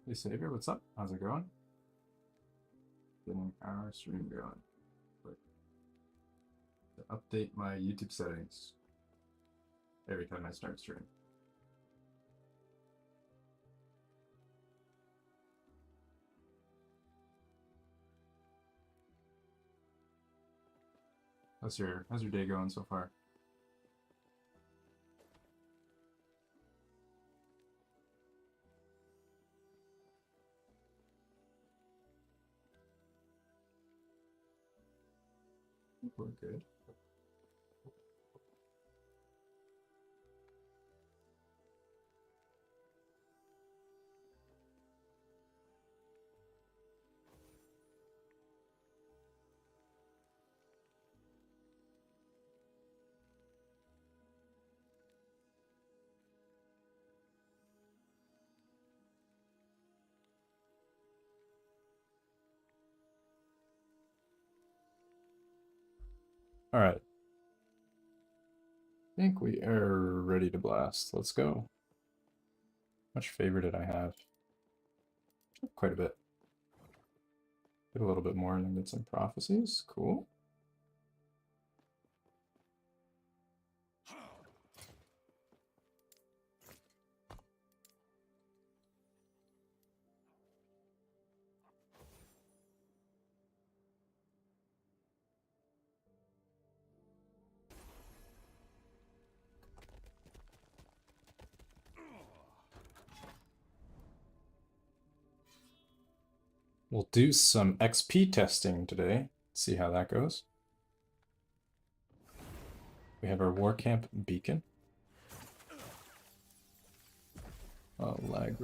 Hey Savior, what's up? How's it going? Getting our stream going. Quick. To update my YouTube settings every time I start stream. How's your day going so far? We're good. All right. I think we are ready to blast. Let's go. How much favor did I have? Quite a bit. Get a little bit more and then get some prophecies. Cool. We'll do some XP testing today. See how that goes. We have our war camp beacon. Oh, lag.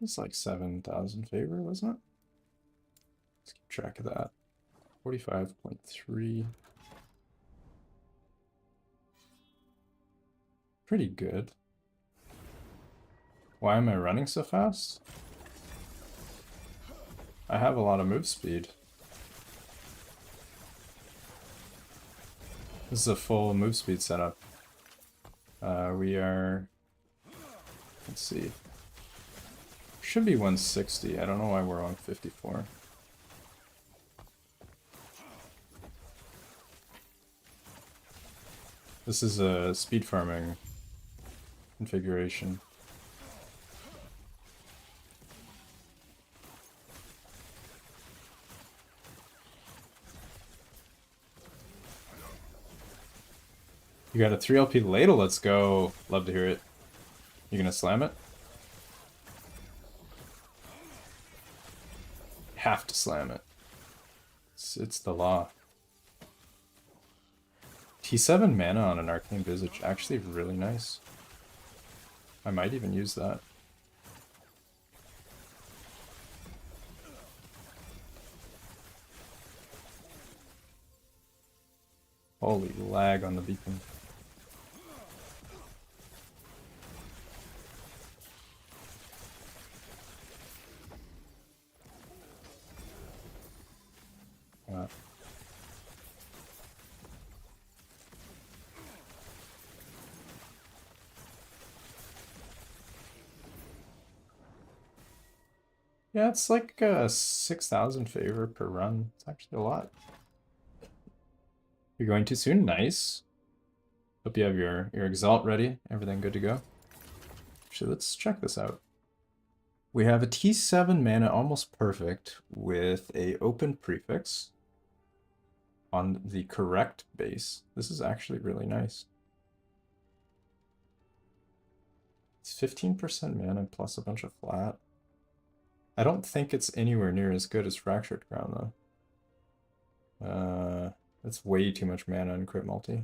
It's like 7,000 favor, wasn't it? Let's keep track of that. 45.3. Pretty good. Why am I running so fast? I have a lot of move speed. This is a full move speed setup. We are... Let's see. Should be 160. I don't know why we're on 54. This is a speed farming configuration. You got a 3 LP ladle, let's go. Love to hear it. You gonna slam it? Have to slam it. It's the law. T7 mana on an Arcane Visage, actually really nice. I might even use that. Holy lag on the beacon. Yeah, it's like 6,000 favor per run. It's actually a lot. You're going too soon? Nice. Hope you have your Exalt ready. Everything good to go. Actually, let's check this out. We have a T7 mana almost perfect with a open prefix on the correct base. This is actually really nice. It's 15% mana plus a bunch of flat. I don't think it's anywhere near as good as Fractured Crown, though. That's way too much mana in Crit Multi.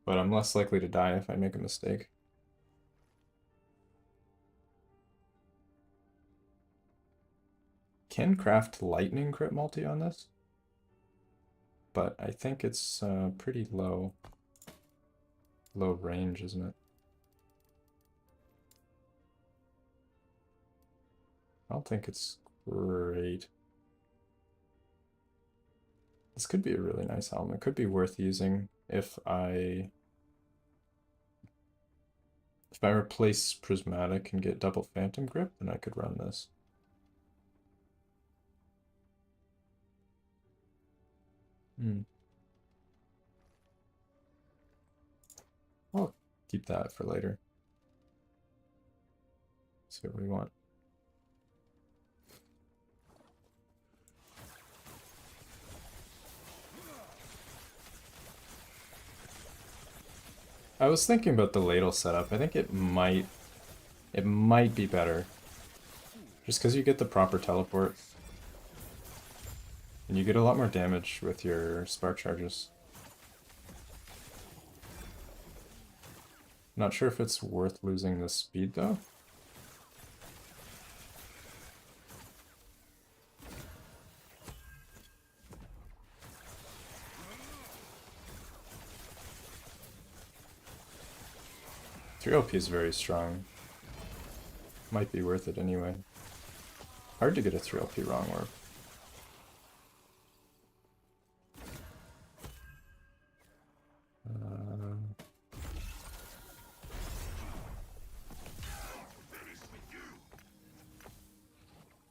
But I'm less likely to die if I make a mistake. Can craft Lightning Crit Multi on this, but I think it's pretty low range, isn't it? I don't think it's great. This could be a really nice helmet. It could be worth using if I replace Prismatic and get double Phantom Grip, then I could run this. I'll keep that for later. See what we want. I was thinking about the ladle setup. I think it might be better. Just because you get the proper teleport. And you get a lot more damage with your spark charges. Not sure if it's worth losing the speed though. Three LP is very strong. Might be worth it anyway. Hard to get a 3 LP wrong orb.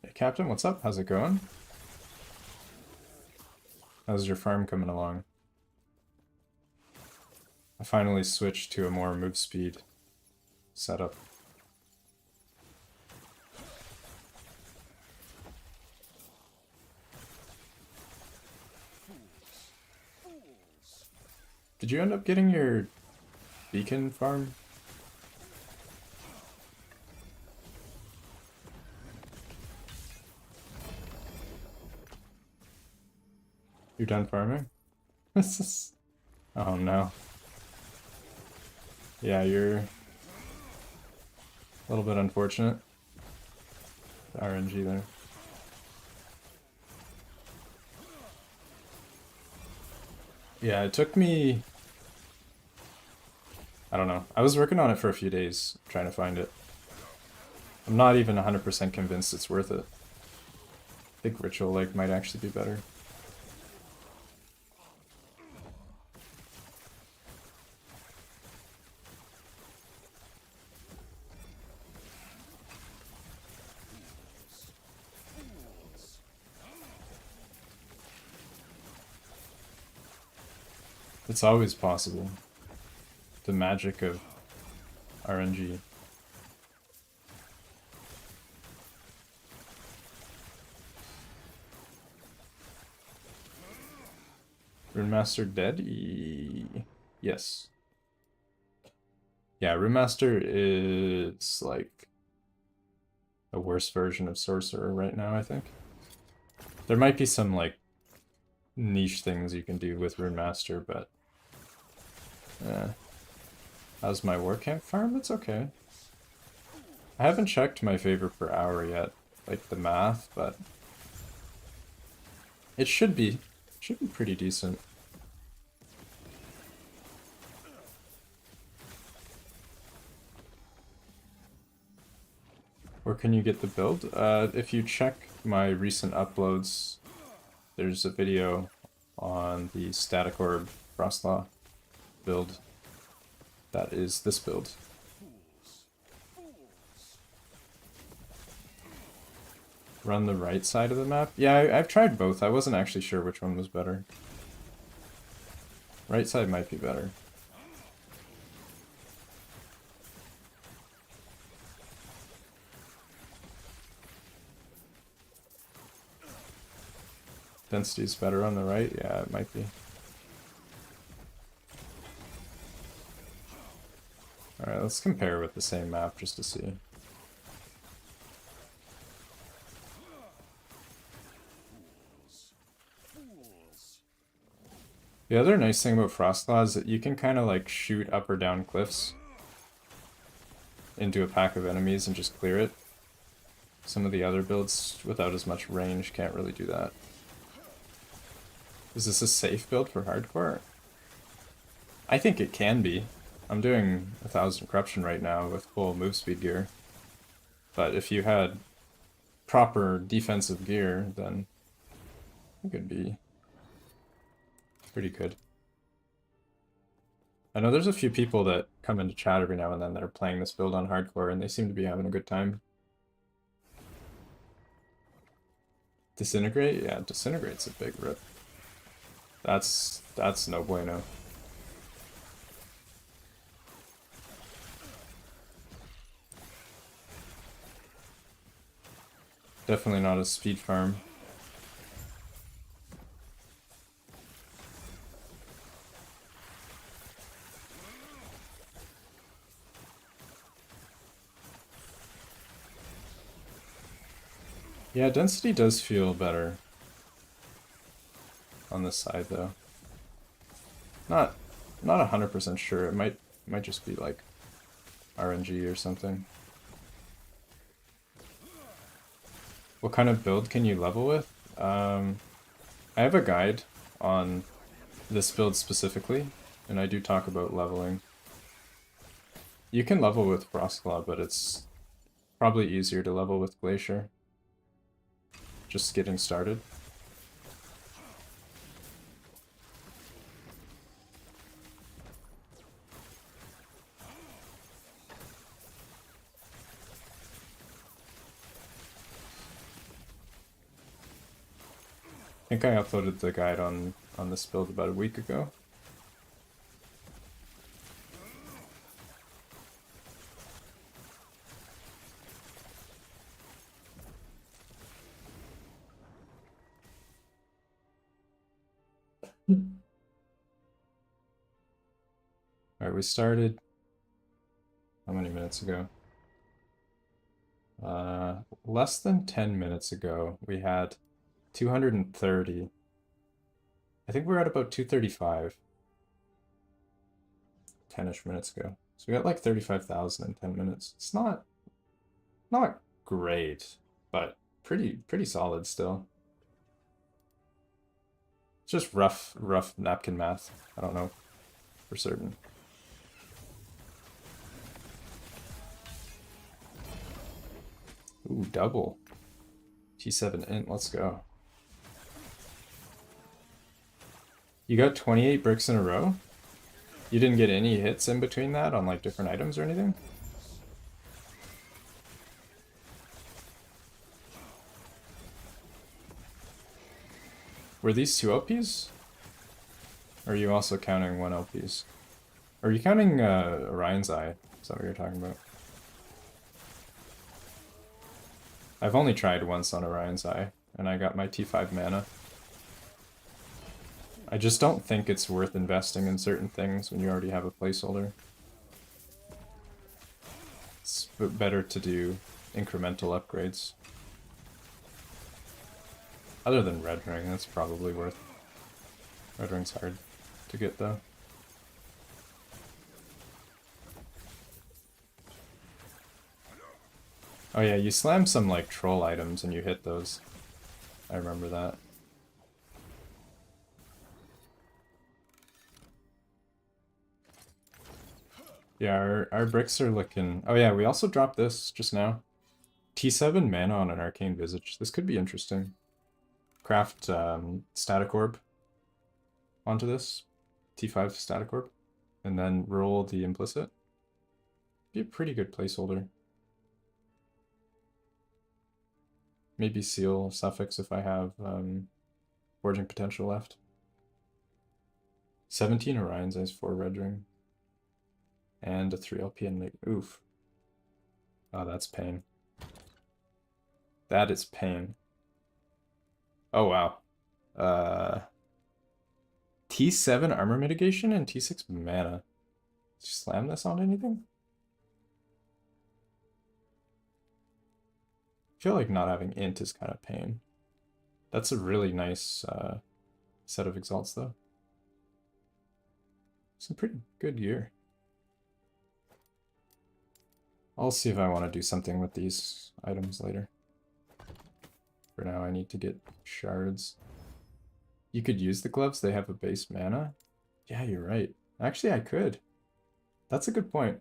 Hey Captain, what's up? How's it going? How's your farm coming along? I finally switched to a more move speed setup. Did you end up getting your beacon farm? You're done farming? This is... Oh no. Yeah, you're a little bit unfortunate. The RNG there. Yeah, it took me... I don't know. I was working on it for a few days, trying to find it. I'm not even 100% convinced it's worth it. I think Ritual Lake might actually be better. It's always possible. The magic of RNG. Runemaster dead? Yes. Yeah, Runemaster is like a worse version of Sorcerer right now, I think. There might be some like niche things you can do with Runemaster, but how's my Warcamp farm? It's okay. I haven't checked my favor per hour yet, like the math, but it should be pretty decent. Where can you get the build? If you check my recent uploads, there's a video on the Static Orb Frostlaw build. That is this build. Run the right side of the map? Yeah, I've tried both. I wasn't actually sure which one was better. Right side might be better. Density's better on the right? Yeah, it might be. Alright, let's compare with the same map just to see. The other nice thing about Frostclaw is that you can kind of like shoot up or down cliffs into a pack of enemies and just clear it. Some of the other builds without as much range can't really do that. Is this a safe build for hardcore? I think it can be. I'm doing 1000 corruption right now with full move speed gear. But if you had proper defensive gear, then it could be pretty good. I know there's a few people that come into chat every now and then that are playing this build on hardcore, and they seem to be having a good time. Disintegrate? Yeah, Disintegrate's a big rip. That's no bueno. Definitely not a speed farm. Yeah, density does feel better on this side though. Not 100% sure. It might just be like RNG or something. What kind of build can you level with? I have a guide on this build specifically, and I do talk about leveling. You can level with Frostclaw, but it's probably easier to level with Glacier. Just getting started. I think I uploaded the guide on this build about a week ago. Alright, we started how many minutes ago? Less than 10 minutes ago, we had 230. I think we're at about 235. 10-ish minutes ago. So we got like 35,000 in 10 minutes. It's not great, but pretty solid still. It's just rough napkin math. I don't know for certain. Ooh, double. T7 int, let's go. You got 28 bricks in a row? You didn't get any hits in between that on like different items or anything? Were these 2 LPs? Or are you also counting 1 LPs? Or are you counting Orion's Eye? Is that what you're talking about? I've only tried once on Orion's Eye, and I got my T5 mana. I just don't think it's worth investing in certain things when you already have a placeholder. It's better to do incremental upgrades. Other than Red Ring, that's probably worth. Red Ring's hard to get though. Oh yeah, you slam some like troll items and you hit those. I remember that. Yeah, our bricks are looking... Oh yeah, we also dropped this just now. T7 mana on an Arcane Visage. This could be interesting. Craft Static Orb onto this. T5 Static Orb. and then roll the implicit. Be a pretty good placeholder. Maybe seal suffix if I have forging potential left. 17 Orions as 4 red ring. And a 3 LP and make oof. Oh, that's pain. That is pain. Oh wow. T7 armor mitigation and T6 mana. Slam this on anything? I feel like not having int is kind of pain. That's a really nice set of exalts though. Some pretty good gear. I'll see if I want to do something with these items later. For now, I need to get shards. You could use the gloves, they have a base mana. Yeah, you're right. Actually, I could. That's a good point.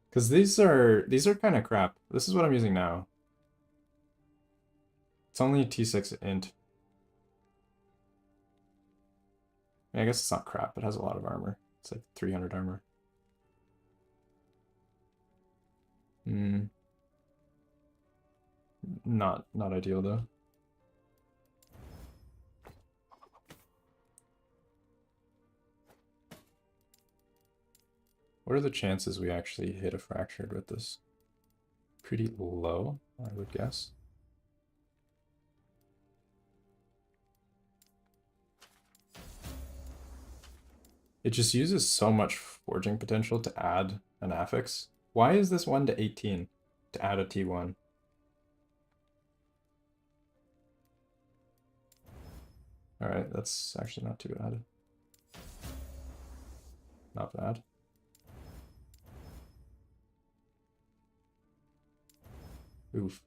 Because these are kind of crap. This is what I'm using now. It's only T6 int. I guess it's not crap, it has a lot of armor. It's like 300 armor. Not ideal though. What are the chances we actually hit a fractured with this? Pretty low, I would guess. It just uses so much forging potential to add an affix. Why is this 1 to 18 to add a T1? Alright, that's actually not too bad. Not bad. Oof.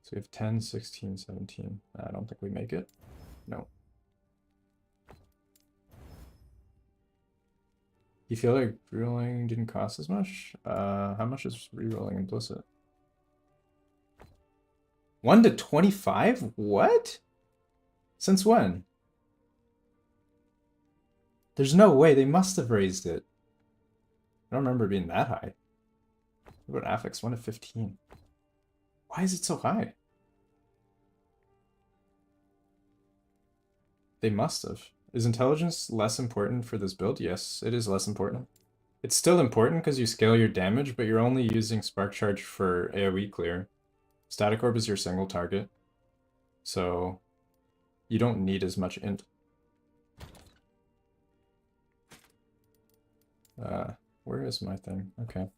So we have 10, 16, 17. I don't think we make it. No. You feel like rerolling didn't cost as much? How much is rerolling implicit? 1 to 25? What? Since when? There's no way, they must have raised it. I don't remember it being that high. What about affix? 1 to 15. Why is it so high? They must have. Is intelligence less important for this build? Yes, it is less important. It's still important because you scale your damage, but you're only using Spark Charge for AoE clear. Static Orb is your single target. So you don't need as much int. Where is my thing? Okay.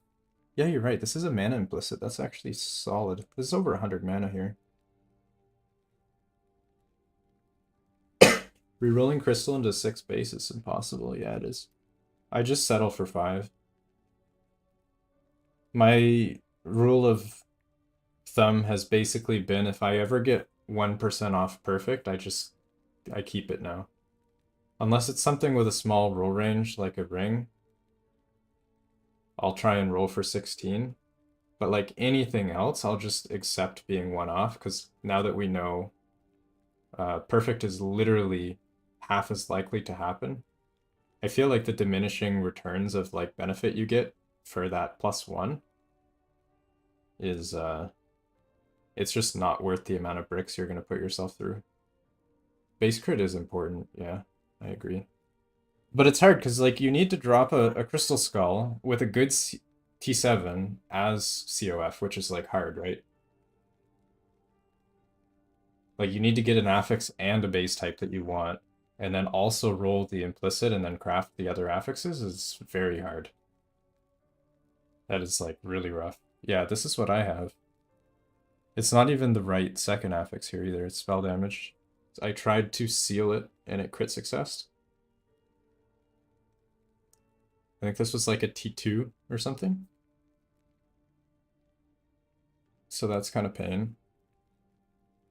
Yeah, you're right. This is a mana implicit. That's actually solid. This is over 100 mana here. Rerolling crystal into 6 base is impossible. Yeah, it is. I just settle for 5. My rule of thumb has basically been if I ever get 1% off perfect, I keep it now. Unless it's something with a small roll range, like a ring, I'll try and roll for 16. But like anything else, I'll just accept being 1 off, because now that we know perfect is literally half as likely to happen, I feel like the diminishing returns of like benefit you get for that +1 is it's just not worth the amount of bricks you're going to put yourself through. Base crit is important, yeah, I agree. But it's hard because like you need to drop a crystal skull with a good T7 as CoF, which is like hard, right? Like you need to get an affix and a base type that you want, and then also roll the implicit and then craft the other affixes is very hard. That is like really rough. Yeah, this is what I have. It's not even the right second affix here either. It's spell damage. I tried to seal it and it crit successed. I think this was like a T2 or something. So that's kind of pain.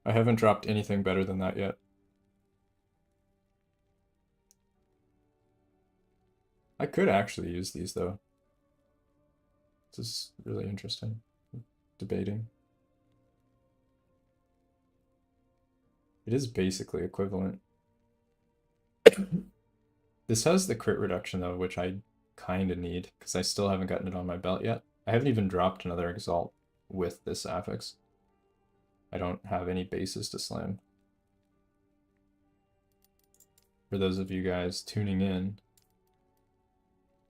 I haven't dropped anything better than that yet. I could actually use these though. This is really interesting. Debating. It is basically equivalent. The This has the crit reduction though, which I kind of need, because I still haven't gotten it on my belt yet. I haven't even dropped another Exalt with this affix. I don't have any bases to slam. For those of you guys tuning in,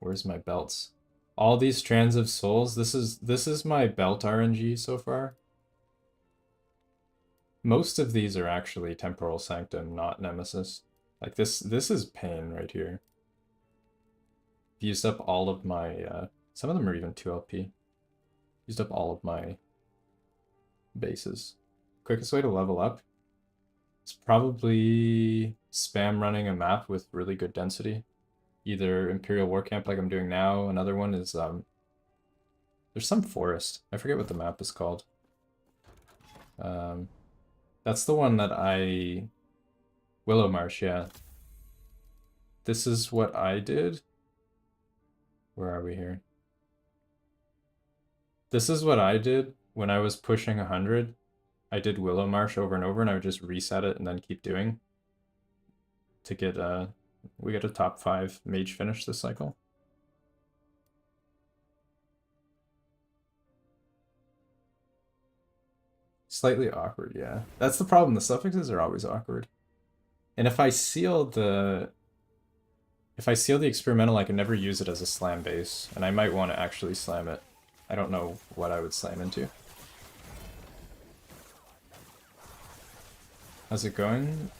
where's my belts? All these strands of souls, this is my belt RNG so far. Most of these are actually Temporal Sanctum, not Nemesis. Like this is pain right here. Used up all of my, some of them are even 2LP. Used up all of my bases. Quickest way to level up is probably spam running a map with really good density. Either Imperial War Camp like I'm doing now, another one is, there's some forest. I forget what the map is called. That's the one that Willow Marsh, yeah. This is what I did. Where are we here? This is what I did when I was pushing 100. I did Willow Marsh over and over, and I would just reset it and then keep doing to get we get a top 5 mage finish this cycle. Slightly awkward, yeah. That's the problem. The suffixes are always awkward. And if I seal the experimental, I can never use it as a slam base, and I might want to actually slam it. I don't know what I would slam into. How's it going?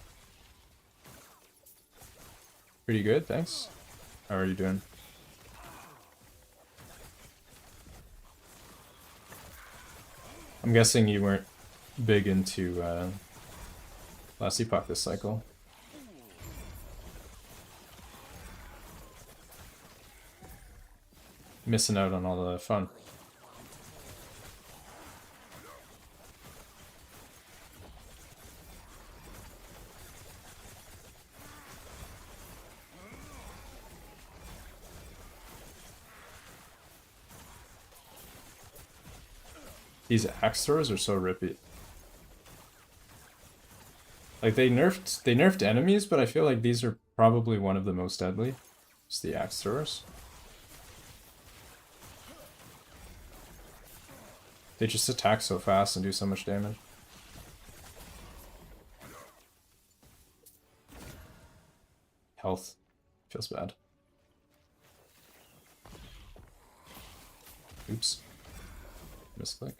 Pretty good, thanks. How are you doing? I'm guessing you weren't big into last Epoch this cycle. Missing out on all the fun. These axe throwers are so rippy. Like they nerfed enemies, but I feel like these are probably one of the most deadly. It's the axe throwers. They just attack so fast and do so much damage. Health. Feels bad. Oops. Misclick.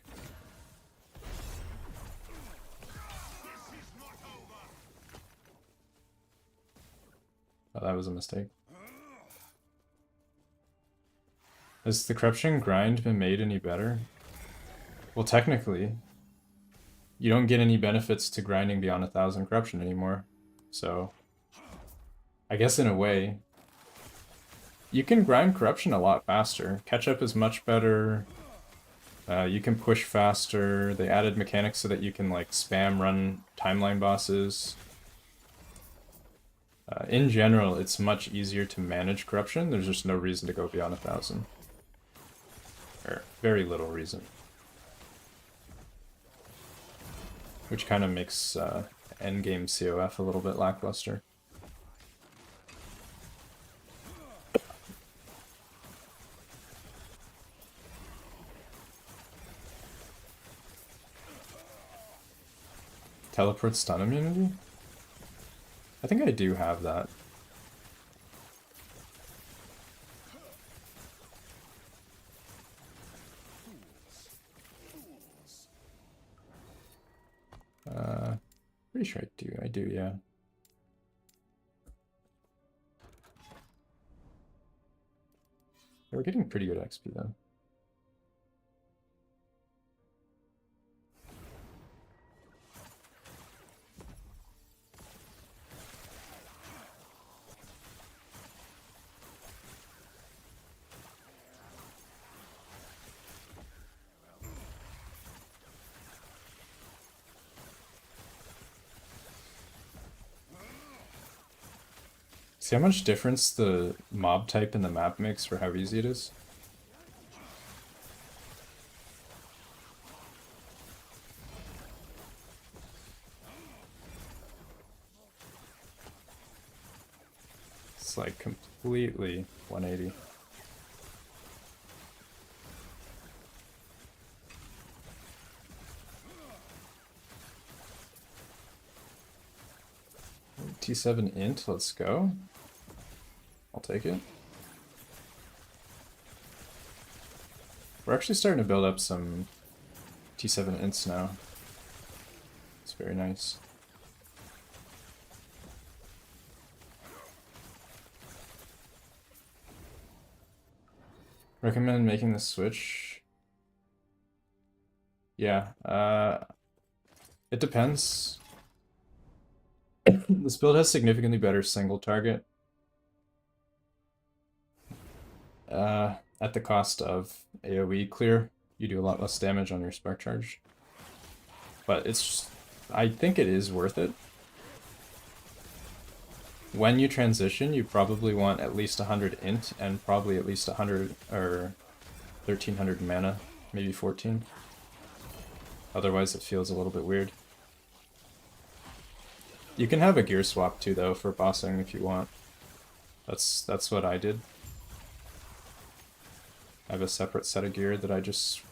Oh, that was a mistake. Has the corruption grind been made any better? Well, technically, you don't get any benefits to grinding beyond 1,000 corruption anymore. So, I guess in a way, you can grind corruption a lot faster. Catch-up is much better. You can push faster. They added mechanics so that you can like spam run timeline bosses. In general, it's much easier to manage corruption. There's just no reason to go beyond 1,000. Or very little reason. Which kind of makes endgame CoF a little bit lackluster. Teleport stun immunity? I think I do have that. Pretty sure I do, yeah. We're getting pretty good XP though. See how much difference the mob type in the map makes for how easy it is? It's like completely 180. T7 int, let's go. I'll take it. We're actually starting to build up some T7 ints now. It's very nice. Recommend making the switch? Yeah, it depends. This build has significantly better single target. At the cost of AoE clear, you do a lot less damage on your spark charge. But it's, I think it is worth it. When you transition, you probably want at least 100 int and probably at least 100 or 1300 mana, maybe 14. Otherwise it feels a little bit weird. You can have a gear swap too though for bossing if you want. That's what I did. I have a separate set of gear that I just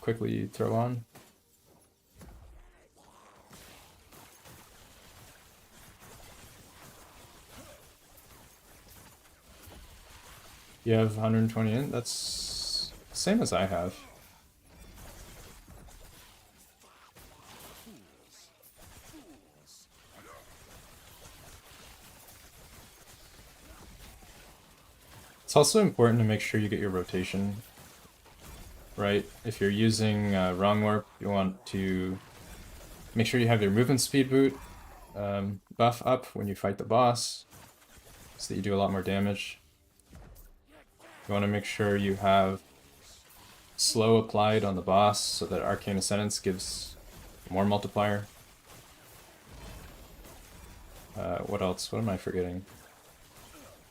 quickly throw on. You have 120 int? That's the same as I have. It's also important to make sure you get your rotation right. If you're using wrong warp, you want to make sure you have your movement speed boot buff up when you fight the boss, so that you do a lot more damage. You want to make sure you have slow applied on the boss, so that Arcane Ascendance gives more multiplier. What else? What am I forgetting?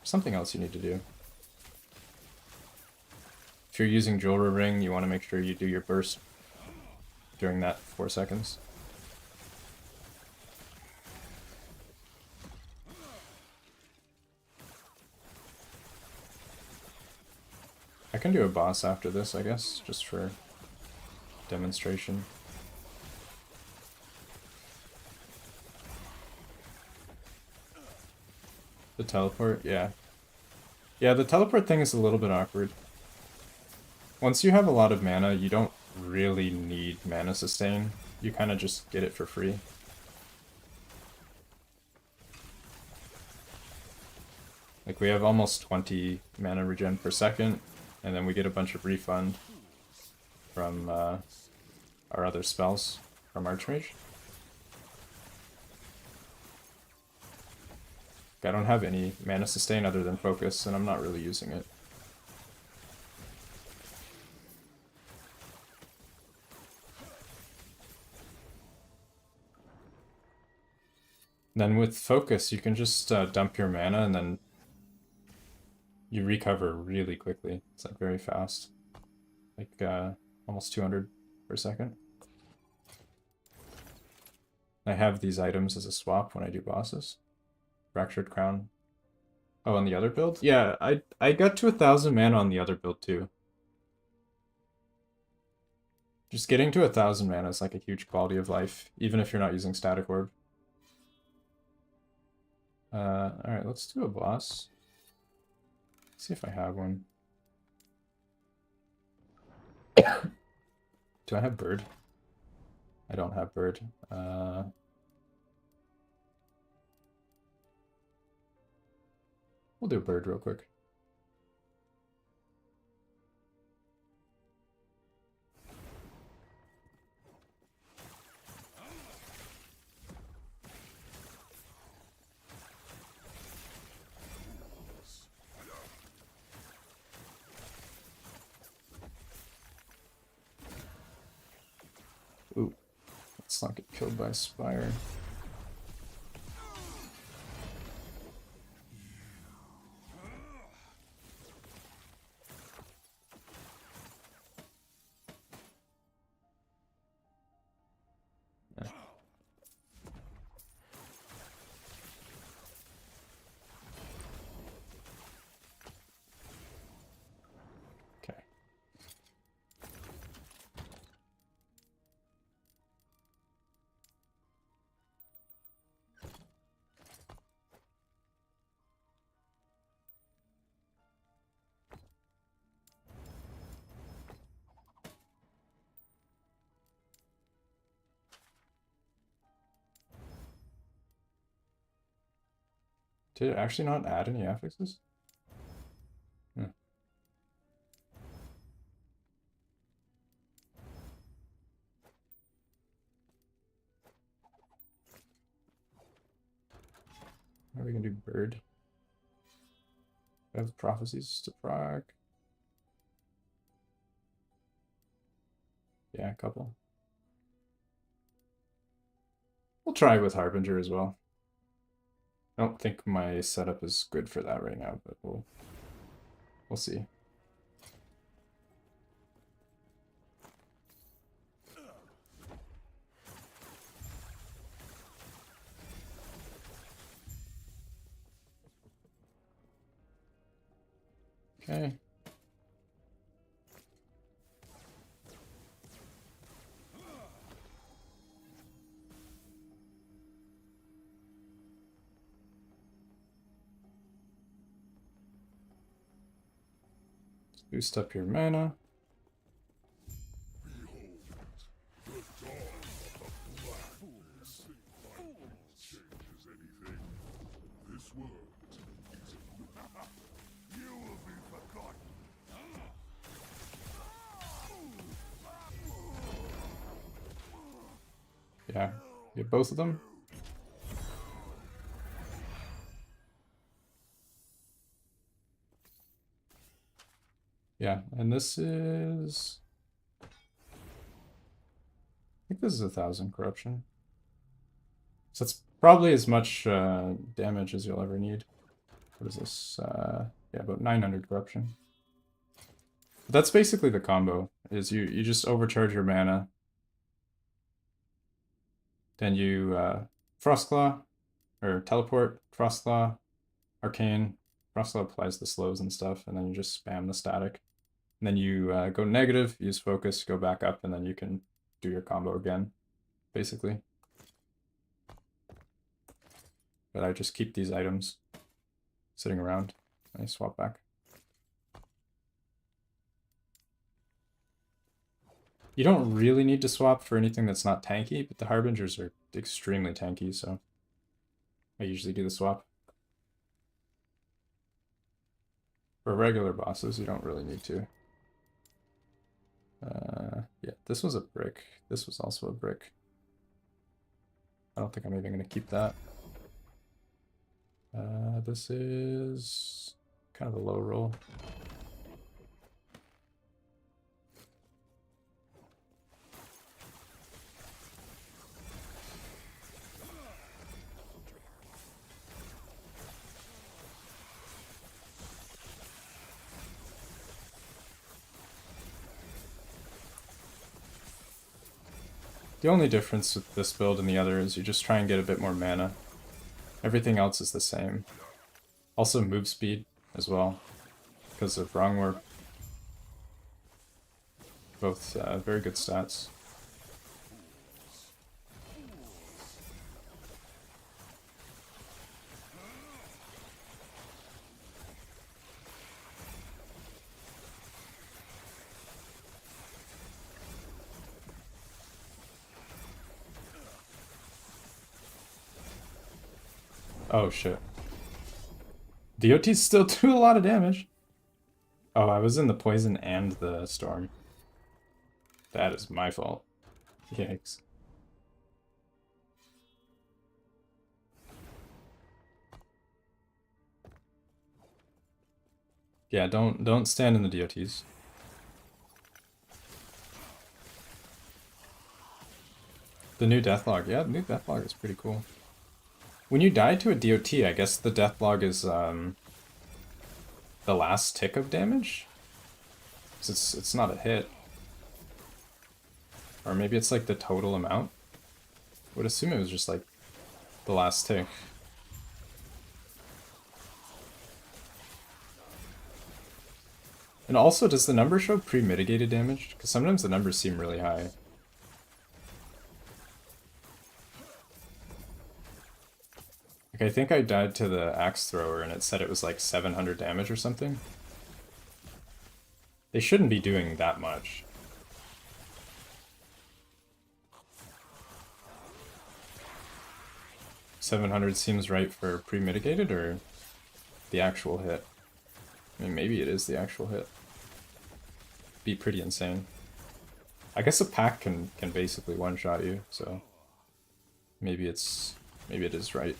Something else you need to do. If you're using Jewelry Ring, you want to make sure you do your burst during that 4 seconds. I can do a boss after this, I guess, just for demonstration. The teleport, yeah. Yeah, the teleport thing is a little bit awkward. Once you have a lot of mana, you don't really need mana sustain. You kind of just get it for free. Like, we have almost 20 mana regen per second, and then we get a bunch of refund from our other spells from Archmage. I don't have any mana sustain other than focus, and I'm not really using it. Then with focus, you can just dump your mana and then you recover really quickly. It's like very fast. Like almost 200 per second. I have these items as a swap when I do bosses. Fractured Crown. Oh, on the other build? Yeah, I got to 1,000 mana on the other build too. Just getting to 1,000 mana is like a huge quality of life, even if you're not using Static Orb. Alright, let's do a boss. See if I have one. Do I have bird? I don't have bird. We'll do bird real quick. Ooh, let's not get killed by Spire. Did it actually not add any affixes? Hmm. Maybe we can do bird. I have prophecies to proc. Yeah, a couple. We'll try with Harbinger as well. I don't think my setup is good for that right now, but we'll see. Okay. Boost up your mana. Yeah, get both of them. Yeah, and this is... I think this is 1,000 corruption. So it's probably as much damage as you'll ever need. What is this? Yeah, about 900 corruption. But that's basically the combo, is you just overcharge your mana. Then you Frostclaw, or Teleport, Frostclaw, Arcane. Frostclaw applies the slows and stuff, and then you just spam the static. And then you go negative, use focus, go back up, and then you can do your combo again, basically. But I just keep these items sitting around. I swap back. You don't really need to swap for anything that's not tanky, but the Harbingers are extremely tanky, so I usually do the swap. For regular bosses, you don't really need to. Yeah, this was a brick. This was also a brick. I don't think I'm even going to keep that. This is kind of a low roll. The only difference with this build and the other is you just try and get a bit more mana. Everything else is the same. Also move speed as well, because of Wrong Warp. Both very good stats. Oh shit. DOTs still do a lot of damage. Oh, I was in the poison and the storm. That is my fault. Yikes. Yeah, don't stand in the DOTs. The new deathlog. Yeah, the new deathlog is pretty cool. When you die to a DOT, I guess the deathlog is the last tick of damage? 'Cause it's not a hit. Or maybe it's like the total amount. I would assume it was just like the last tick. And also, does the number show pre-mitigated damage? Because sometimes the numbers seem really high. Like, I think I died to the axe thrower and it said it was like 700 damage or something. They shouldn't be doing that much. 700 seems right for pre-mitigated or the actual hit? I mean, maybe it is the actual hit. Be pretty insane. I guess a pack can basically one-shot you, so maybe it is right.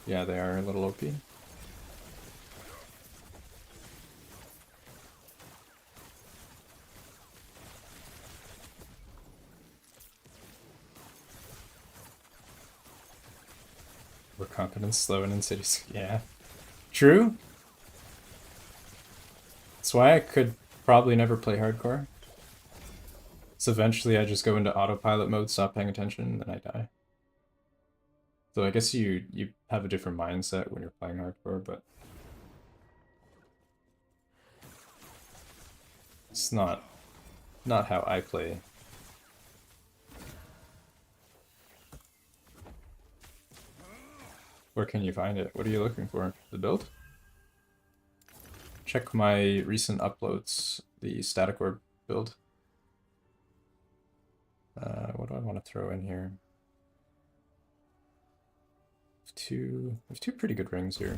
Yeah, they are a little OP. Overconfidence, slow and in cities. Yeah. True. That's why I could probably never play hardcore. So eventually I just go into autopilot mode, stop paying attention, and then I die. So I guess you have a different mindset when you're playing hardcore, but it's not how I play. Where can you find it? What are you looking for? The build? Check my recent uploads, the static orb build. What do I want to throw in here? We have two pretty good rings here.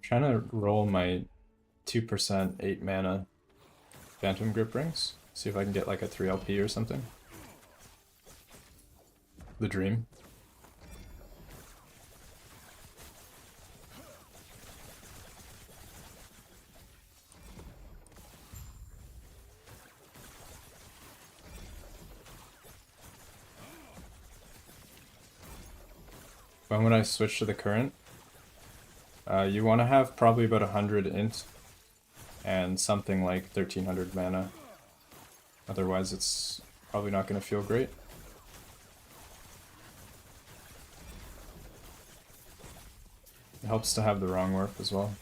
Trying to roll my 2% 8 mana Phantom Grip rings. See if I can get like a 3 LP or something. The dream. When would I switch to the current? You want to have probably about 100 int and something like 1300 mana. Otherwise it's probably not going to feel great. It helps to have the wrong warp as well.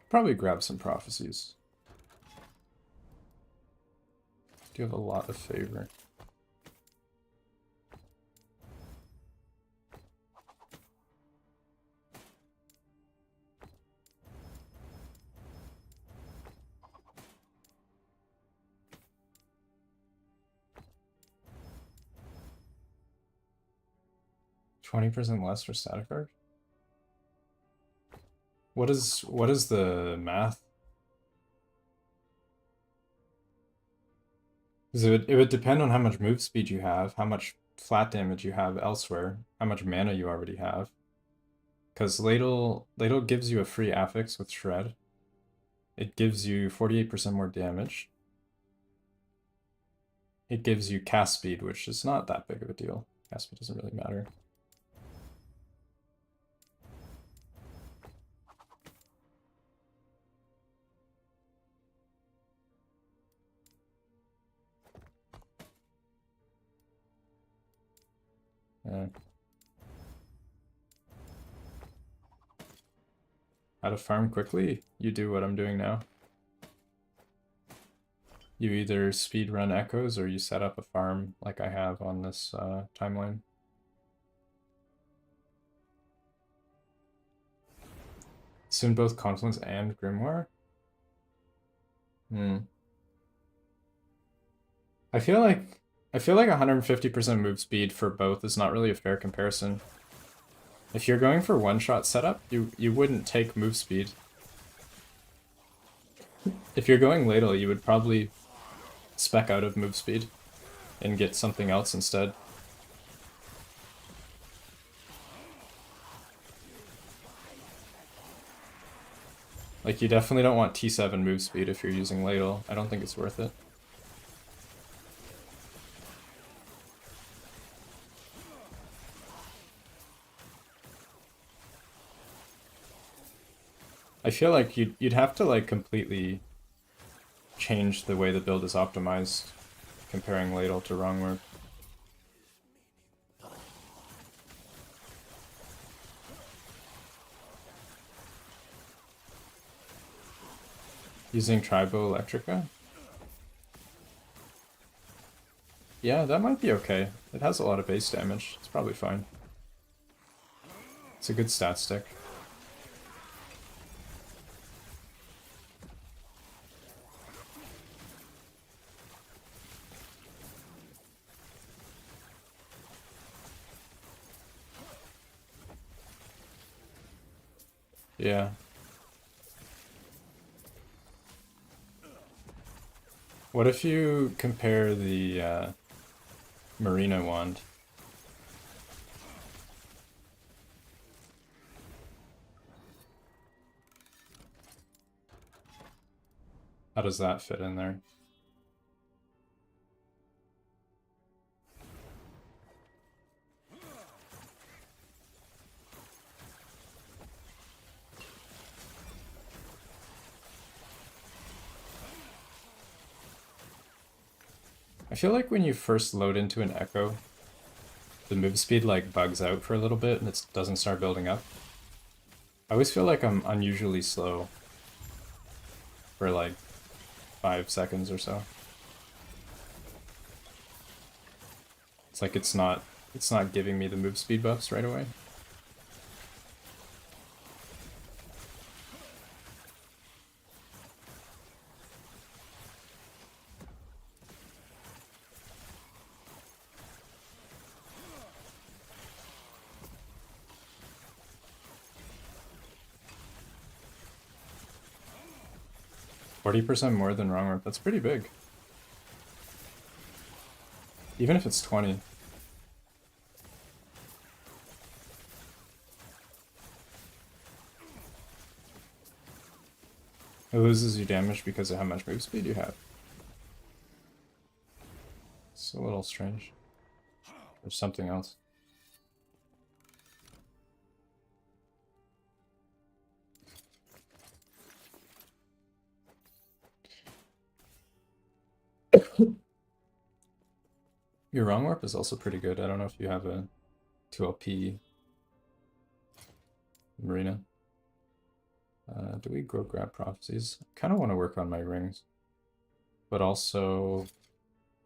Probably grab some prophecies. Do have a lot of favor. %less for static art? What is the math? Because it would depend on how much move speed you have, how much flat damage you have elsewhere, how much mana you already have. Because Ladle gives you a free affix with Shred. It gives you 48% more damage. It gives you cast speed, which is not that big of a deal. Cast speed doesn't really matter. How to farm quickly? You do what I'm doing now. You either speedrun echoes or you set up a farm like I have on this timeline. Soon both Confluence and Grimoire? I feel like 150% move speed for both is not really a fair comparison. If you're going for one-shot setup, you wouldn't take move speed. If you're going Ladle, you would probably spec out of move speed and get something else instead. Like, you definitely don't want T7 move speed if you're using Ladle. I don't think it's worth it. I feel like you'd have to like completely change the way the build is optimized, comparing Ladle to Wrongwork. Using Tribo Electrica? Yeah, that might be okay. It has a lot of base damage. It's probably fine. It's a good stat stick. Yeah. What if you compare the Marina wand? How does that fit in there? I feel like when you first load into an Echo, the move speed like bugs out for a little bit and it doesn't start building up. I always feel like I'm unusually slow for like 5 seconds or so. It's like it's not giving me the move speed buffs right away. %40 more than Wrongwork, that's pretty big. Even if it's 20. It loses you damage because of how much move speed you have. It's a little strange. There's something else. Your Wrong Warp is also pretty good. I don't know if you have a 2LP Marina. Do we go grab prophecies? I kind of want to work on my rings. But also,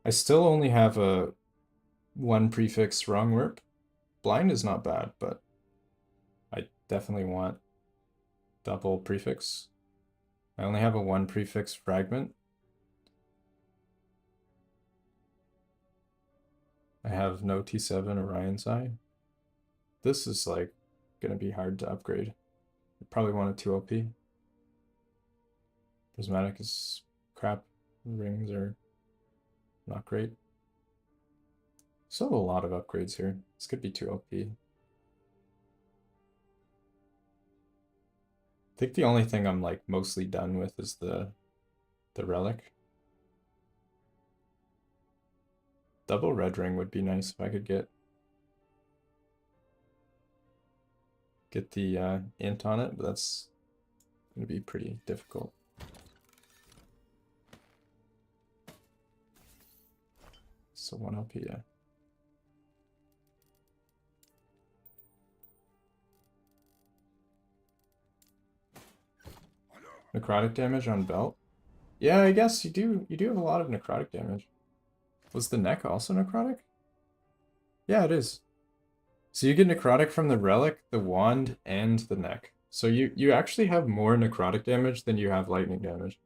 I still only have a 1 prefix Wrong Warp. Blind is not bad, but I definitely want double prefix. I only have a 1 prefix fragment. I have no T7 Orion's Eye. This is like gonna be hard to upgrade. I probably want a 2LP. Prismatic is crap. Rings are not great. Still have a lot of upgrades here. This could be 2LP. I think the only thing I'm like mostly done with is the relic. Double red ring would be nice if I could get the int on it, but that's gonna be pretty difficult. So 1LP, yeah. Necrotic damage on belt? Yeah, I guess you do have a lot of necrotic damage. Was the neck also necrotic? Yeah, it is. So you get necrotic from the relic, the wand, and the neck. So you actually have more necrotic damage than you have lightning damage.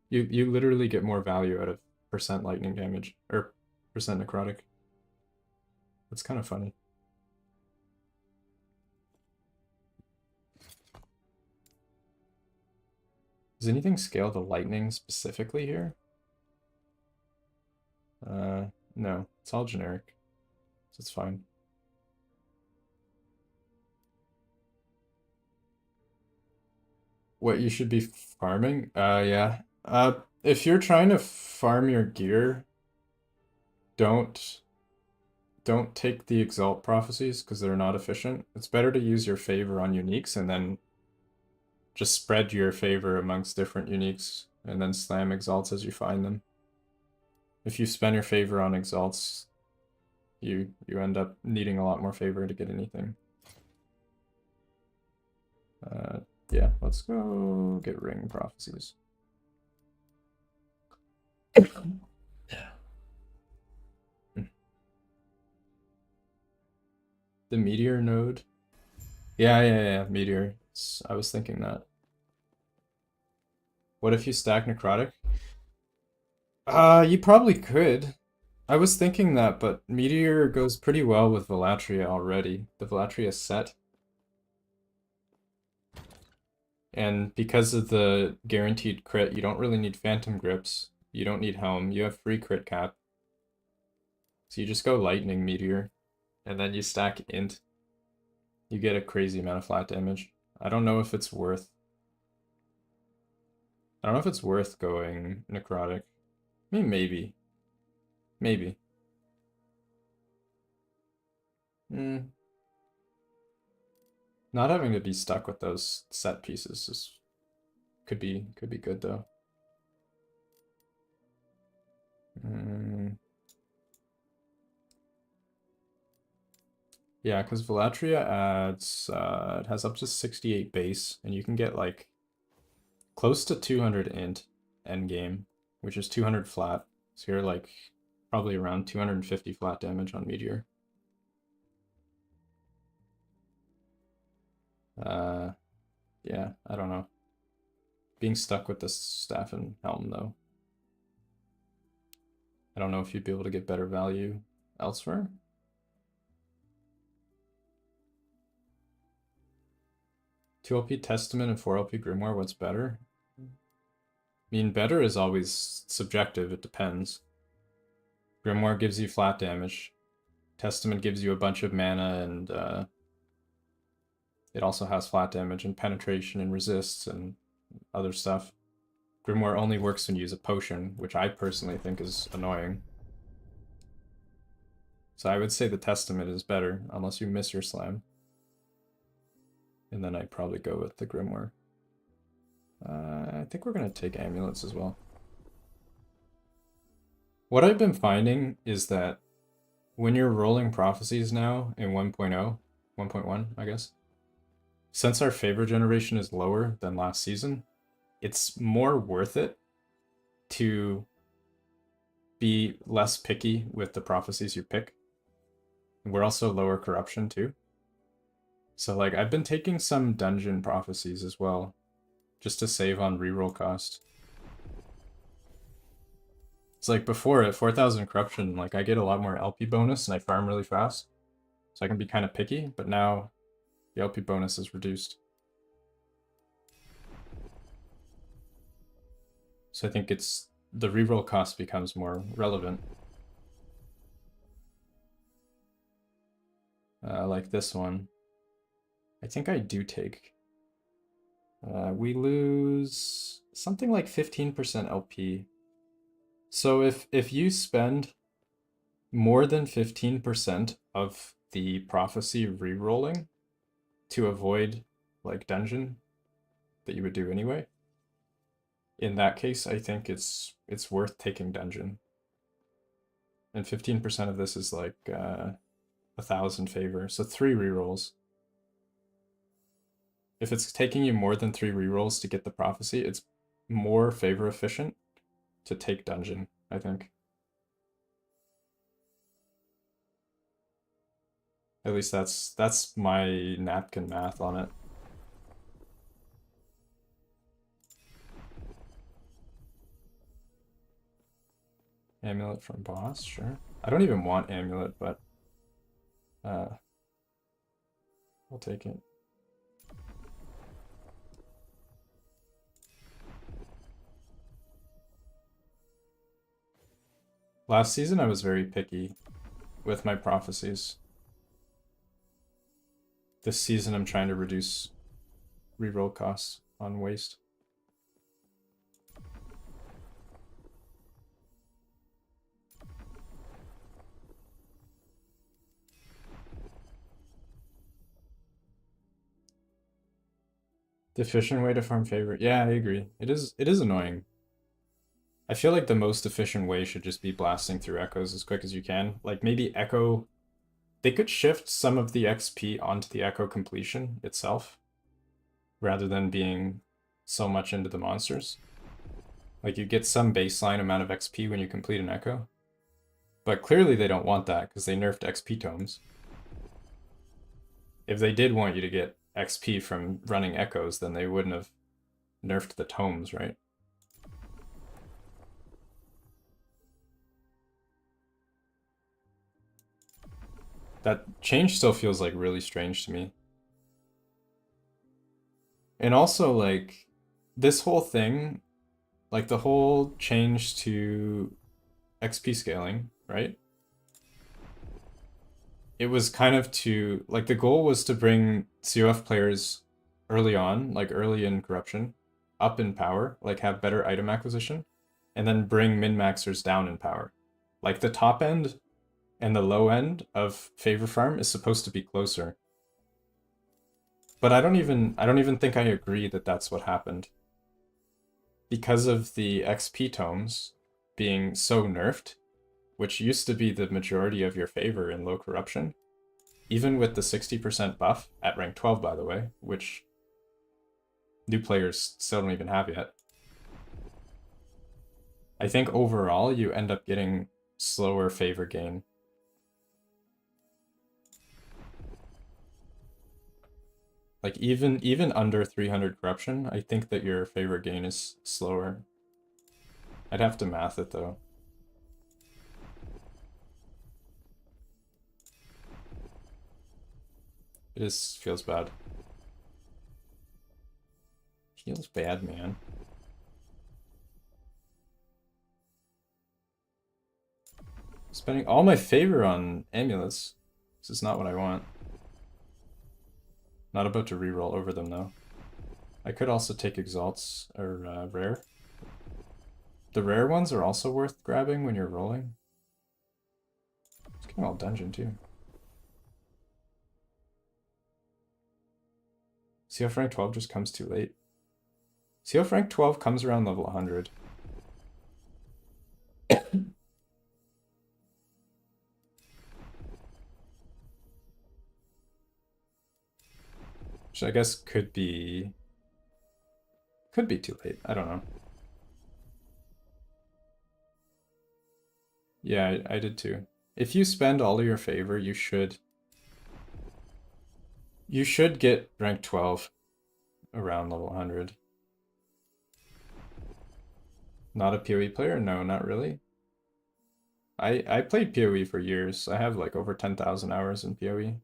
You literally get more value out of % lightning damage or % necrotic. That's kind of funny. Does anything scale to lightning specifically here? No, it's all generic, so it's fine. What you should be farming? Yeah. If you're trying to farm your gear, don't don't take the Exalt prophecies because they're not efficient. It's better to use your favor on uniques and then just spread your favor amongst different uniques and then slam Exalts as you find them. If you spend your favor on Exalts, you end up needing a lot more favor to get anything. Yeah, let's go get ring prophecies. The meteor node. Yeah, meteor. I was thinking that. What if you stack necrotic? You probably could. I was thinking that, but meteor goes pretty well with Velatria already. The Velatria set. And because of the guaranteed crit, you don't really need phantom grips. You don't need helm. You have free crit cap. So you just go lightning meteor, and then you stack int. You get a crazy amount of flat damage. I don't know if it's worth going necrotic. I mean, maybe. Maybe. Not having to be stuck with those set pieces could be good though. Yeah, because Velatria adds it has up to 68 base, and you can get like close to 200 int endgame, which is 200 flat. So you're like probably around 250 flat damage on meteor. Yeah, I don't know. Being stuck with the staff and helm though. I don't know if you'd be able to get better value elsewhere. Two LP Testament and 4 LP Grimoire, what's better? I mean, better is always subjective, it depends. Grimoire gives you flat damage. Testament gives you a bunch of mana, and it also has flat damage and penetration and resists and other stuff. Grimoire only works when you use a potion, which I personally think is annoying. So I would say the Testament is better, unless you miss your slam. And then I'd probably go with the Grimoire. I think we're going to take amulets as well. What I've been finding is that when you're rolling prophecies now in 1.0, 1.1, I guess, since our favor generation is lower than last season, it's more worth it to be less picky with the prophecies you pick. We're also lower corruption too. So like I've been taking some dungeon prophecies as well, just to save on reroll cost. It's like before at 4,000 corruption, like I get a lot more LP bonus and I farm really fast. So I can be kind of picky, but now the LP bonus is reduced. So I think the reroll cost becomes more relevant. Like this one. I think I do take. We lose something like 15% LP. So if you spend more than 15% of the prophecy rerolling to avoid like dungeon that you would do anyway, in that case, I think it's worth taking dungeon. And 15% of this is like 1,000 favor, so 3 rerolls. If it's taking you more than 3 rerolls to get the prophecy, it's more favor efficient to take dungeon, I think. At least that's my napkin math on it. Amulet from boss, sure. I don't even want amulet, but we'll take it. Last season I was very picky with my prophecies. This season I'm trying to reduce reroll costs on waste. The efficient way to farm favor. Yeah, I agree. It is annoying. I feel like the most efficient way should just be blasting through echoes as quick as you can. Like maybe echo, they could shift some of the XP onto the echo completion itself rather than being so much into the monsters. Like you get some baseline amount of XP when you complete an echo. But clearly they don't want that because they nerfed XP tomes. If they did want you to get XP from running echoes, then they wouldn't have nerfed the tomes, right? That change still feels like really strange to me. And also like this whole thing, like the whole change to XP scaling, right? It was kind of to, like the goal was to bring CoF players early on, like early in corruption, up in power, like have better item acquisition, and then bring min-maxers down in power. Like the top end and the low end of favor farm is supposed to be closer. But I don't even think I agree that that's what happened. Because of the XP tomes being so nerfed, which used to be the majority of your favor in low corruption, even with the 60% buff at rank 12, by the way, which new players still don't even have yet. I think overall you end up getting slower favor gain. Like even under 300 corruption, I think that your favor gain is slower. I'd have to math it though. Feels bad. Feels bad, man. Spending all my favor on amulets. This is not what I want. Not about to reroll over them though. I could also take exalts or rare. The rare ones are also worth grabbing when you're rolling. It's getting all dungeon too. CoF rank 12 just comes too late. CoF rank 12 comes around level 100. Which I guess could be too late. I don't know. Yeah, I did too. If you spend all of your favor, you should get rank 12 around level 100. Not a PoE player? No, not really. I played PoE for years. I have like over 10,000 hours in PoE.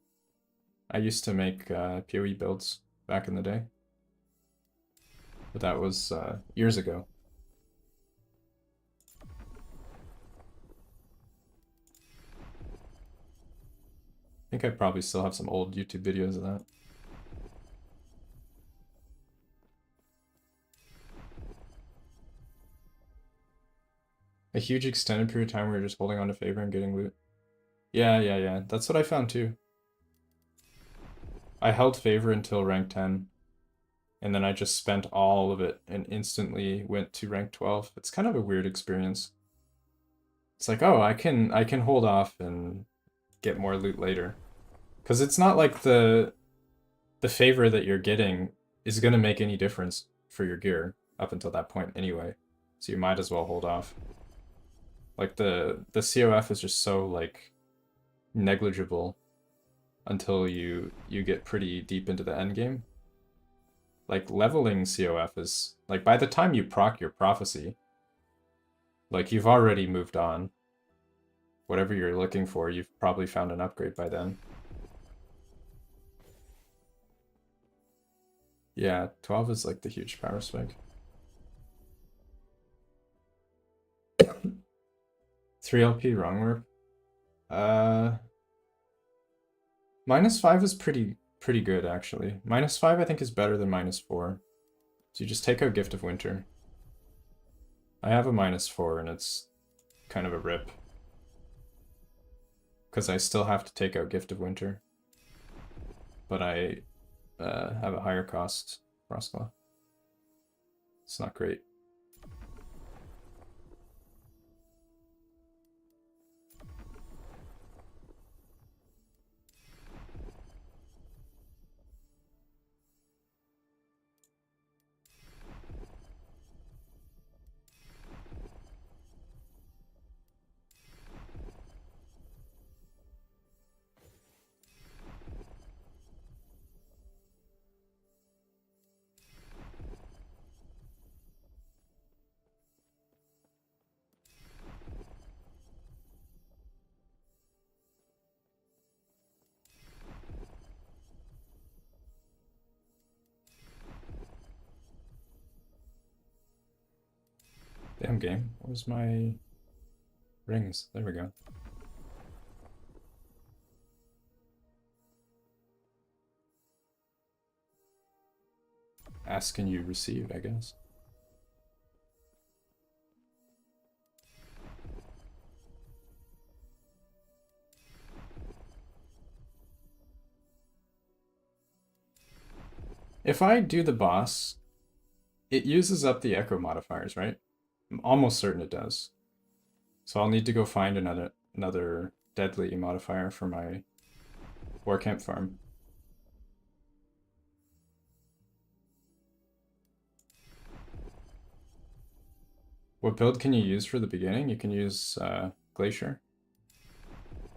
I used to make PoE builds back in the day. But that was years ago. I think I probably still have some old YouTube videos of that. A huge extended period of time where you're just holding on to favor and getting loot. Yeah. That's what I found too. I held favor until rank 10. And then I just spent all of it and instantly went to rank 12. It's kind of a weird experience. It's like, oh, I can hold off and get more loot later. Because it's not like the favor that you're getting is going to make any difference for your gear up until that point anyway. So you might as well hold off. Like the CoF is just so like negligible until you get pretty deep into the end game. Like leveling CoF is like by the time you proc your prophecy, like you've already moved on. Whatever you're looking for, you've probably found an upgrade by then. Yeah, 12 is like the huge power spike. 3 LP wrong warp. -5 is pretty good actually. -5 I think is better than -4. So you just take out Gift of Winter. I have a -4 and it's kind of a rip. Because I still have to take out Gift of Winter. But I have a higher cost Frostclaw. It's not great. Damn game. Where's my rings? There we go. Ask and you receive, I guess. If I do the boss, it uses up the echo modifiers, right? I'm almost certain it does. So I'll need to go find another deadly modifier for my war camp farm. What build can you use for the beginning? You can use Glacier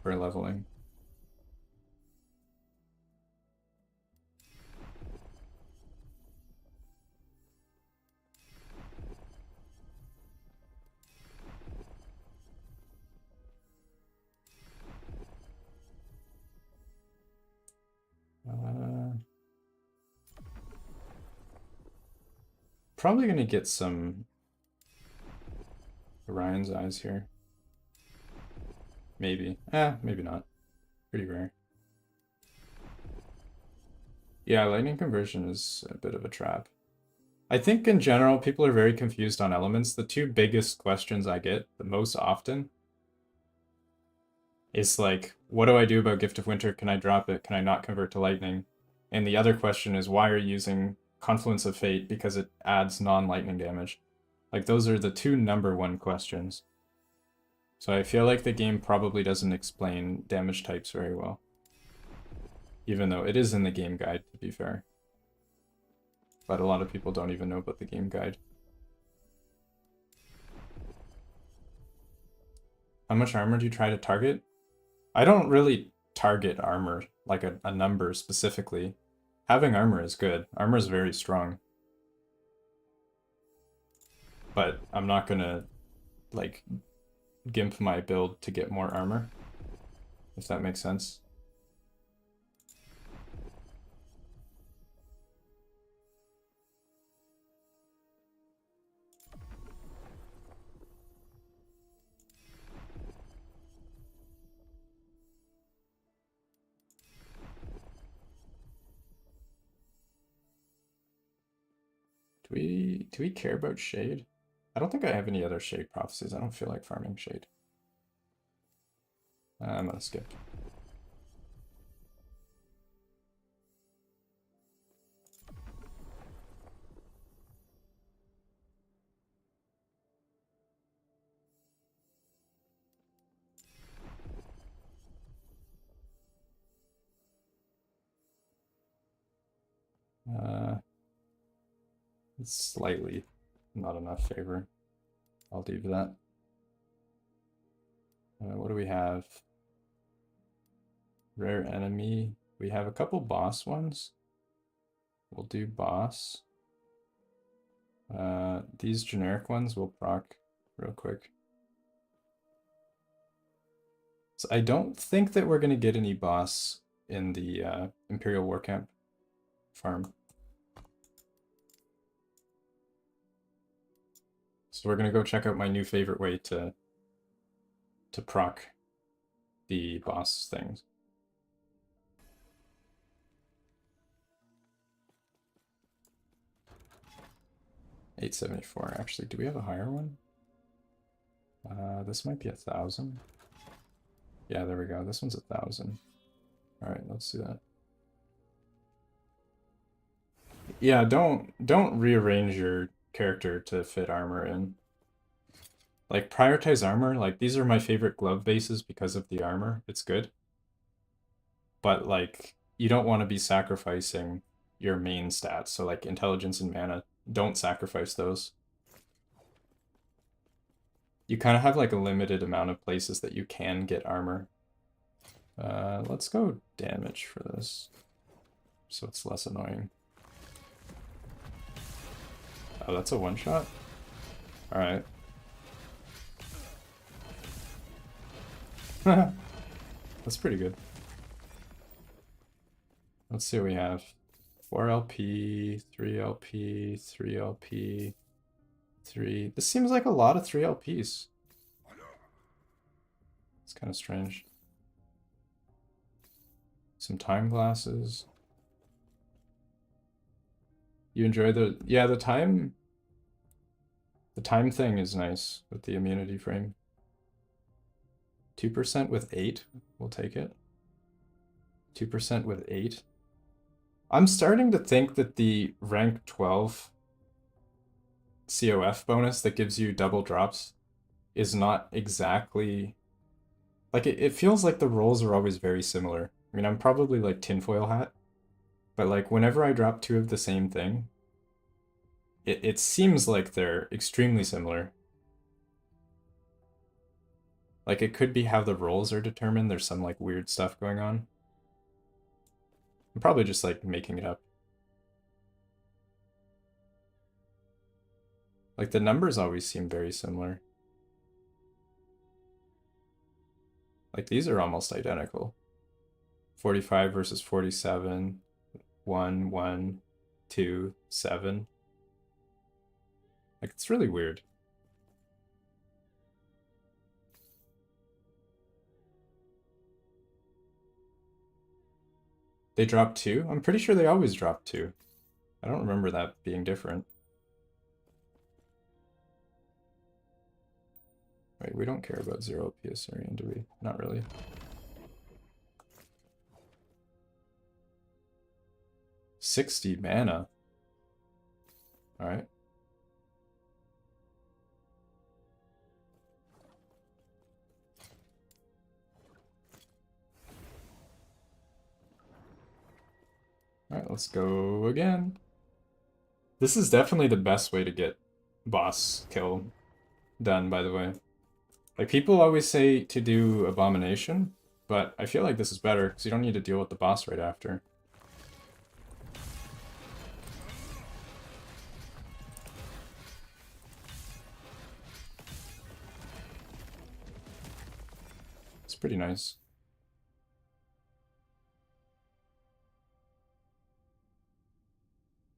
for leveling. Probably gonna get some Orion's Eyes here. Maybe. Maybe not. Pretty rare. Yeah, lightning conversion is a bit of a trap. I think in general, people are very confused on elements. The two biggest questions I get the most often is like, what do I do about Gift of Winter? Can I drop it? Can I not convert to lightning? And the other question is, why are you using Confluence of Fate? Because it adds non-lightning damage. Like, those are the two #1 questions. So I feel like the game probably doesn't explain damage types very well. Even though it is in the game guide, to be fair. But a lot of people don't even know about the game guide. How much armor do you try to target? I don't really target armor, like a number specifically. Having armor is good. Armor is very strong. But I'm not gonna, like, gimp my build to get more armor, if that makes sense. Do we care about shade? I don't think I have any other shade prophecies. I don't feel like farming shade. I'm gonna skip. It's slightly not enough favor. I'll leave that. What do we have? Rare enemy. We have a couple boss ones. We'll do boss. These generic ones we'll proc real quick. So I don't think that we're gonna get any boss in the Imperial War Camp farm. So we're gonna go check out my new favorite way to proc the boss things. $874. Actually, do we have a higher one? This might be 1,000. Yeah, there we go. This one's 1,000. All right, let's do that. Yeah, don't rearrange your character to fit armor in. Like, prioritize armor. Like, these are my favorite glove bases because of the armor. It's good. But, like, you don't want to be sacrificing your main stats. So, like, intelligence and mana, don't sacrifice those. You kind of have, like, a limited amount of places that you can get armor. Let's go damage for this, so it's less annoying. Oh, that's a one-shot? Alright. That's pretty good. Let's see what we have. 4 LP, 3 LP, 3 LP, 3. This seems like a lot of 3 LPs. It's kind of strange. Some time glasses. You enjoy the... Yeah, the time... The time thing is nice with the immunity frame. 2% with 8, we'll take it. 2% with 8. I'm starting to think that the rank 12 CoF bonus that gives you double drops is not exactly... Like, it feels like the rolls are always very similar. I mean, I'm probably like tinfoil hat, but like whenever I drop 2 of the same thing, it seems like they're extremely similar. Like, it could be how the rolls are determined. There's some like weird stuff going on. I'm probably just like making it up. Like, the numbers always seem very similar. Like, these are almost identical. 45 versus 47. 1, 1, 2, 7. Like, it's really weird. They drop 2? I'm pretty sure they always drop 2. I don't remember that being different. Wait, we don't care about 0 PSRian, do we? Not really. $60 mana. Alright. Alright, let's go again. This is definitely the best way to get boss kill done, by the way. Like, people always say to do Abomination, but I feel like this is better, because you don't need to deal with the boss right after. It's pretty nice.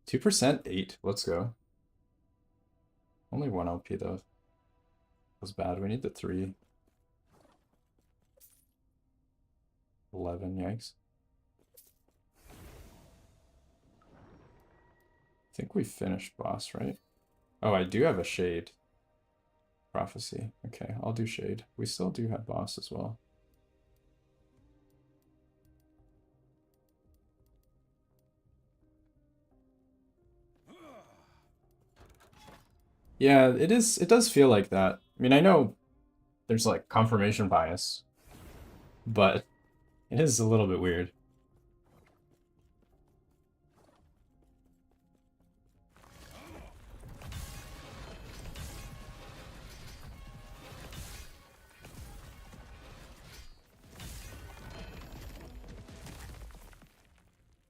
%, 8. Let's go. Only 1 LP though. Was bad. We need the 3. 11, yikes. I think we finished boss, right? Oh, I do have a Shade. Prophecy. Okay, I'll do Shade. We still do have boss as well. Yeah, it is. It does feel like that. I mean, I know there's like confirmation bias, but it is a little bit weird.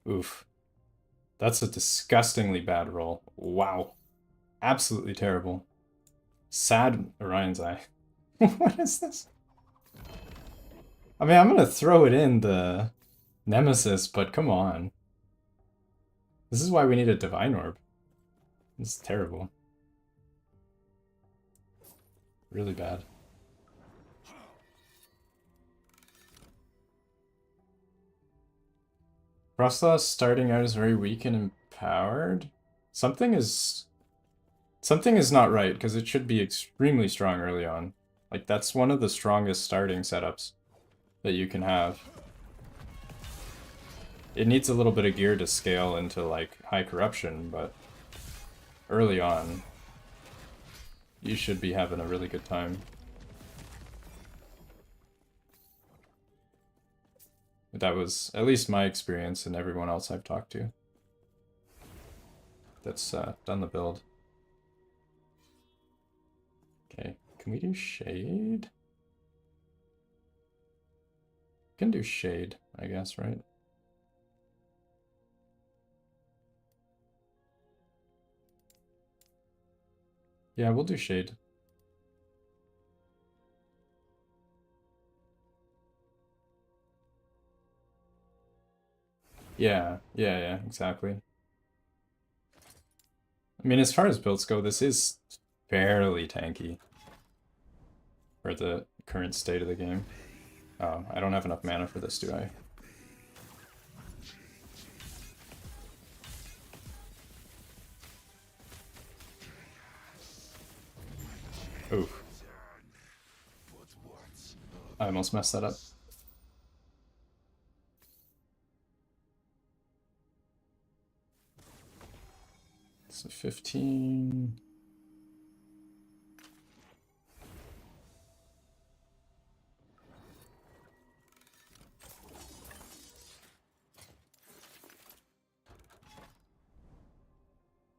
Oof. That's a disgustingly bad roll. Wow. Absolutely terrible. Sad Orion's Eye. What is this? I mean, I'm gonna throw it in the Nemesis, but come on. This is why we need a Divine Orb. This is terrible. Really bad. Frostlaw starting out is very weak and empowered. Something is not right, because it should be extremely strong early on. Like, that's one of the strongest starting setups that you can have. It needs a little bit of gear to scale into like high corruption, but early on, you should be having a really good time. That was at least my experience and everyone else I've talked to that's done the build. Okay, can we do shade? Can do shade, I guess, right? Yeah, we'll do shade. Yeah, exactly. I mean, as far as builds go, this is fairly tanky for the current state of the game. Oh, I don't have enough mana for this, do I? Oof. I almost messed that up. So 15.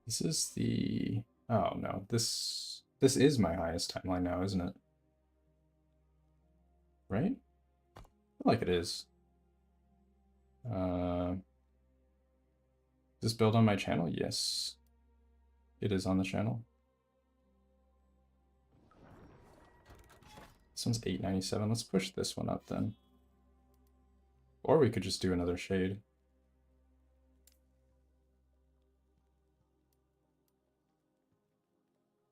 This is the... Oh no, this is my highest timeline now, isn't it? Right? I feel like it is. Is this build on my channel? Yes. It is on the channel. This one's 897. Let's push this one up then. Or we could just do another shade.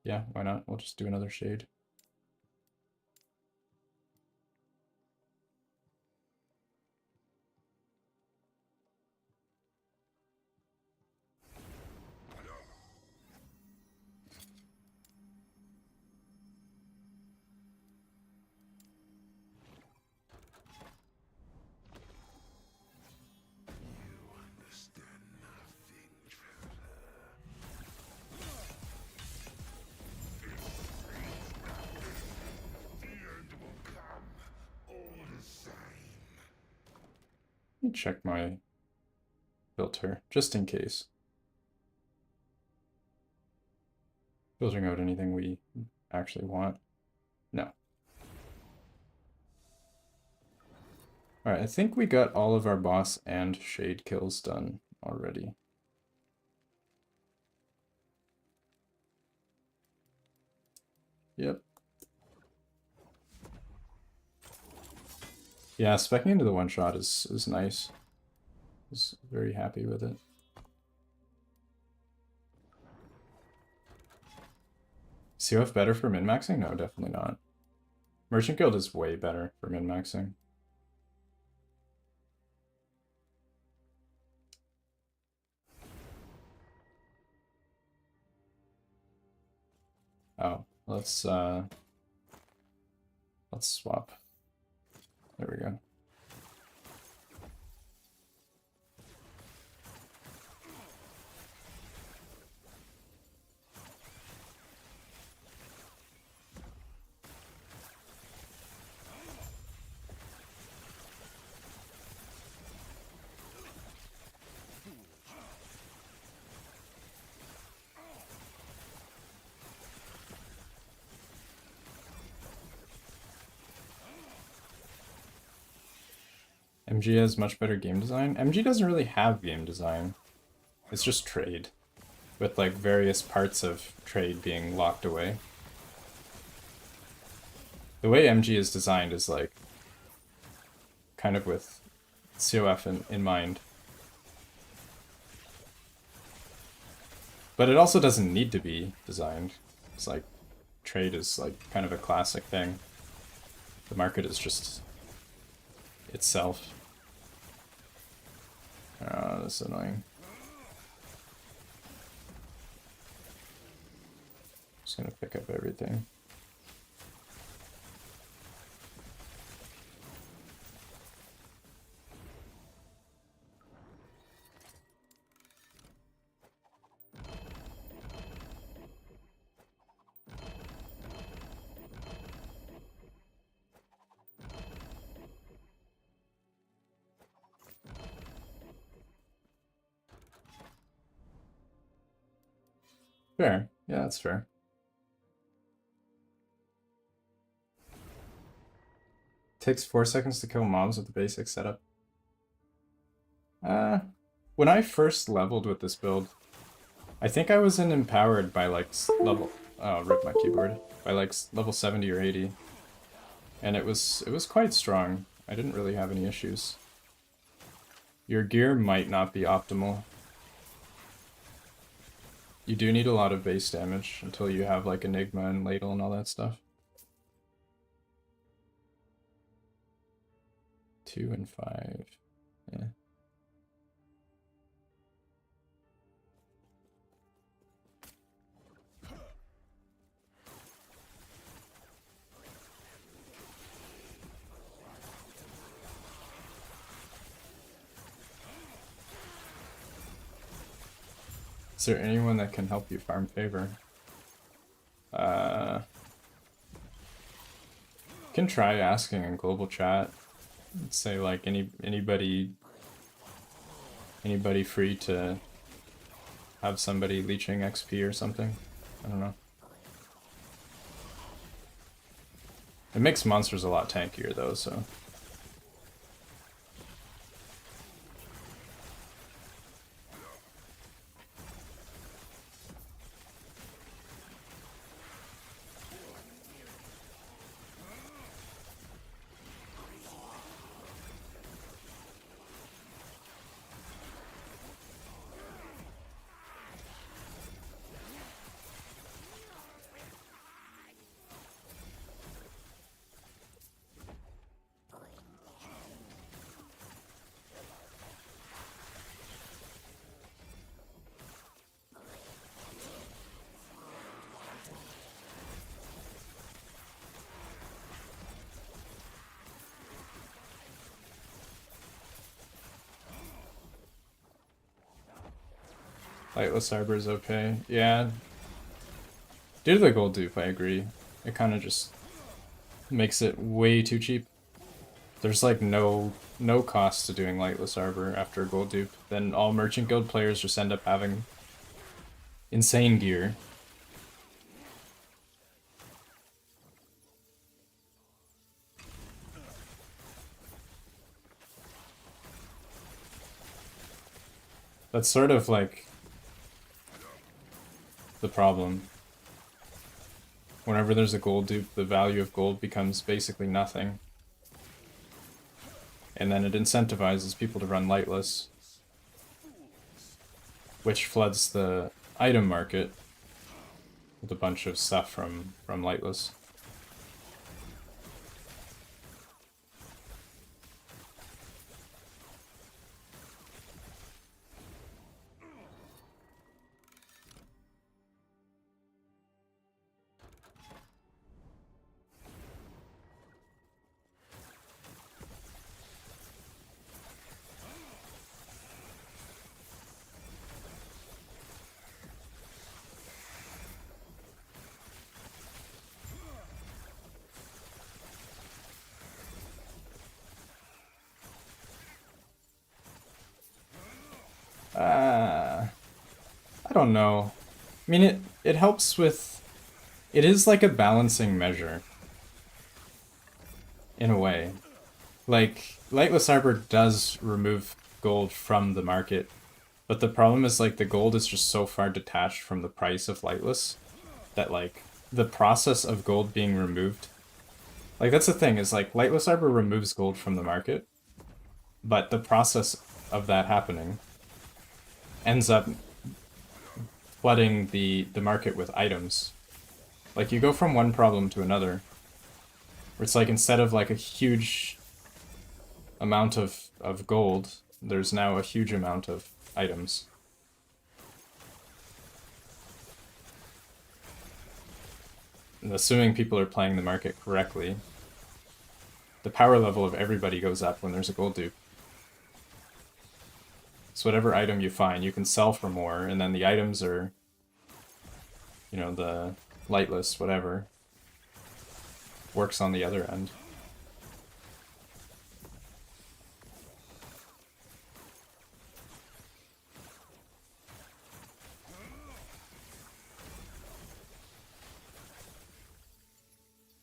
Yeah, why not? We'll just do another shade. Let me check my filter, just in case. Filtering out anything we actually want. No. Alright, I think we got all of our boss and shade kills done already. Yep. Yeah, speccing into the one-shot is nice. Was very happy with it. CoF better for min-maxing? No, definitely not. Merchant Guild is way better for min-maxing. Oh, let's swap. There we go. MG has much better game design. MG doesn't really have game design. It's just trade, with like various parts of trade being locked away. The way MG is designed is like kind of with CoF in mind. But it also doesn't need to be designed. It's like trade is like kind of a classic thing. The market is just itself. Oh, that's annoying. Just gonna pick up everything. Fair. Yeah, that's fair. Takes 4 seconds to kill mobs with the basic setup. When I first leveled with this build, I think I was in Empowered by like level... Oh, rip my keyboard. By like level 70 or 80. And it was quite strong. I didn't really have any issues. Your gear might not be optimal. You do need a lot of base damage until you have like Enigma and Ladle and all that stuff. 2 and 5. Yeah. Is there anyone that can help you farm favor? Can try asking in global chat. Let's say like anybody free to have somebody leeching XP or something. I don't know. It makes monsters a lot tankier though, so. Lightless Arbor is okay. Yeah. Due to the gold dupe, I agree. It kind of just makes it way too cheap. There's like no cost to doing Lightless Arbor after a gold dupe. Then all Merchant Guild players just end up having insane gear. That's sort of like the problem. Whenever there's a gold dupe, the value of gold becomes basically nothing. And then it incentivizes people to run Lightless, which floods the item market with a bunch of stuff from Lightless. I don't know. I mean, it helps with... It is like a balancing measure. In a way. Like, Lightless Arbor does remove gold from the market, but the problem is, like, the gold is just so far detached from the price of Lightless that, like, the process of gold being removed... Like, that's the thing, is, like, Lightless Arbor removes gold from the market, but the process of that happening ends up flooding the market with items. Like, you go from one problem to another, where it's like, instead of like a huge amount of gold, there's now a huge amount of items. And assuming people are playing the market correctly, the power level of everybody goes up when there's a gold dupe. So whatever item you find, you can sell for more, and then the items are, you know, the lightless, whatever, works on the other end.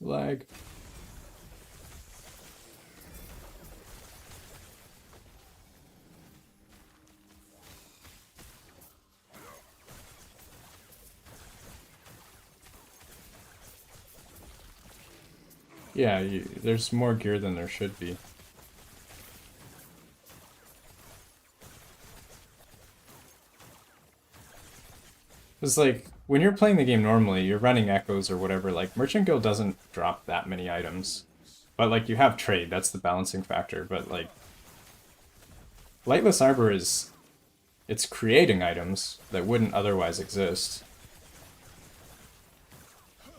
Lag. Yeah, there's more gear than there should be. It's like, when you're playing the game normally, you're running echoes or whatever, like, Merchant Guild doesn't drop that many items. But, like, you have trade, that's the balancing factor, but, like, Lightless Arbor is... it's creating items that wouldn't otherwise exist.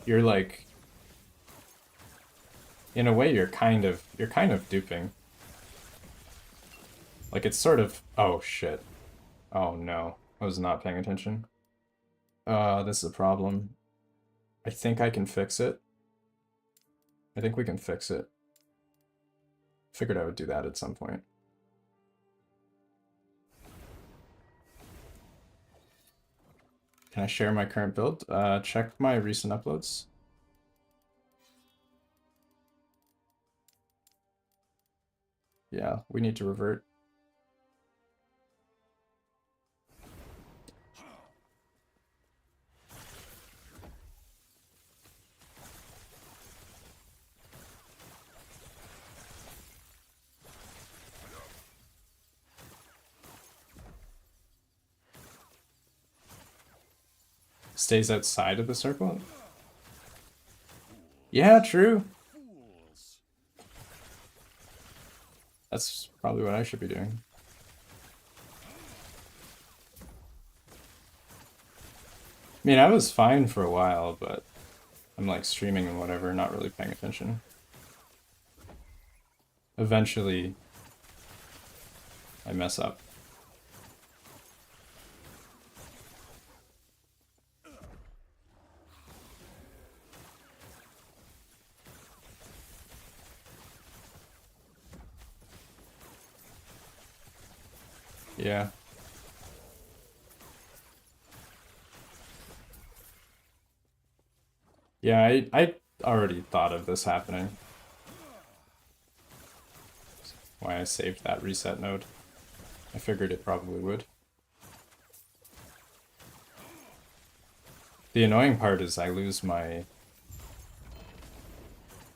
You're, like... in a way, you're kind of duping. Like, it's sort of... oh, shit. Oh, no. I was not paying attention. This is a problem. I think I can fix it. I think we can fix it. Figured I would do that at some point. Can I share my current build? Check my recent uploads. Yeah, we need to revert. Stays outside of the circle? Yeah, true. That's probably what I should be doing. I mean, I was fine for a while, but I'm like streaming and whatever, not really paying attention. Eventually, I mess up. Yeah. Yeah, I already thought of this happening. Why I saved that reset node. I figured it probably would. The annoying part is I lose my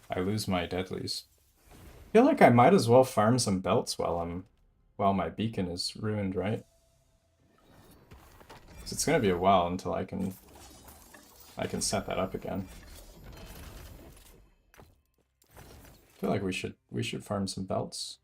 deadlies. I feel like I might as well farm some belts while my beacon is ruined, right? 'Cause it's gonna be a while until I can set that up again. I feel like we should farm some belts.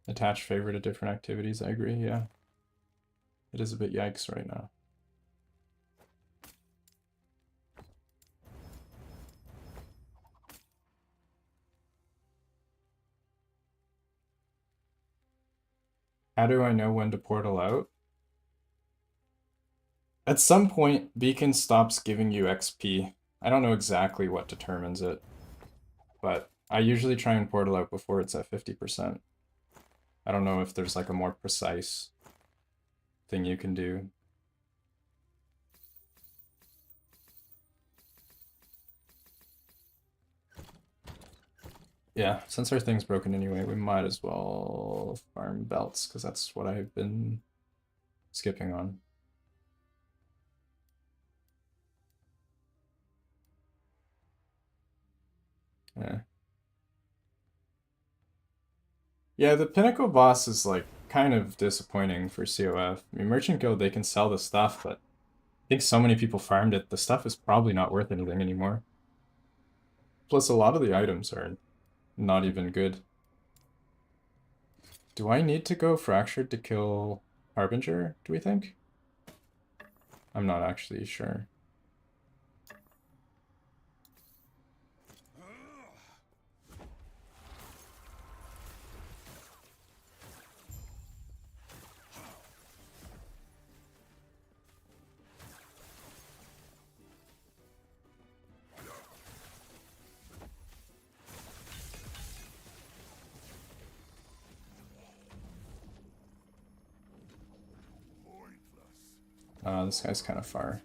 Attach favor to different activities, I agree, yeah. It is a bit yikes right now. How do I know when to portal out? At some point, Beacon stops giving you XP. I don't know exactly what determines it, but I usually try and portal out before it's at 50%. I don't know if there's like a more precise thing you can do. Yeah, since our thing's broken anyway, we might as well farm belts, because that's what I've been skipping on. Yeah. Yeah, the Pinnacle boss is like kind of disappointing for CoF. I mean, Merchant Guild, they can sell the stuff, but I think so many people farmed it, the stuff is probably not worth anything anymore. Plus, a lot of the items are not even good. Do I need to go Fractured to kill Harbinger, do we think? I'm not actually sure. This guy's kind of far.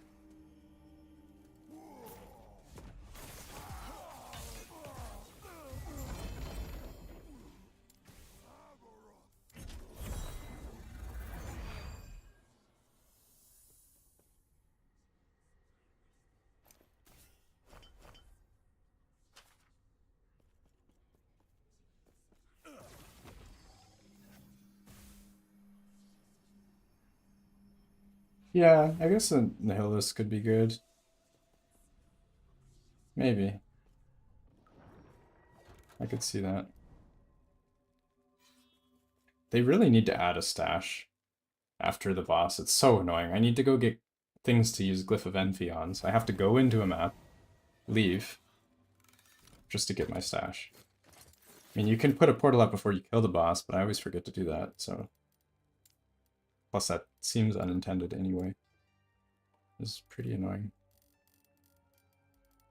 Yeah, I guess a Nihilist could be good. Maybe. I could see that. They really need to add a stash after the boss. It's so annoying. I need to go get things to use Glyph of Envy on, so I have to go into a map, leave, just to get my stash. I mean, you can put a portal up before you kill the boss, but I always forget to do that, so... Plus that seems unintended anyway. This is pretty annoying.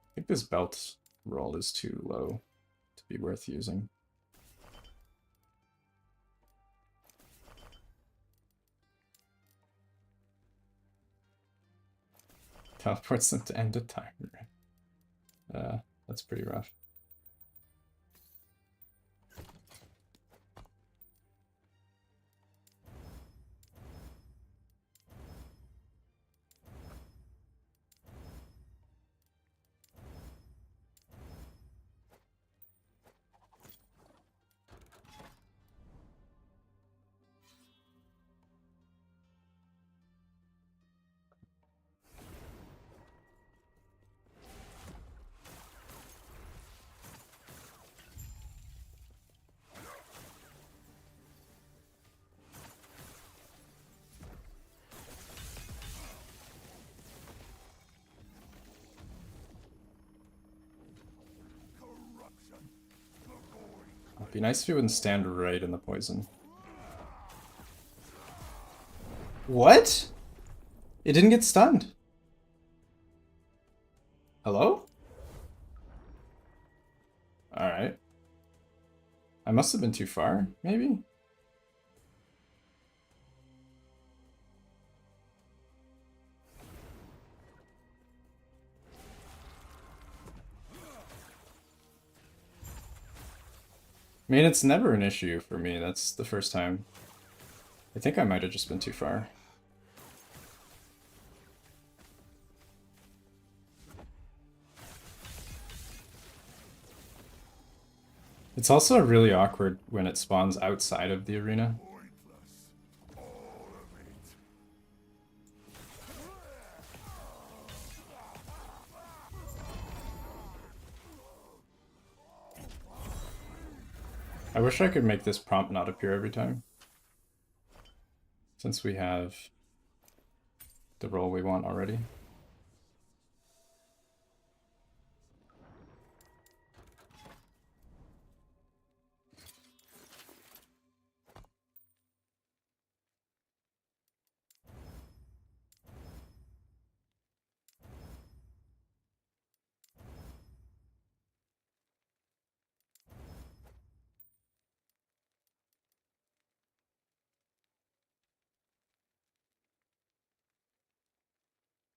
I think this belt roll is too low to be worth using. Teleports them to end a timer. That's pretty rough. It'd be nice if you wouldn't stand right in the poison. What? It didn't get stunned. Hello? Alright. I must have been too far, maybe? I mean, it's never an issue for me. That's the first time. I think I might have just been too far. It's also really awkward when it spawns outside of the arena. I wish I could make this prompt not appear every time. Since we have the role we want already.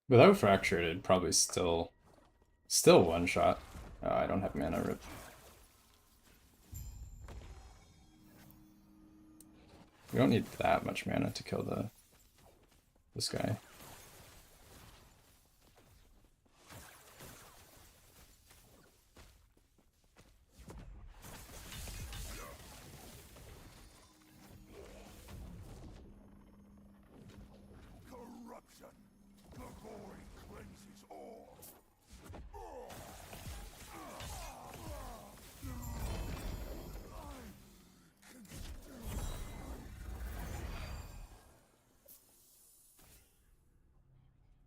Without Fractured, it'd probably still one shot. I don't have mana rip. We don't need that much mana to kill this guy.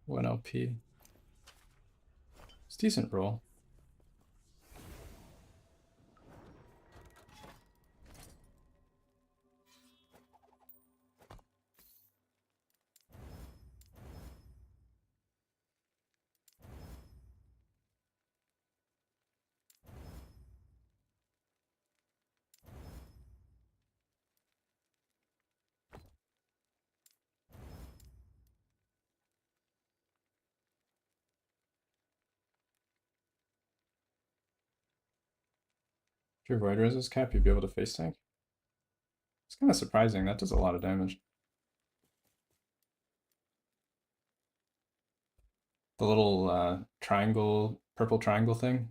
One LP. It's a decent roll. If your Void Res is cap, you'd be able to face tank. It's kind of surprising. That does a lot of damage. The little triangle, purple triangle thing.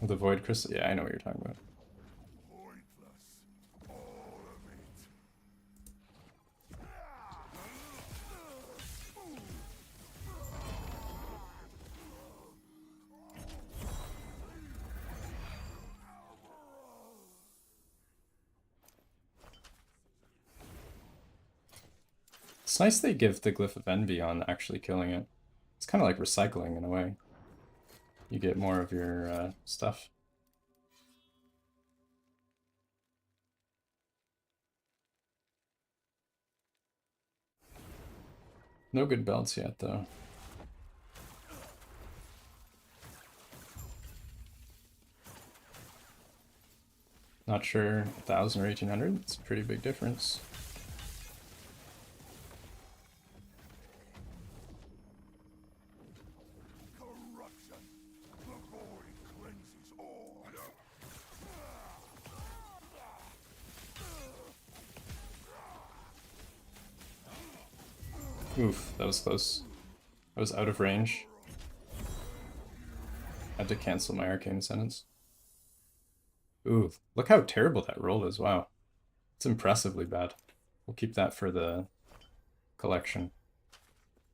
The Void Crystal. Yeah, I know what you're talking about. It's nice they give the Glyph of Envy on actually killing it. It's kind of like recycling in a way. You get more of your stuff. No good belts yet, though. Not sure 1,000 or 1,800. It's a pretty big difference. Oof, that was close. I was out of range. Had to cancel my Arcane Ascendance. Ooh, look how terrible that roll is, wow. It's impressively bad. We'll keep that for the collection.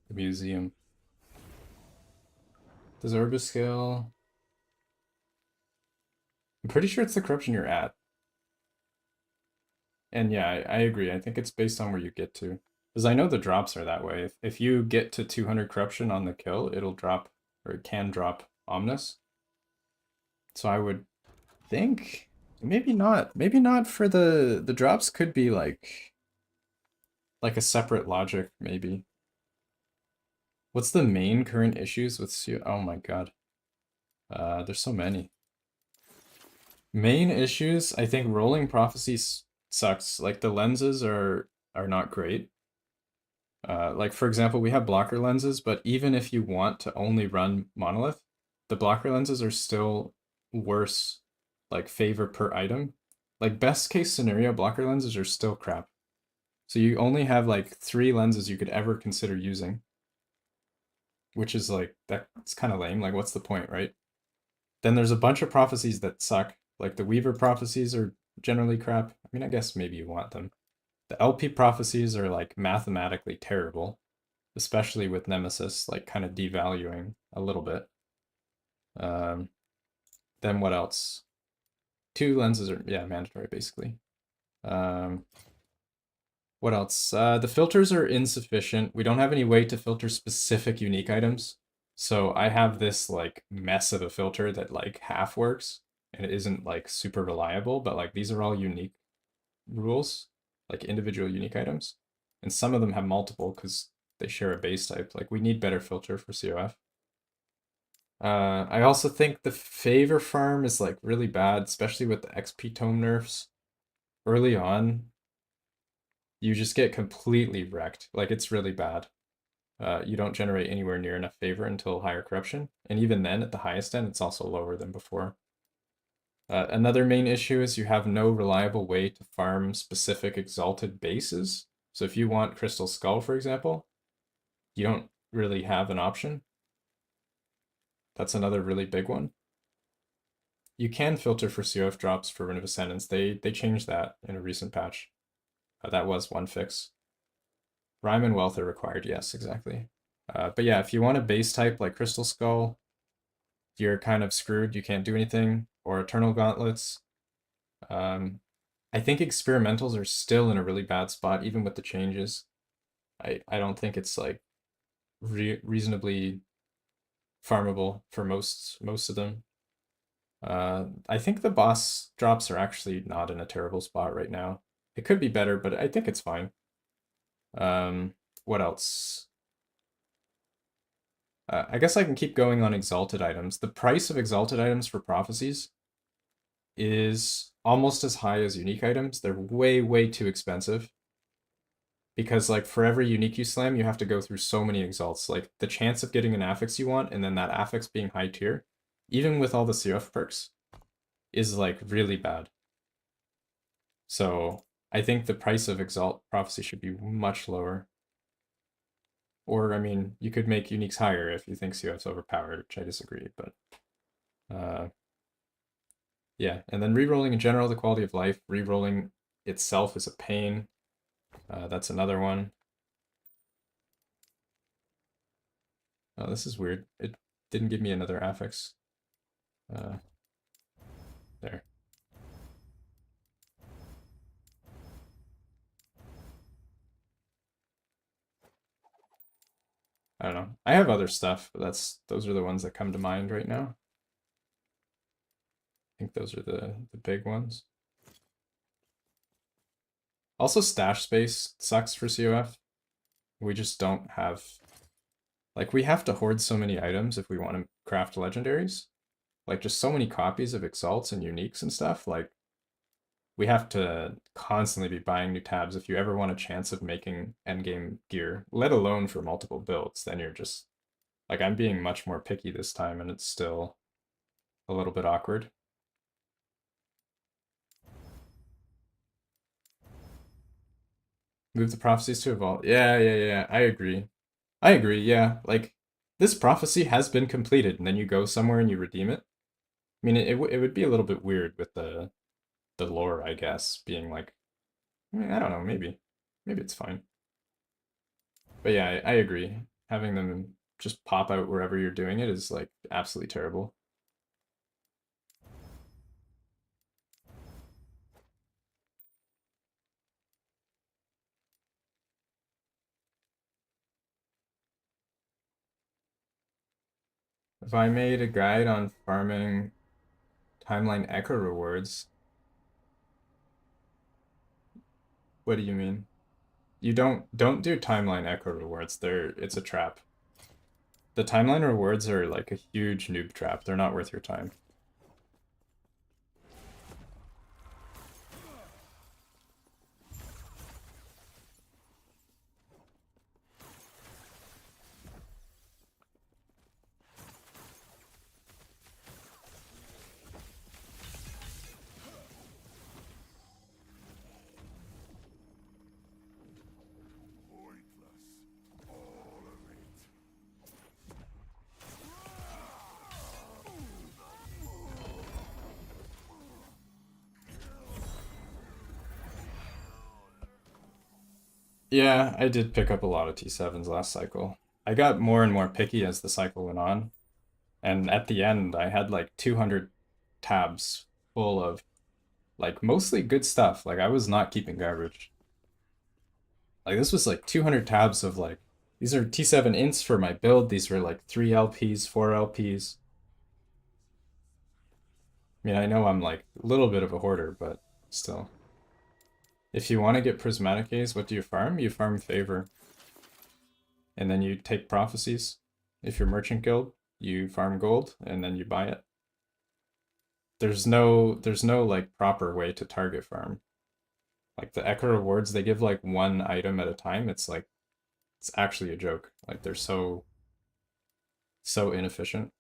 The museum. Does Orbis scale? I'm pretty sure it's the corruption you're at. And yeah, I agree. I think it's based on where you get to. Because I know the drops are that way. If you get to 200 corruption on the kill, it'll drop, or it can drop Omnis. So I would think, maybe not. Maybe not for the drops could be like a separate logic, maybe. What's the main current issues with Oh my god. There's so many. Main issues, I think rolling prophecies sucks. Like the lenses are not great. Like for example, we have blocker lenses, but even if you want to only run monolith, the blocker lenses are still worse, like favor per item. Like best case scenario, blocker lenses are still crap. So you only have like 3 lenses you could ever consider using, which is like, that's kind of lame. Like what's the point, right? Then there's a bunch of prophecies that suck. Like the Weaver prophecies are generally crap. I mean, I guess maybe you want them. The LP prophecies are like mathematically terrible, especially with Nemesis like kind of devaluing a little bit. Then what else? 2 lenses are, yeah, mandatory basically. What else? The filters are insufficient. We don't have any way to filter specific unique items. So I have this like mess of a filter that like half works and it isn't like super reliable, but like these are all unique rules, like individual unique items. And some of them have multiple because they share a base type. Like we need better filter for CoF. I also think the favor farm is like really bad, especially with the XP tome nerfs. Early on, you just get completely wrecked. Like it's really bad. You don't generate anywhere near enough favor until higher corruption. And even then, at the highest end, it's also lower than before. Another main issue is you have no reliable way to farm specific exalted bases. So if you want Crystal Skull, for example, you don't really have an option. That's another really big one. You can filter for CoF drops for Ring of Ascendance. They changed that in a recent patch. That was one fix. Rhyme and Wealth are required, yes, exactly. But yeah, if you want a base type like Crystal Skull, you're kind of screwed. You can't do anything. Or Eternal Gauntlets. I think experimentals are still in a really bad spot, even with the changes. I don't think it's like reasonably farmable for most of them. I think the boss drops are actually not in a terrible spot right now. It could be better, but I think it's fine. What else? I guess I can keep going on exalted items. The price of exalted items for prophecies is almost as high as unique items. They're way, way too expensive. Because like for every unique you slam, you have to go through so many exalts. Like the chance of getting an affix you want and then that affix being high tier, even with all the CoF perks, is like really bad. So I think the price of exalt prophecy should be much lower. Or I mean, you could make uniques higher if you think CoF's overpowered, which I disagree, but yeah. And then rerolling in general, the quality of life, rerolling itself is a pain. That's another one. Oh, this is weird. It didn't give me another affix. There. I don't know. I have other stuff, but those are the ones that come to mind right now. I think those are the big ones. Also, stash space sucks for CoF. We just don't have... Like, we have to hoard so many items if we want to craft legendaries. Like, just so many copies of exalts and uniques and stuff. Like, we have to constantly be buying new tabs if you ever want a chance of making endgame gear, let alone for multiple builds. Then you're just... Like, I'm being much more picky this time, and it's still a little bit awkward. Move the prophecies to evolve. Yeah. I agree. I agree, yeah. Like, this prophecy has been completed, and then you go somewhere and you redeem it. I mean, it would be a little bit weird with the lore, I guess, being like, I mean, I don't know, maybe. Maybe it's fine. But yeah, I agree. Having them just pop out wherever you're doing it is, like, absolutely terrible. If I made a guide on farming timeline echo rewards, what do you mean? You don't do timeline echo rewards. It's a trap. The timeline rewards are like a huge noob trap. They're not worth your time. Yeah, I did pick up a lot of T7s last cycle. I got more and more picky as the cycle went on. And at the end, I had like 200 tabs full of like mostly good stuff. Like I was not keeping garbage. Like this was like 200 tabs of like, these are T7 ints for my build. These were like 3 LPs, 4 LPs. I mean, I know I'm like a little bit of a hoarder, but still. If you want to get prismatic A's, what do you farm? You farm favor. And then you take prophecies. If you're merchant guild, you farm gold and then you buy it. There's no like proper way to target farm. Like the echo rewards, they give like one item at a time. It's like it's actually a joke. Like they're so inefficient.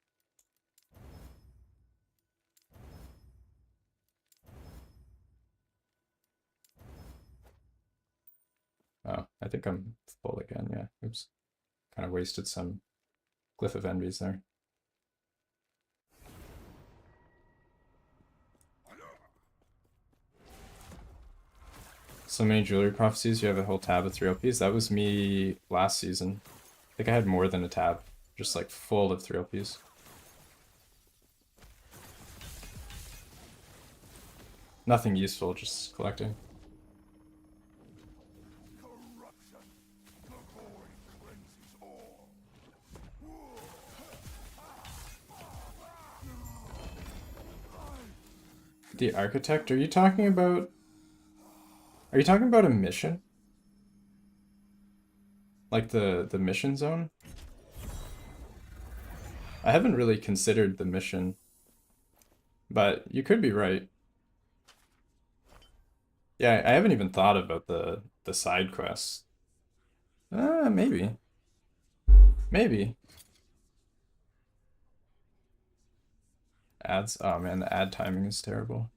Oh, I think I'm full again. Yeah. Oops. Kind of wasted some Glyph of Envies there. So many jewelry prophecies. You have a whole tab of 3 LPs. That was me last season. I think I had more than a tab, just like full of 3 LPs. Nothing useful, just collecting. The Architect? Are you talking about... Are you talking about a mission? Like the mission zone? I haven't really considered the mission, but you could be right. Yeah, I haven't even thought about the side quests. Maybe. Maybe. Ads. Oh man, the ad timing is terrible.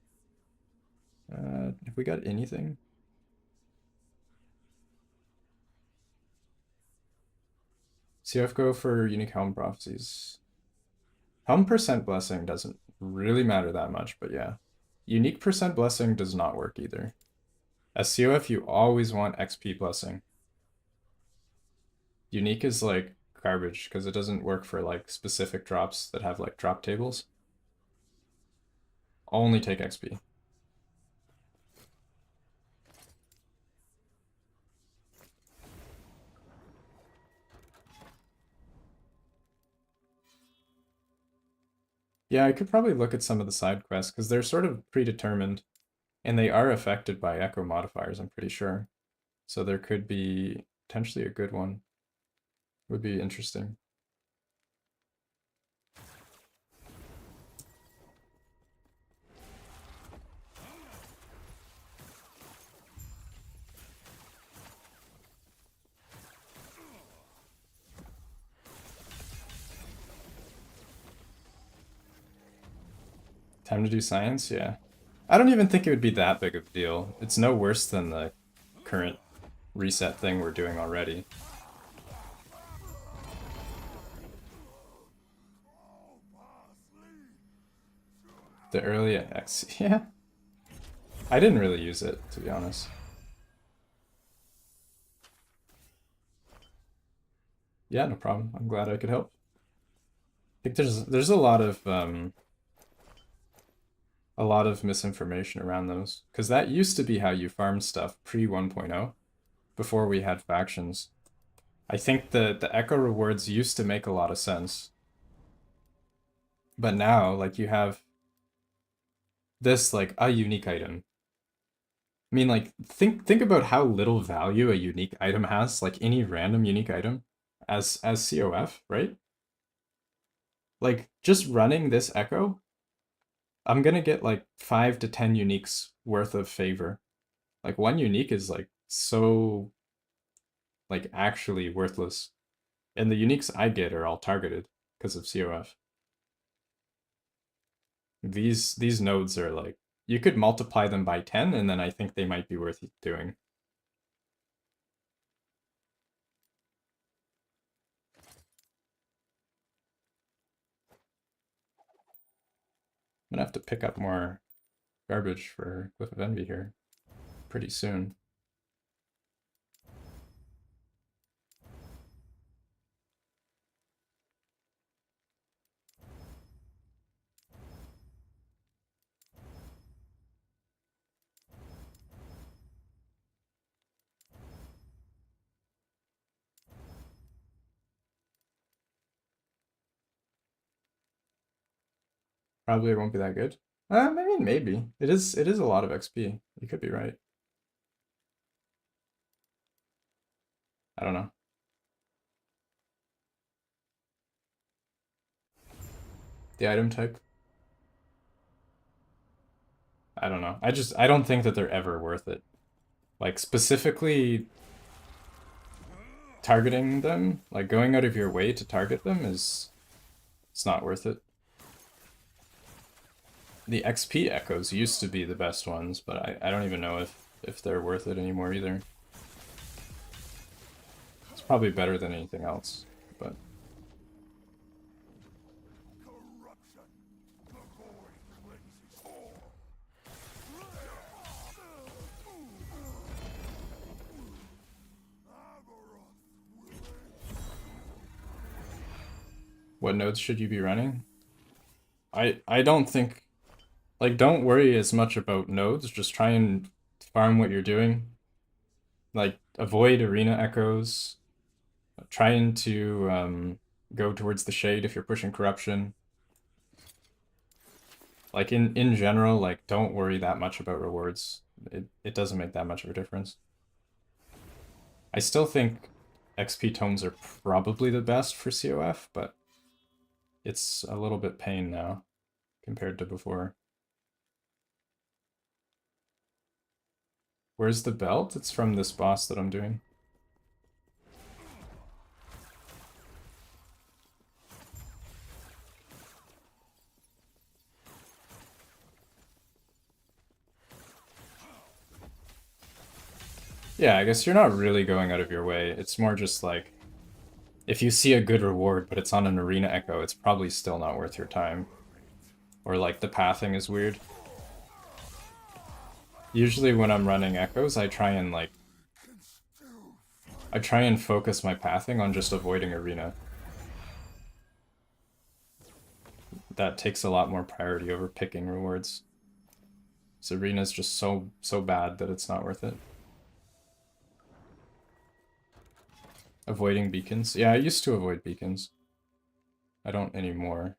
Have we got anything? CF go for unique helm prophecies. Helm percent blessing doesn't really matter that much, but yeah. Unique percent blessing does not work either. As COF, you always want XP blessing. Unique is like garbage because it doesn't work for like specific drops that have like drop tables. Only take XP. Yeah, I could probably look at some of the side quests because they're sort of predetermined and they are affected by echo modifiers, I'm pretty sure. So there could be potentially a good one. Would be interesting. Time to do science? Yeah. I don't even think it would be that big of a deal. It's no worse than the current reset thing we're doing already. The early X, yeah. I didn't really use it, to be honest. Yeah, no problem. I'm glad I could help. I think there's a lot of misinformation around those because that used to be how you farmed stuff pre 1.0 before we had factions. I think the echo rewards used to make a lot of sense. But now like you have this like a unique item. I mean like think about how little value a unique item has, like any random unique item as COF, right? Like just running this echo, I'm gonna get like 5 to 10 uniques worth of favor. Like one unique is like so like actually worthless. And the uniques I get are all targeted because of COF. These nodes are like you could multiply them by 10 and then I think they might be worth doing. I'm gonna have to pick up more garbage for Cliff of Envy here pretty soon. Probably it won't be that good. Maybe. It is a lot of XP. You could be right. I don't know. The item type? I don't know. I don't think that they're ever worth it. Like specifically targeting them, like going out of your way to target them it's not worth it. The XP echoes used to be the best ones, but I don't even know if they're worth it anymore either. It's probably better than anything else, but what nodes should you be running? I don't think like don't worry as much about nodes, just try and farm what you're doing. Like avoid arena echoes, trying to go towards the shade if you're pushing corruption. Like in general, like don't worry that much about rewards. It doesn't make that much of a difference. I still think XP tomes are probably the best for COF, but it's a little bit pain now compared to before. Where's the belt? It's from this boss that I'm doing. Yeah, I guess you're not really going out of your way. It's more just like, if you see a good reward, but it's on an arena echo, it's probably still not worth your time. Or like the pathing is weird. Usually when I'm running echoes, I try and focus my pathing on just avoiding arena. That takes a lot more priority over picking rewards. So arena's just so bad that it's not worth it. Avoiding beacons. Yeah, I used to avoid beacons. I don't anymore.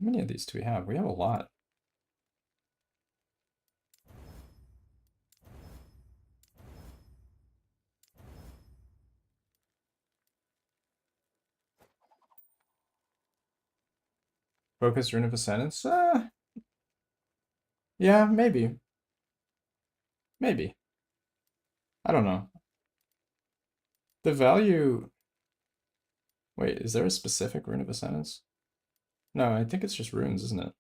How many of these do we have? We have a lot. Focus Rune of Ascendance? Yeah, maybe. Maybe. I don't know. The value... Wait, is there a specific Rune of Ascendance? No, I think it's just runes, isn't it?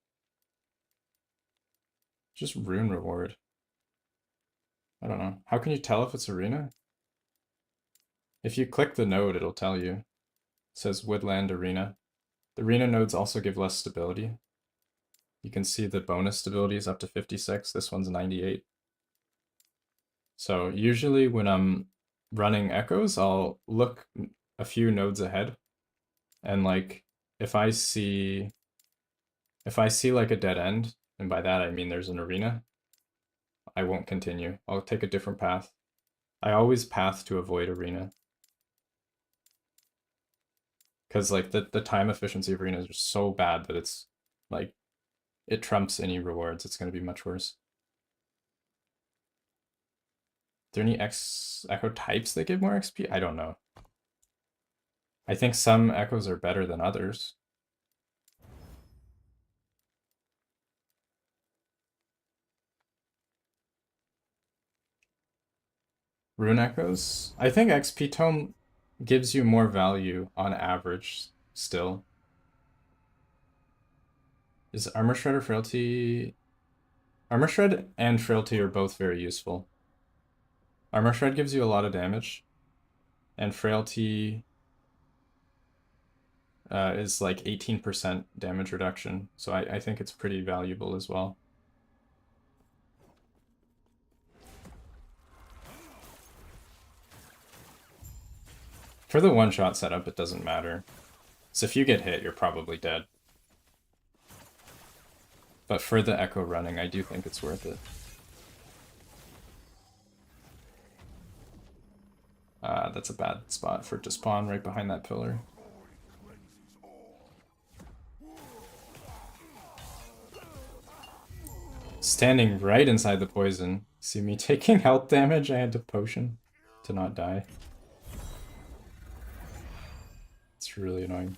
Just rune reward. I don't know. How can you tell if it's arena? If you click the node, it'll tell you. It says Woodland Arena. The arena nodes also give less stability. You can see the bonus stability is up to 56. This one's 98. So usually when I'm running echoes, I'll look a few nodes ahead. And like, if I see like a dead end, and by that I mean there's an arena, I won't continue. I'll take a different path. I always path to avoid arena. Because like the time efficiency of arena is just so bad that it's like, it trumps any rewards. It's going to be much worse. Are there any echo types that give more XP? I don't know. I think some echoes are better than others. Rune echoes? I think XP tome gives you more value on average still. Is Armor Shred or Frailty? Armor Shred and Frailty are both very useful. Armor Shred gives you a lot of damage, and Frailty is like 18% damage reduction, so I think it's pretty valuable as well. For the one-shot setup, it doesn't matter. So if you get hit, you're probably dead. But for the echo running, I do think it's worth it. That's a bad spot for it to spawn right behind that pillar. Standing right inside the poison. See me taking health damage? I had to potion to not die. It's really annoying.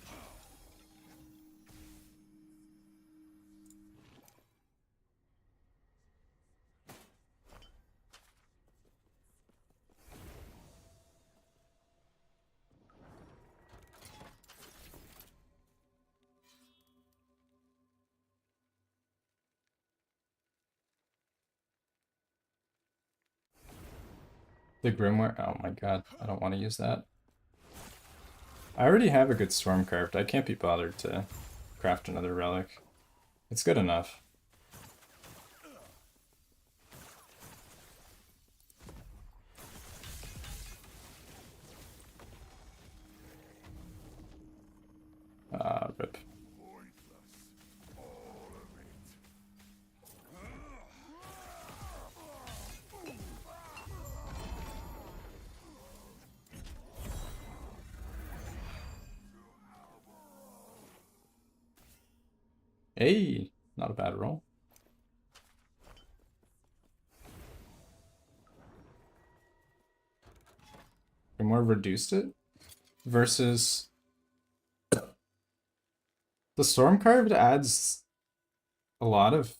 The Grimoire? Oh my god, I don't want to use that. I already have a good storm carved. I can't be bothered to craft another relic. It's good enough. Rip. Hey, not a bad roll. More reduced it versus the Storm card adds a lot of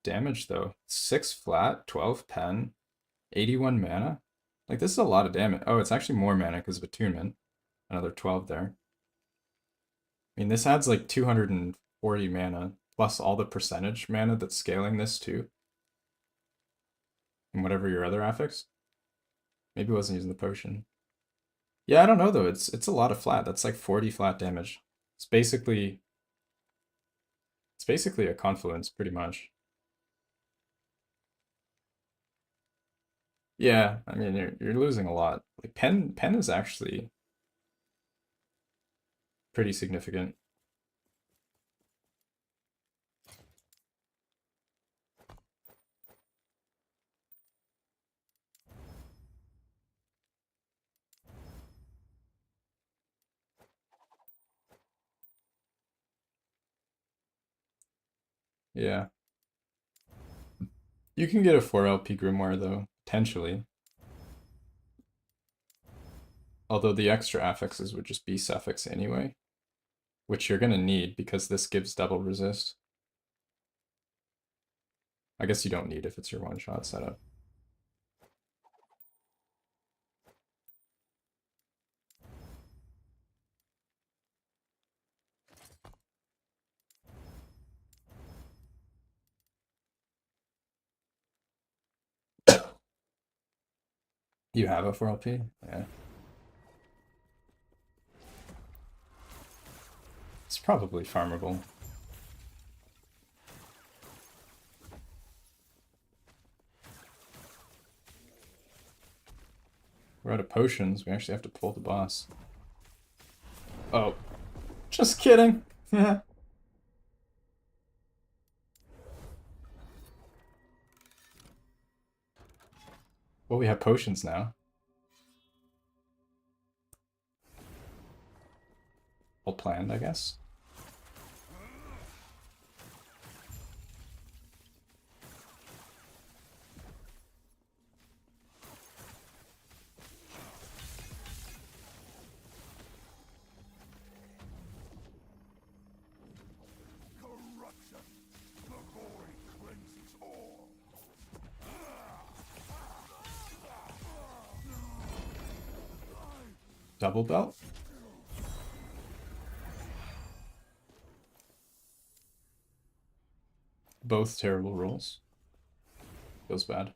damage though. 6 flat, 12 pen, 81 mana. Like this is a lot of damage. Oh, it's actually more mana because of attunement. Another 12 there. I mean, this adds like 240 mana plus all the percentage mana that's scaling this too. And whatever your other affix. Maybe I wasn't using the potion. Yeah, I don't know though. It's a lot of flat. That's like 40 flat damage. It's basically a confluence pretty much. Yeah, I mean you're losing a lot. Like pen is actually pretty significant. Yeah. You can get a 4 LP Grimoire though, potentially. Although the extra affixes would just be suffix anyway, which you're gonna need because this gives double resist. I guess you don't need if it's your one-shot setup. You have a 4 LP? Yeah. It's probably farmable. We're out of potions. We actually have to pull the boss. Oh, just kidding. Well, we have potions now. All planned, I guess. Double belt? Both terrible rolls. Feels bad.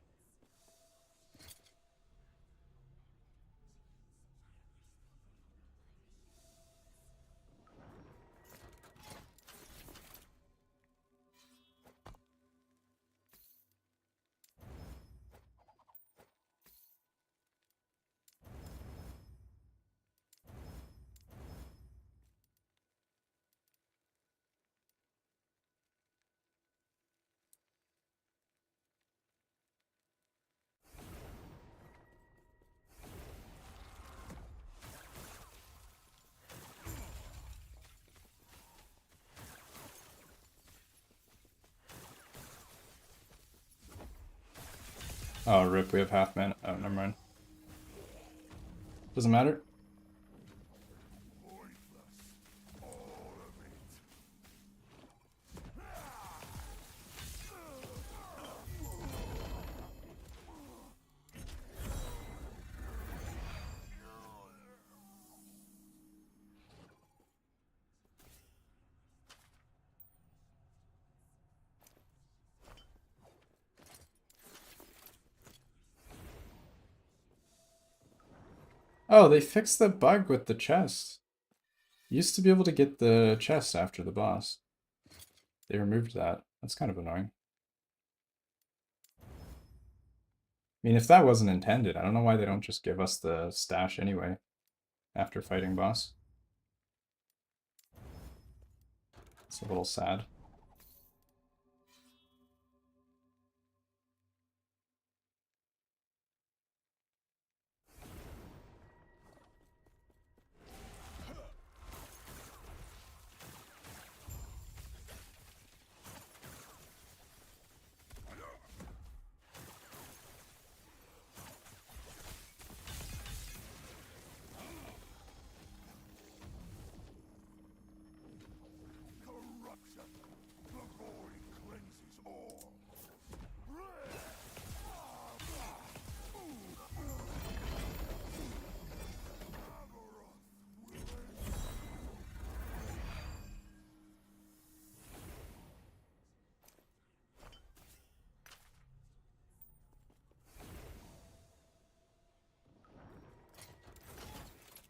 Oh, rip, we have half mana. Oh, never mind. Doesn't matter. Oh, they fixed the bug with the chest. Used to be able to get the chest after the boss. They removed that. That's kind of annoying. I mean, if that wasn't intended, I don't know why they don't just give us the stash anyway after fighting boss. It's a little sad.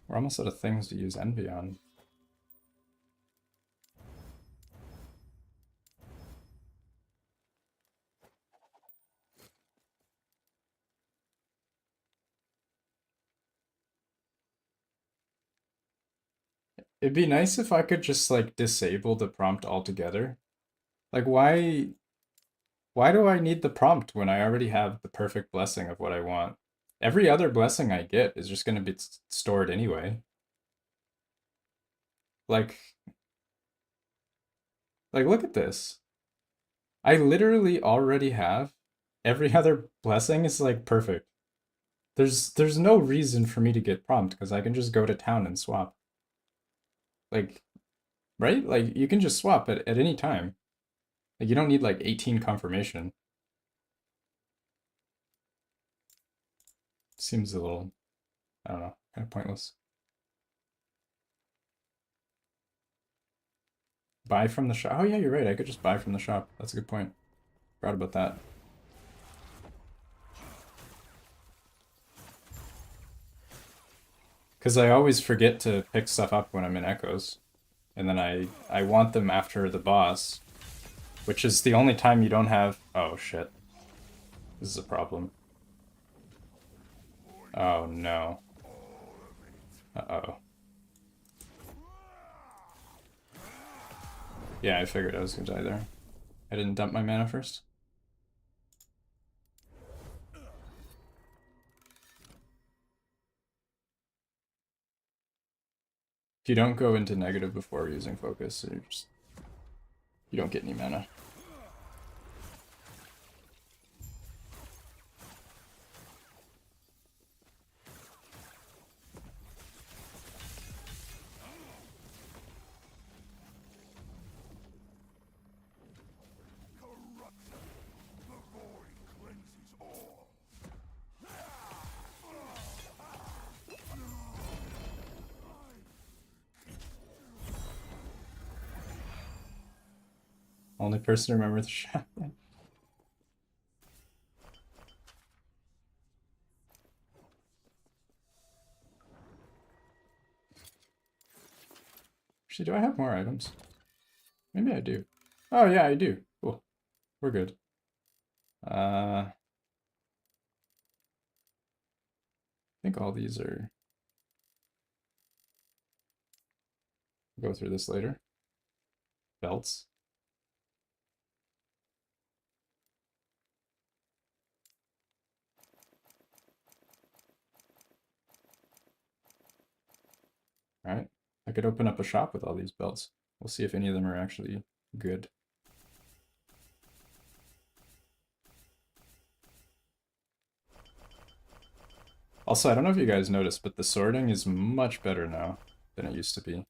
We're almost out of things to use Envy on. It'd be nice if I could just like disable the prompt altogether. Like why do I need the prompt when I already have the perfect blessing of what I want? Every other blessing I get is just going to be stored anyway. Like look at this. I literally already have every other blessing is like perfect. There's no reason for me to get prompt because I can just go to town and swap. Like, right? Like you can just swap at any time. Like you don't need like 18 confirmation. Seems a little, I don't know, kind of pointless. Buy from the shop. Oh yeah, you're right. I could just buy from the shop. That's a good point. Forgot about that. Because I always forget to pick stuff up when I'm in Echoes. And then I want them after the boss. Which is the only time you don't have... Oh shit. This is a problem. Oh no. Uh-oh. Yeah, I figured I was gonna die there. I didn't dump my mana first. If you don't go into negative before using focus, you don't get any mana. Only person to remember the shotgun. Actually, do I have more items? Maybe I do. Oh yeah, I do. Cool. We're good. I think all these are... Go through this later. Belts. Alright. I could open up a shop with all these belts. We'll see if any of them are actually good. Also, I don't know if you guys noticed, but the sorting is much better now than it used to be.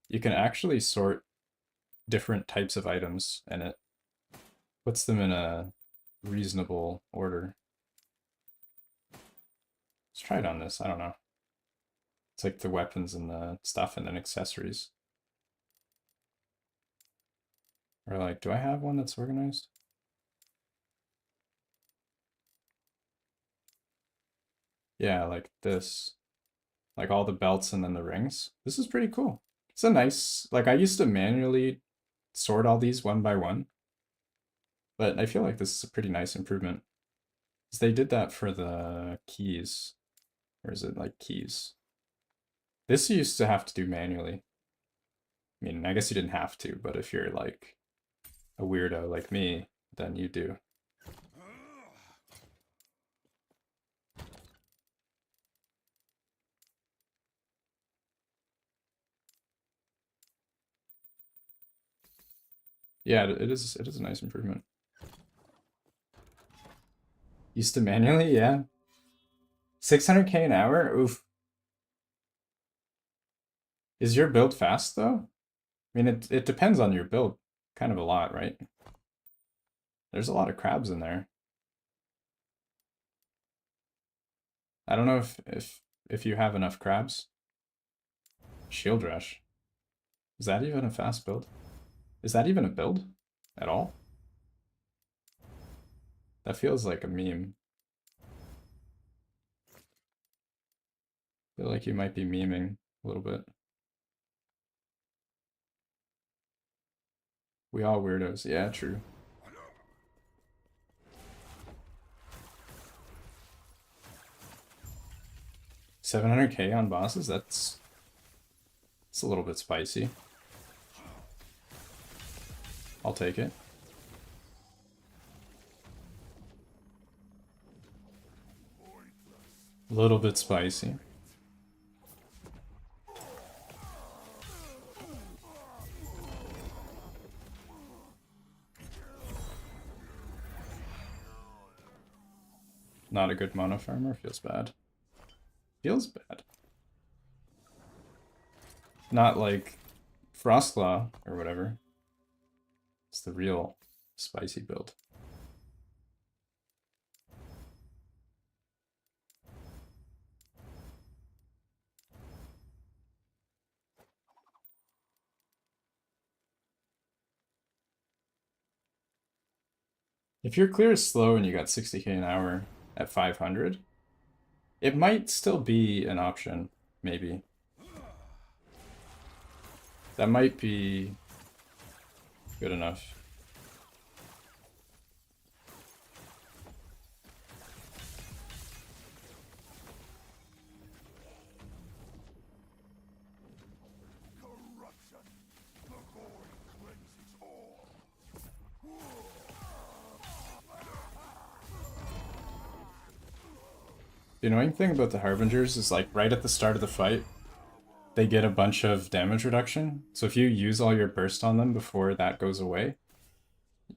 You can actually sort different types of items, and it puts them in a reasonable order. Let's try it on this, I don't know. It's like the weapons and the stuff and then accessories. Or like, do I have one that's organized? Yeah, like this. Like all the belts and then the rings. This is pretty cool. It's a nice, like I used to manually sort all these one by one, but I feel like this is a pretty nice improvement. 'Cause they did that for the keys. Or is it like keys? This you used to have to do manually. I mean, I guess you didn't have to, but if you're like a weirdo like me, then you do. Yeah, it is a nice improvement. Used to manually, yeah. 600k an hour? Oof. Is your build fast though? I mean, it depends on your build kind of a lot, right? There's a lot of crabs in there. I don't know if you have enough crabs. Shield rush. Is that even a fast build? Is that even a build at all? That feels like a meme. Feel like you might be memeing a little bit. We all weirdos. Yeah, true. $700K on bosses? That's a little bit spicy. I'll take it. A little bit spicy. Not a good mono farmer. Feels bad. Feels bad. Not like Frostclaw or whatever. It's the real spicy build. If your clear is slow and you got 60k an hour at 500, it might still be an option, maybe. That might be good enough. The annoying thing about the Harbingers is like right at the start of the fight, they get a bunch of damage reduction. So if you use all your burst on them before that goes away,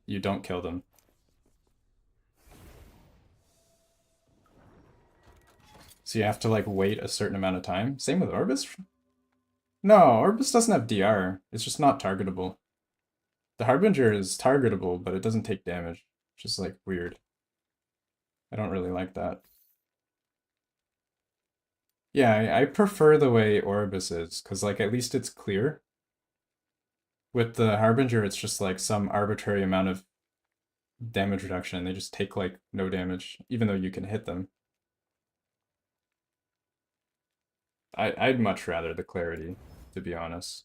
you don't kill them. So you have to like wait a certain amount of time. Same with Orbis? No, Orbis doesn't have DR. It's just not targetable. The Harbinger is targetable, but it doesn't take damage. Which is like weird. I don't really like that. Yeah, I prefer the way Orbis is, because like at least it's clear. With the Harbinger, it's just like some arbitrary amount of damage reduction, and they just take like no damage, even though you can hit them. I'd much rather the clarity, to be honest.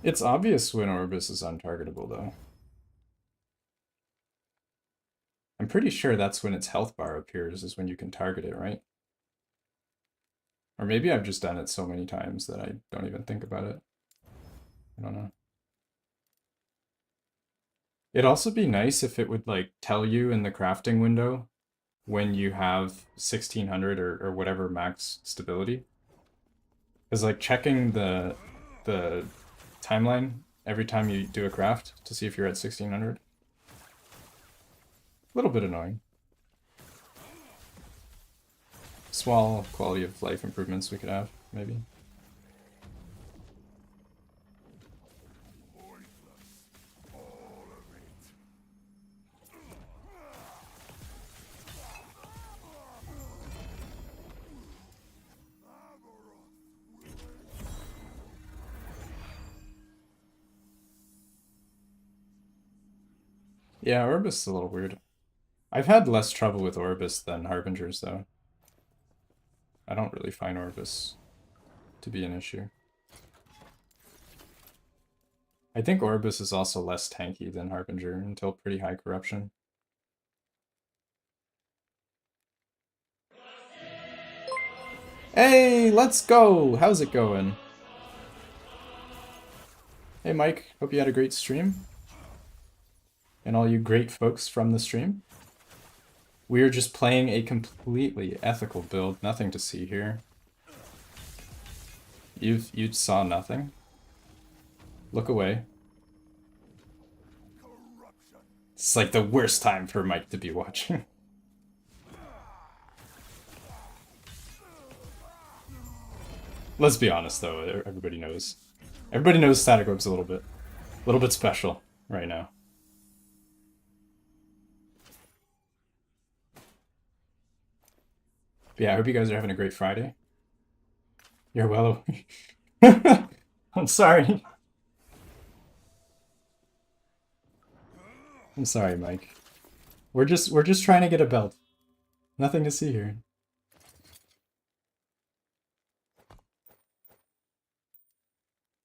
It's obvious when Orbis is untargetable, though. I'm pretty sure that's when its health bar appears, is when you can target it, right? Or maybe I've just done it so many times that I don't even think about it. I don't know. It'd also be nice if it would like tell you in the crafting window when you have 1600 or whatever max stability. Because like checking the timeline every time you do a craft to see if you're at 1600. A little bit annoying. Small quality of life improvements we could have, maybe. Yeah, Orbis is a little weird. I've had less trouble with Orbis than Harbingers, though. I don't really find Orbis to be an issue. I think Orbis is also less tanky than Harbinger until pretty high corruption. Hey, let's go! How's it going? Hey Mike, hope you had a great stream. And all you great folks from the stream. We are just playing a completely ethical build, nothing to see here. You saw nothing. Look away. It's like the worst time for Mike to be watching. Let's be honest though, everybody knows. Everybody knows Static Orb's a little bit special right now. But yeah, I hope you guys are having a great Friday. You're well. I'm sorry. I'm sorry, Mike. We're just trying to get a belt. Nothing to see here.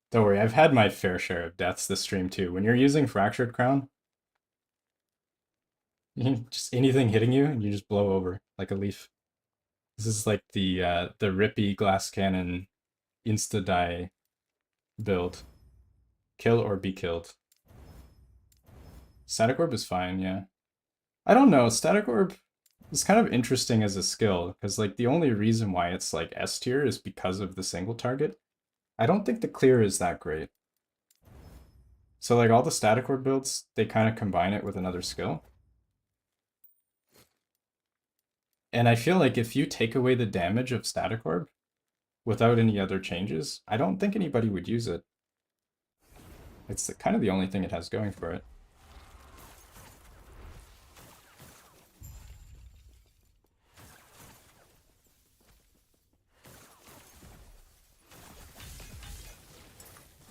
Don't worry, I've had my fair share of deaths this stream too. When you're using Fractured Crown, just anything hitting you and you just blow over like a leaf. This is like the Rippy glass cannon insta die build. Kill or be killed. Static Orb is fine, yeah. I don't know, Static Orb is kind of interesting as a skill, because like the only reason why it's like S tier is because of the single target. I don't think the clear is that great. So like all the Static Orb builds, they kind of combine it with another skill. And I feel like if you take away the damage of Static Orb without any other changes, I don't think anybody would use it. It's kind of the only thing it has going for it.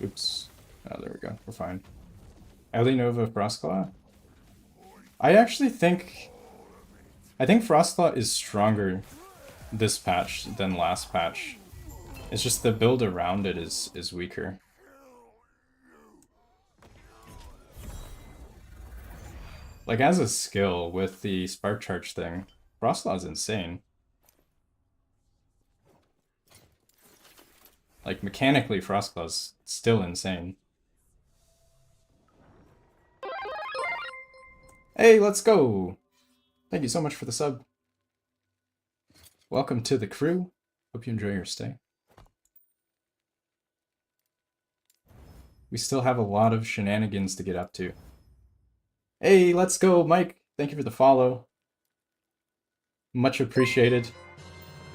Oops. Oh, there we go. We're fine. Ellie Nova Frostclaw? I actually think... I think Frostclaw is stronger this patch than last patch. It's just the build around it is weaker. Like, as a skill with the Spark Charge thing, Frostclaw is insane. Like, mechanically, Frostclaw's still insane. Hey, let's go! Thank you so much for the sub. Welcome to the crew. Hope you enjoy your stay. We still have a lot of shenanigans to get up to. Hey, let's go, Mike. Thank you for the follow. Much appreciated.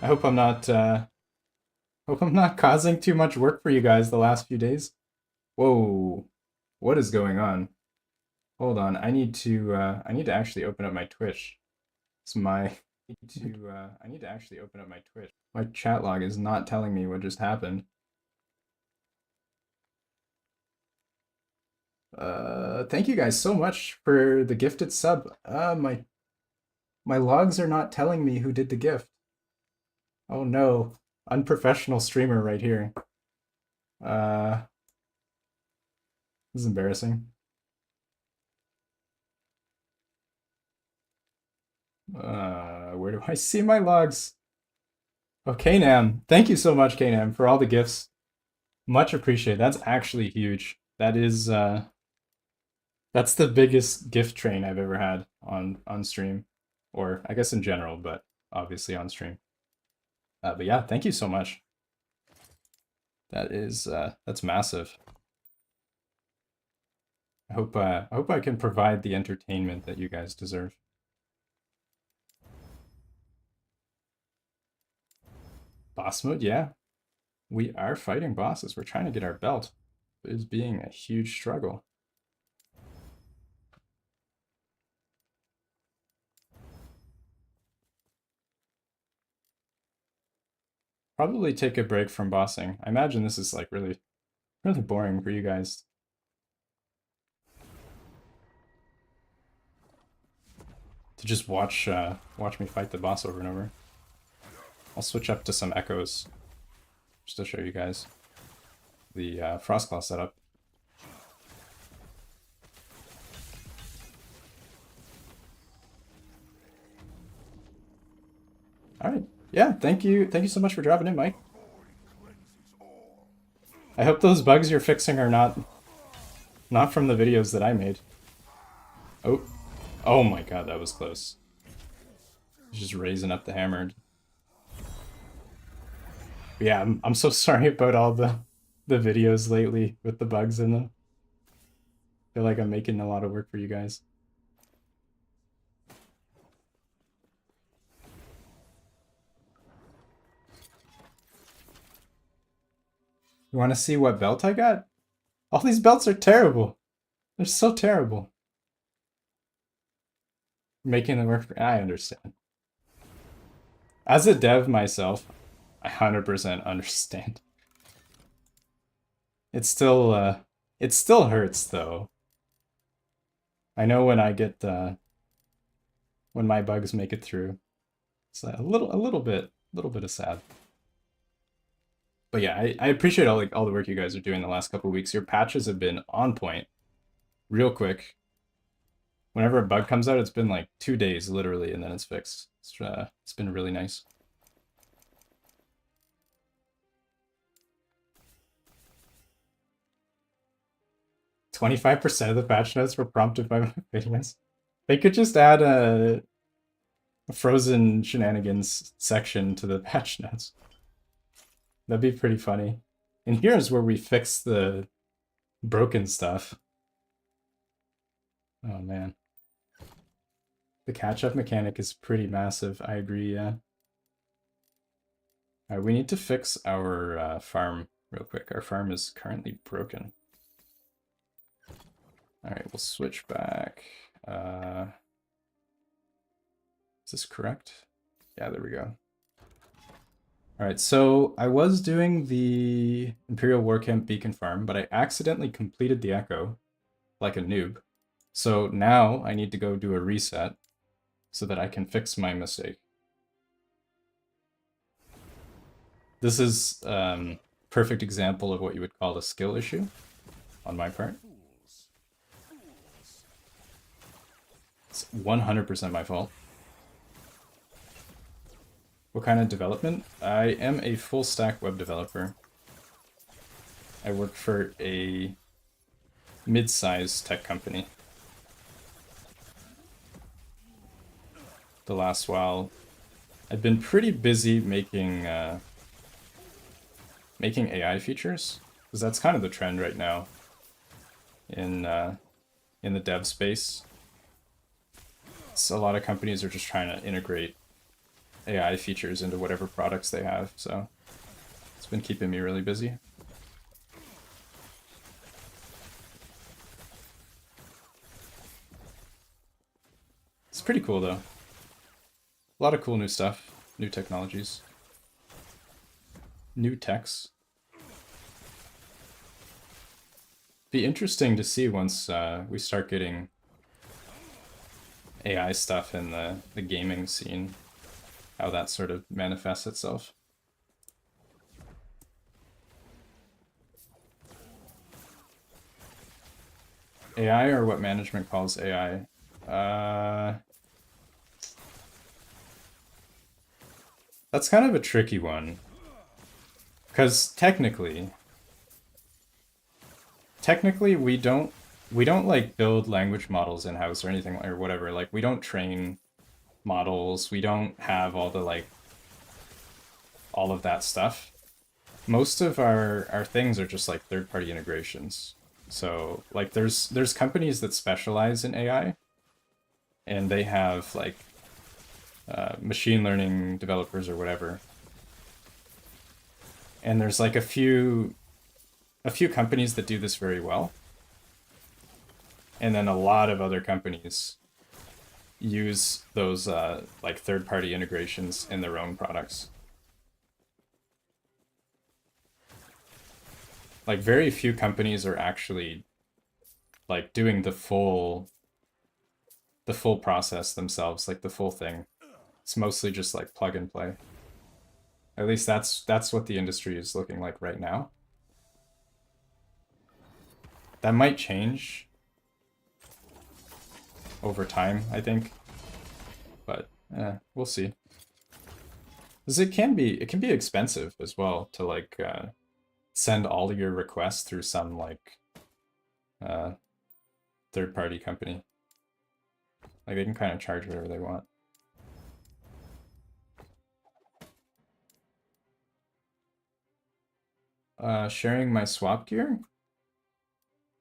I hope I'm not causing too much work for you guys the last few days. Whoa, what is going on? Hold on, I need to actually open up my Twitch. It's my I need to actually open up my Twitch. My chat log is not telling me what just happened. Thank you guys so much for the gifted sub. My logs are not telling me who did the gift. Oh no, unprofessional streamer right here. This is embarrassing. Where do I see my logs? Oh, Kanam. Thank you so much, Kanam, for all the gifts. Much appreciated. That's actually huge. That is, that's the biggest gift train I've ever had on stream. Or, I guess in general, but obviously on stream. But yeah, thank you so much. That is, that's massive. I hope I can provide the entertainment that you guys deserve. Boss mode, yeah. We are fighting bosses. We're trying to get our belt. It is being a huge struggle. Probably take a break from bossing. I imagine this is like really boring for you guys. To just watch me fight the boss over and over. I'll switch up to some echoes just to show you guys the Frostclaw setup. All right. Yeah, thank you so much for dropping in, Mike. I hope those bugs you're fixing are not from the videos that I made. Oh my god, that was close. Just raising up the hammered. But yeah, I'm so sorry about all the videos lately with the bugs in them. I feel like I'm making a lot of work for you guys. You want to see what belt I got? All these belts are terrible. They're so terrible. Making it work for... I understand. As a dev myself, I 100% understand. It still hurts though. I know when I get when my bugs make it through, it's a little bit of sad. But yeah, I appreciate all the work you guys are doing the last couple of weeks. Your patches have been on point, real quick. Whenever a bug comes out, it's been like 2 days literally, and then it's fixed. It's been really nice. "25% of the patch notes were prompted by my videos." They could just add a frozen shenanigans section to the patch notes. That'd be pretty funny. And here's where we fix the broken stuff. Oh man. The catch-up mechanic is pretty massive. I agree, yeah. Alright, we need to fix our farm real quick. Our farm is currently broken. Alright, we'll switch back. Is this correct? Yeah, there we go. Alright, so I was doing the Imperial War Camp Beacon Farm, but I accidentally completed the Echo, like a noob. So now I need to go do a reset so that I can fix my mistake. This is perfect example of what you would call a skill issue on my part. It's 100% my fault. What kind of development? I am a full stack web developer. I work for a mid-sized tech company. The last while, I've been pretty busy making AI features, because that's kind of the trend right now in the dev space. So a lot of companies are just trying to integrate AI features into whatever products they have, so it's been keeping me really busy. It's pretty cool though. A lot of cool new stuff, new technologies, new techs. Be interesting to see once we start getting AI stuff in the gaming scene, how that sort of manifests itself. AI, or what management calls AI? That's kind of a tricky one. Because technically we don't like build language models in-house or anything or whatever. Like we don't train models, we don't have all of that stuff. Most of our things are just like third-party integrations. So like there's companies that specialize in AI, and they have like machine learning developers or whatever. And there's like a few companies that do this very well. And then a lot of other companies use those like third-party integrations in their own products. Like very few companies are actually like doing the full process themselves, like the full thing. It's mostly just like plug and play. At least that's what the industry is looking like right now. That might change over time, I think. But we'll see. Because it can be expensive as well to like send all of your requests through some like third-party company. Like they can kind of charge whatever they want. Sharing my swap gear?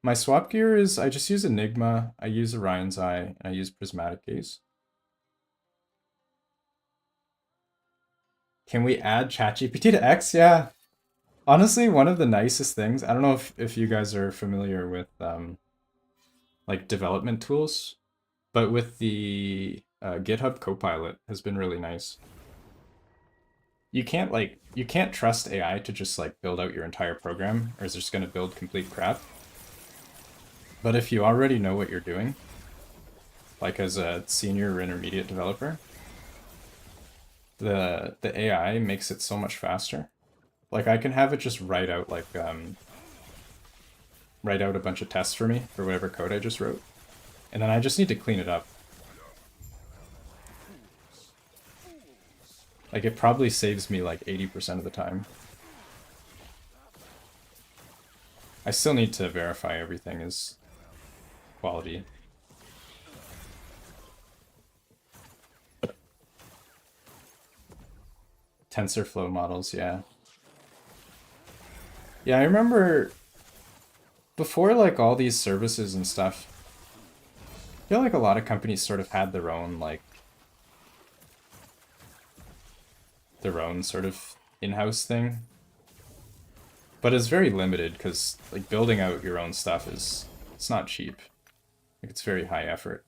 My swap gear is, I just use Enigma, I use Orion's Eye, and I use Prismatic Gaze. Can we add ChatGPT to X? Yeah. Honestly, one of the nicest things, I don't know if you guys are familiar with like development tools, but with the GitHub Copilot has been really nice. you can't trust AI to just like build out your entire program, or is just going to build complete crap. But if you already know what you're doing, like as a senior or intermediate developer, the AI makes it so much faster. Like I can have it just write out like write out a bunch of tests for me for whatever code I just wrote, and then I just need to clean it up. Like it probably saves me like 80% of the time. I still need to verify everything is quality. TensorFlow models, yeah. Yeah, I remember before like all these services and stuff, I feel like a lot of companies sort of had their own sort of in-house thing. But it's very limited because like building out your own stuff it's not cheap. Like it's very high effort.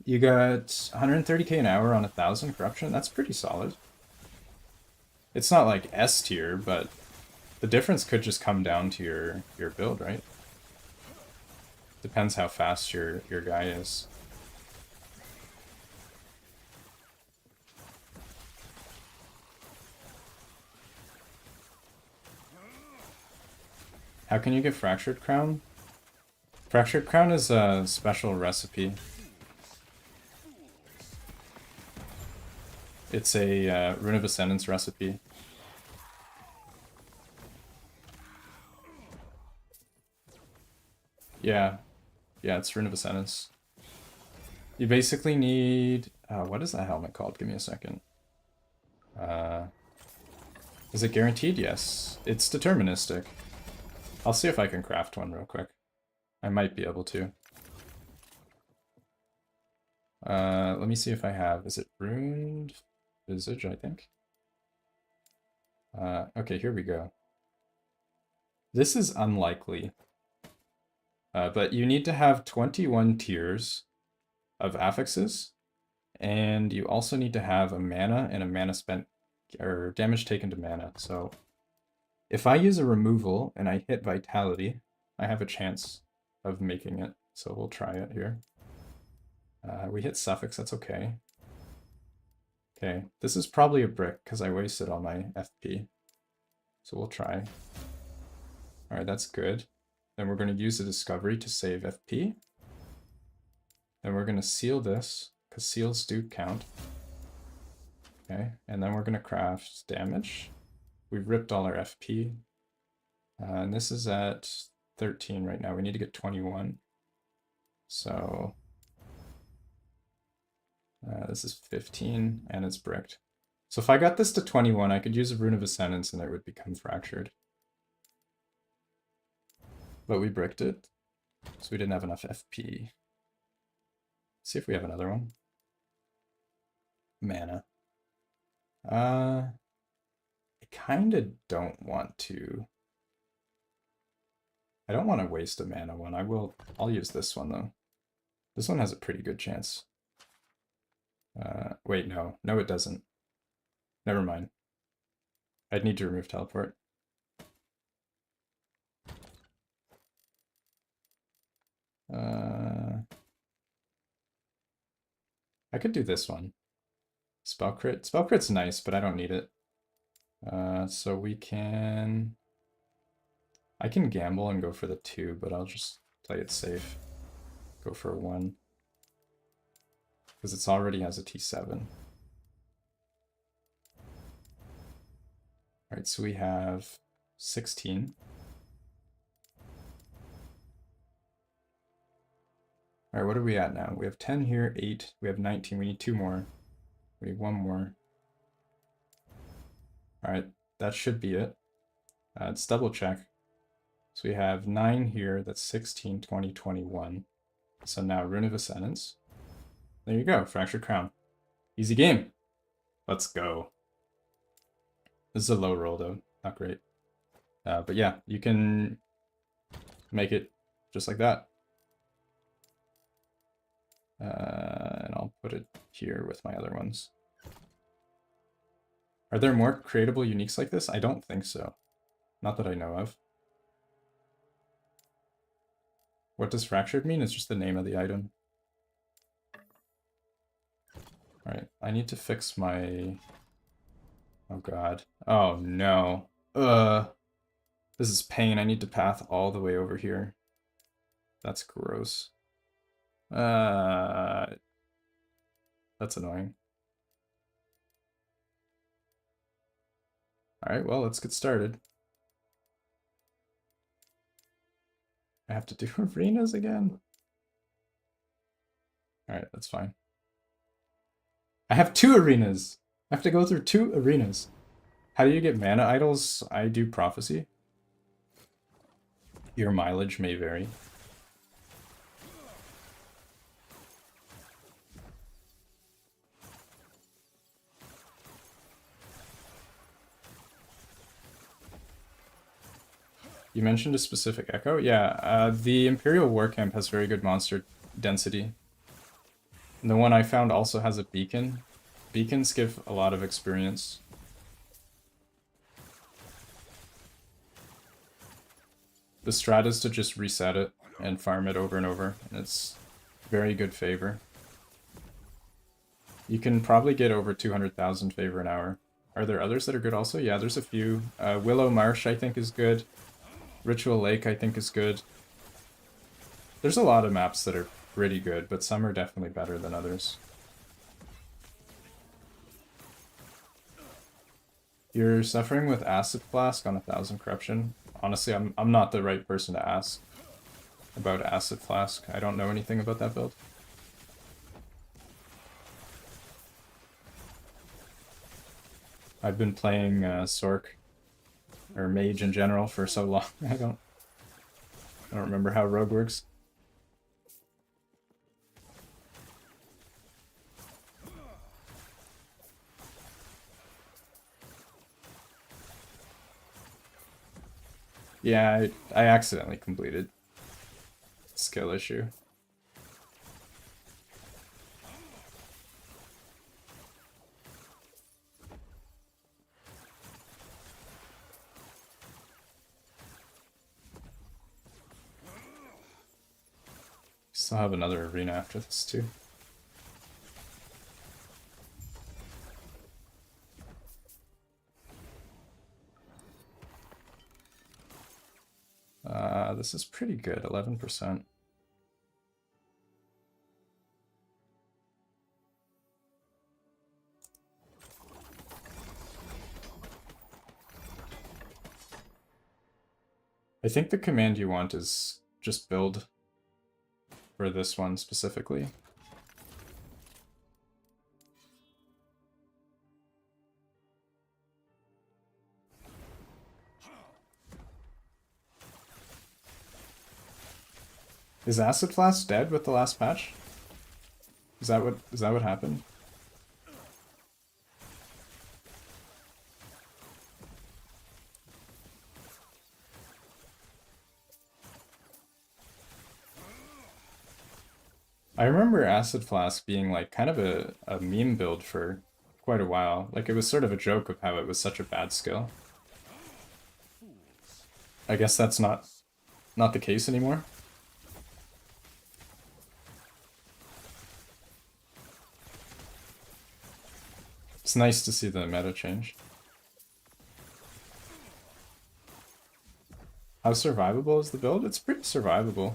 You got 130k an hour on 1,000 corruption. That's pretty solid. It's not like S tier, but the difference could just come down to your build, right? Depends how fast your guy is. How can you get Fractured Crown? Fractured Crown is a special recipe. It's a Rune of Ascendance recipe. Yeah. Yeah, it's Rune of Ascendance. You basically need... what is that helmet called? Give me a second. Is it guaranteed? Yes. It's deterministic. I'll see if I can craft one real quick. I might be able to. Let me see if I have... Is it Runed Visage, I think? Okay, here we go. This is unlikely. But you need to have 21 tiers of affixes, and you also need to have a mana and a mana spent, or damage taken to mana. So if I use a removal and I hit Vitality, I have a chance of making it. So we'll try it here. We hit Suffix, that's okay. Okay, this is probably a brick because I wasted all my FP. So we'll try. All right, that's good. Then we're going to use the Discovery to save FP. Then we're going to seal this, because seals do count. Okay, and then we're going to craft damage. We've ripped all our FP. And this is at 13 right now. We need to get 21. So this is 15, and it's bricked. So if I got this to 21, I could use a Rune of Ascendance and it would become fractured. But we bricked it, so we didn't have enough FP. Let's see if we have another one. Mana. I kind of don't want to. I don't want to waste a mana one. I'll use this one though. This one has a pretty good chance. Wait, no. No, it doesn't. Never mind. I'd need to remove teleport. I could do this one. Spell crit. Spell crit's nice, but I don't need it. So we can... I can gamble and go for the 2, but I'll just play it safe. Go for a 1. Because it already has a T7. Alright, so we have 16. Alright, what are we at now? We have 10 here, 8. We have 19. We need 2 more. We need 1 more. Alright, that should be it. Let's double check. So we have 9 here, that's 16, 20, 21. So now Rune of Ascendance. There you go, Fractured Crown. Easy game. Let's go. This is a low roll though, not great. But yeah, you can make it just like that. And I'll put it here with my other ones. Are there more creatable uniques like this? I don't think so. Not that I know of. What does fractured mean? It's just the name of the item. Alright, I need to fix my... Oh god. Oh no. This is pain. I need to path all the way over here. That's gross. That's annoying. Alright, well, let's get started. I have to do arenas again. Alright, that's fine. I have 2 arenas! I have to go through 2 arenas. How do you get mana idols? I do prophecy. Your mileage may vary. You mentioned a specific echo? Yeah, the Imperial War Camp has very good monster density. And the one I found also has a beacon. Beacons give a lot of experience. The strat is to just reset it and farm it over and over, and it's very good favor. You can probably get over 200,000 favor an hour. Are there others that are good also? Yeah, there's a few. Willow Marsh, I think, is good. Ritual Lake, I think, is good. There's a lot of maps that are pretty good, but some are definitely better than others. You're suffering with Acid Flask on 1000 Corruption. Honestly, I'm not the right person to ask about Acid Flask. I don't know anything about that build. I've been playing Sorc, or Mage in general, for so long. I don't remember how Rogue works. Yeah, I accidentally completed. Skill issue. Still have another arena after this too. This is pretty good, 11%. I think the command you want is just build for this one specifically. Is Acid Flask dead with the last patch? Is that what happened? I remember Acid Flask being like kind of a meme build for quite a while. Like it was sort of a joke of how it was such a bad skill. I guess that's not the case anymore. It's nice to see the meta change. How survivable is the build? It's pretty survivable.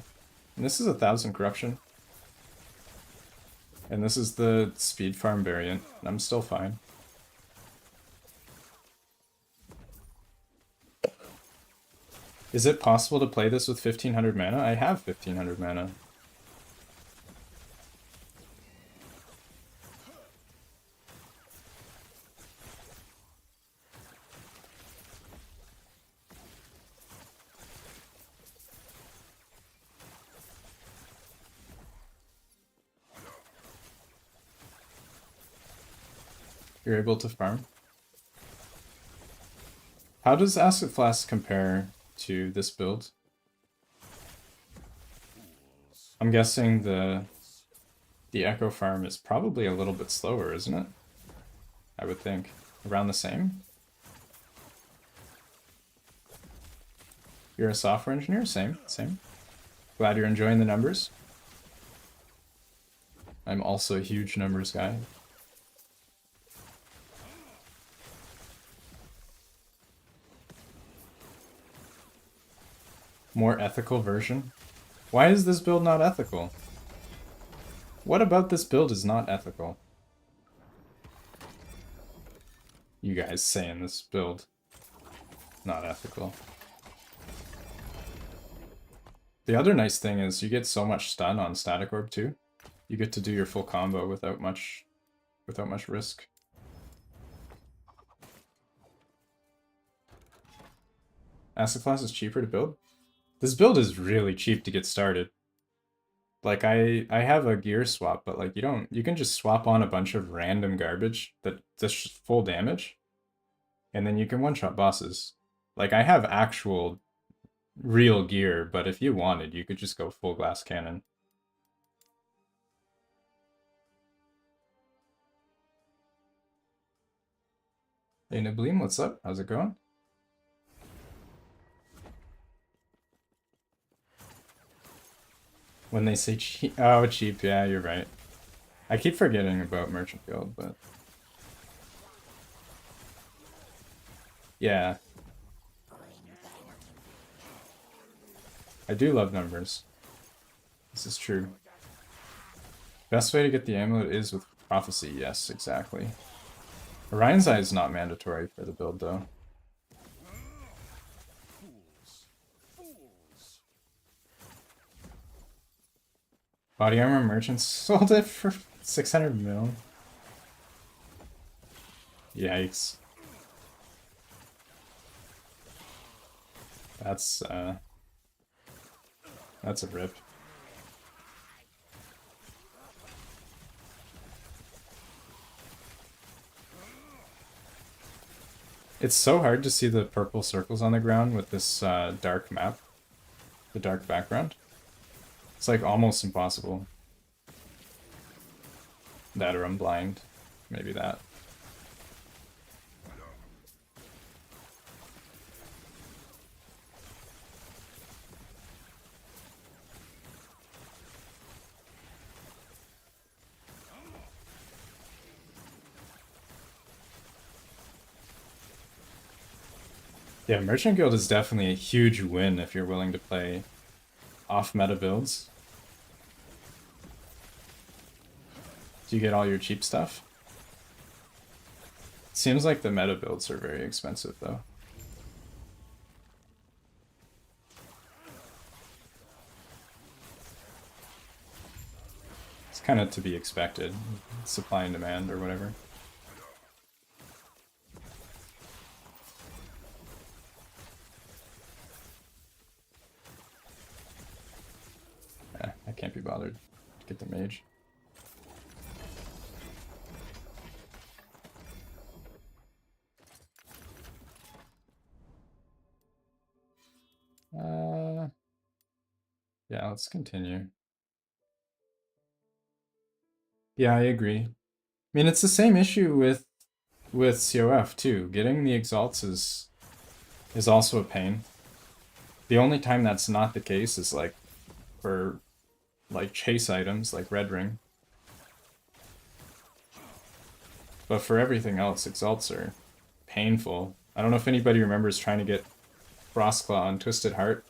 And this is 1000 corruption. And this is the speed farm variant. And I'm still fine. Is it possible to play this with 1500 mana? I have 1500 mana. You're able to farm? How does Acid Flask compare to this build? I'm guessing the Echo Farm is probably a little bit slower, isn't it? I would think. Around the same? You're a software engineer? Same. Glad you're enjoying the numbers. I'm also a huge numbers guy. More ethical version? Why is this build not ethical? What about this build is not ethical? You guys saying this build not ethical. The other nice thing is you get so much stun on Static Orb too. You get to do your full combo without much risk. Acid Class is cheaper to build? This build is really cheap to get started. Like I have a gear swap, but like you can just swap on a bunch of random garbage that does full damage, and then you can one-shot bosses. Like I have actual real gear, but if you wanted, you could just go full glass cannon. Hey Nibleem, what's up? How's it going? When they say cheap, oh cheap, yeah, you're right. I keep forgetting about Merchant Guild, but yeah. I do love numbers. This is true. Best way to get the amulet is with prophecy, yes, exactly. Orion's Eye is not mandatory for the build though. Body armor merchants sold it for 600 mil. Yikes. That's a rip. It's so hard to see the purple circles on the ground with this dark map, the dark background. It's like almost impossible. That or I'm blind. Maybe that. Yeah, Merchant Guild is definitely a huge win if you're willing to play off-meta builds. Do you get all your cheap stuff? It seems like the meta builds are very expensive, though. It's kind of to be expected. Supply and demand or whatever. I can't be bothered to get the mage. Yeah, let's continue. Yeah, I agree. I mean, it's the same issue with CoF too. Getting the exalts is also a pain. The only time that's not the case is like for like chase items like Red Ring. But for everything else, exalts are painful. I don't know if anybody remembers trying to get Frostclaw on Twisted Heart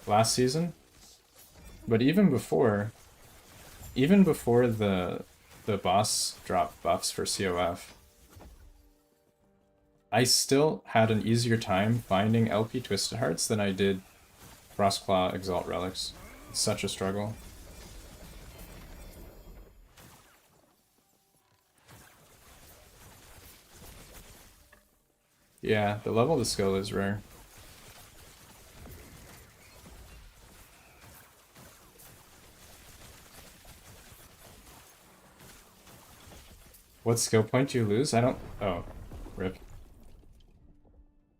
last season. But even before the boss drop buffs for CoF, I still had an easier time finding LP Twisted Hearts than I did Frostclaw Exalt Relics. It's such a struggle. Yeah, the level to skill is rare. What skill point do you lose? I don't... Oh, rip.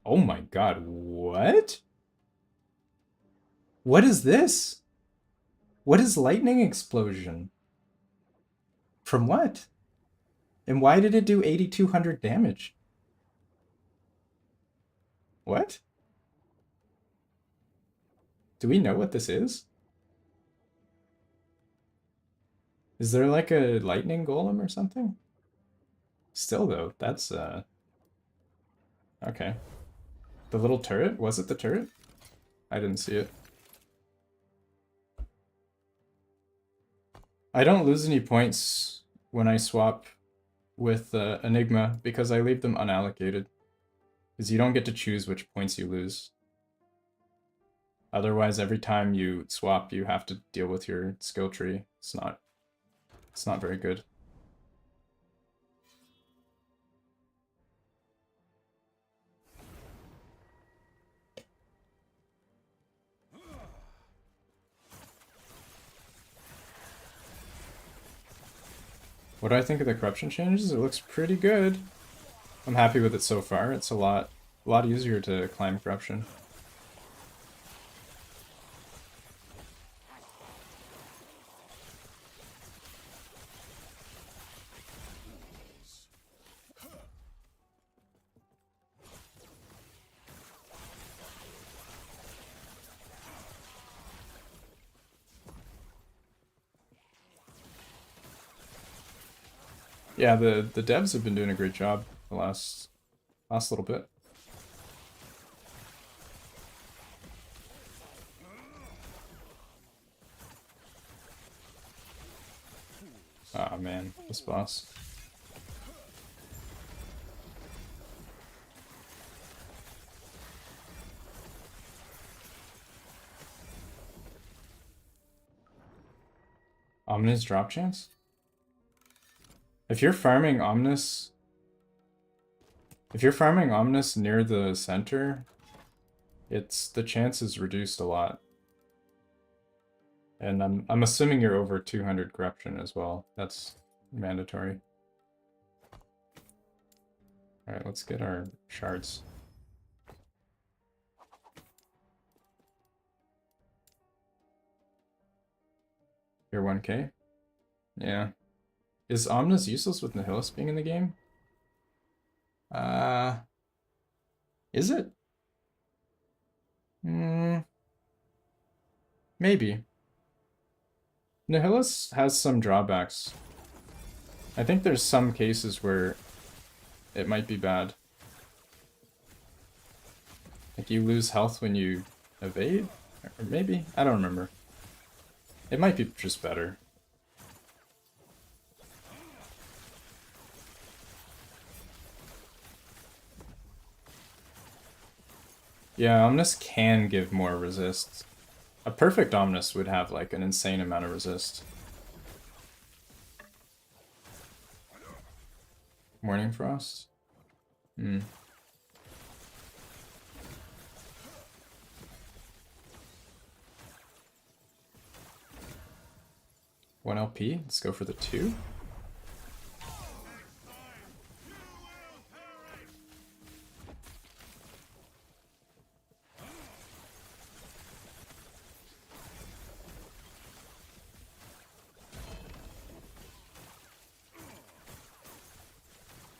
Oh my god, what? What is this? What is lightning explosion? From what? And why did it do 8,200 damage? What? Do we know what this is? Is there like a lightning golem or something? Still though, that's okay. The little turret? Was it the turret? I didn't see it. I don't lose any points when I swap with Enigma because I leave them unallocated. Because you don't get to choose which points you lose. Otherwise, every time you swap, you have to deal with your skill tree. It's not very good. What do I think of the corruption changes? It looks pretty good. I'm happy with it so far. It's a lot easier to climb corruption. Yeah, the devs have been doing a great job the last little bit. Oh man, this boss. Omnis drop chance? If you're farming Omnis near the center, the chance is reduced a lot. And I'm assuming you're over 200 corruption as well. That's mandatory. Alright, let's get our shards. You're 1k? Yeah. Is Omnis useless with Nihilus being in the game? Is it? Maybe. Nihilus has some drawbacks. I think there's some cases where it might be bad. Like you lose health when you evade? Or maybe? I don't remember. It might be just better. Yeah, Omnis can give more resist. A perfect Omnis would have like an insane amount of resist. Morning Frost? Hmm. One LP? Let's go for the 2.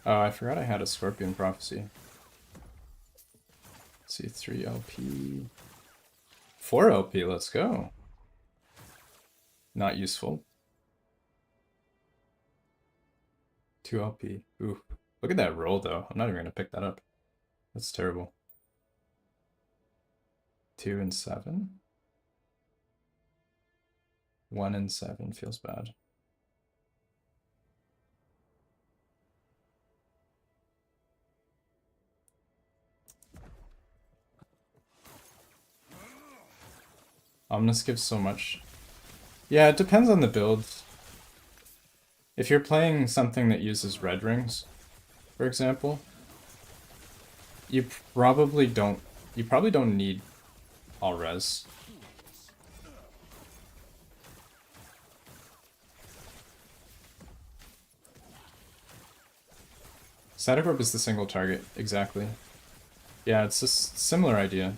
Oh, I forgot I had a Scorpion Prophecy. Let's see, 3 LP. 4 LP, let's go. Not useful. 2 LP. Ooh. Look at that roll, though. I'm not even going to pick that up. That's terrible. 2 and 7? 1 and 7 feels bad. Omnis gives so much. Yeah, it depends on the build. If you're playing something that uses red rings, for example, you probably don't need all res. Static Orb is the single target, exactly. Yeah, it's a similar idea.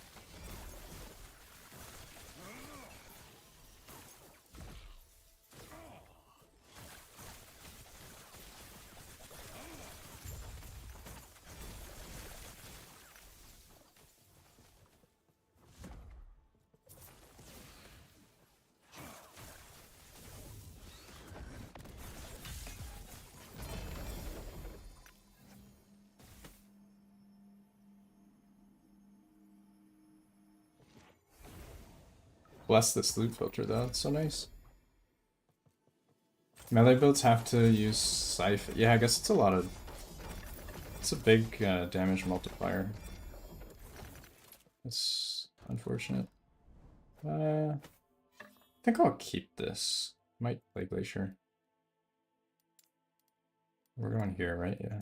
Bless this loot filter though, it's so nice. Melee builds have to use Scythe. Yeah, I guess it's a lot of... It's a big damage multiplier. It's unfortunate. I think I'll keep this. Might play Glacier. We're going here, right? Yeah.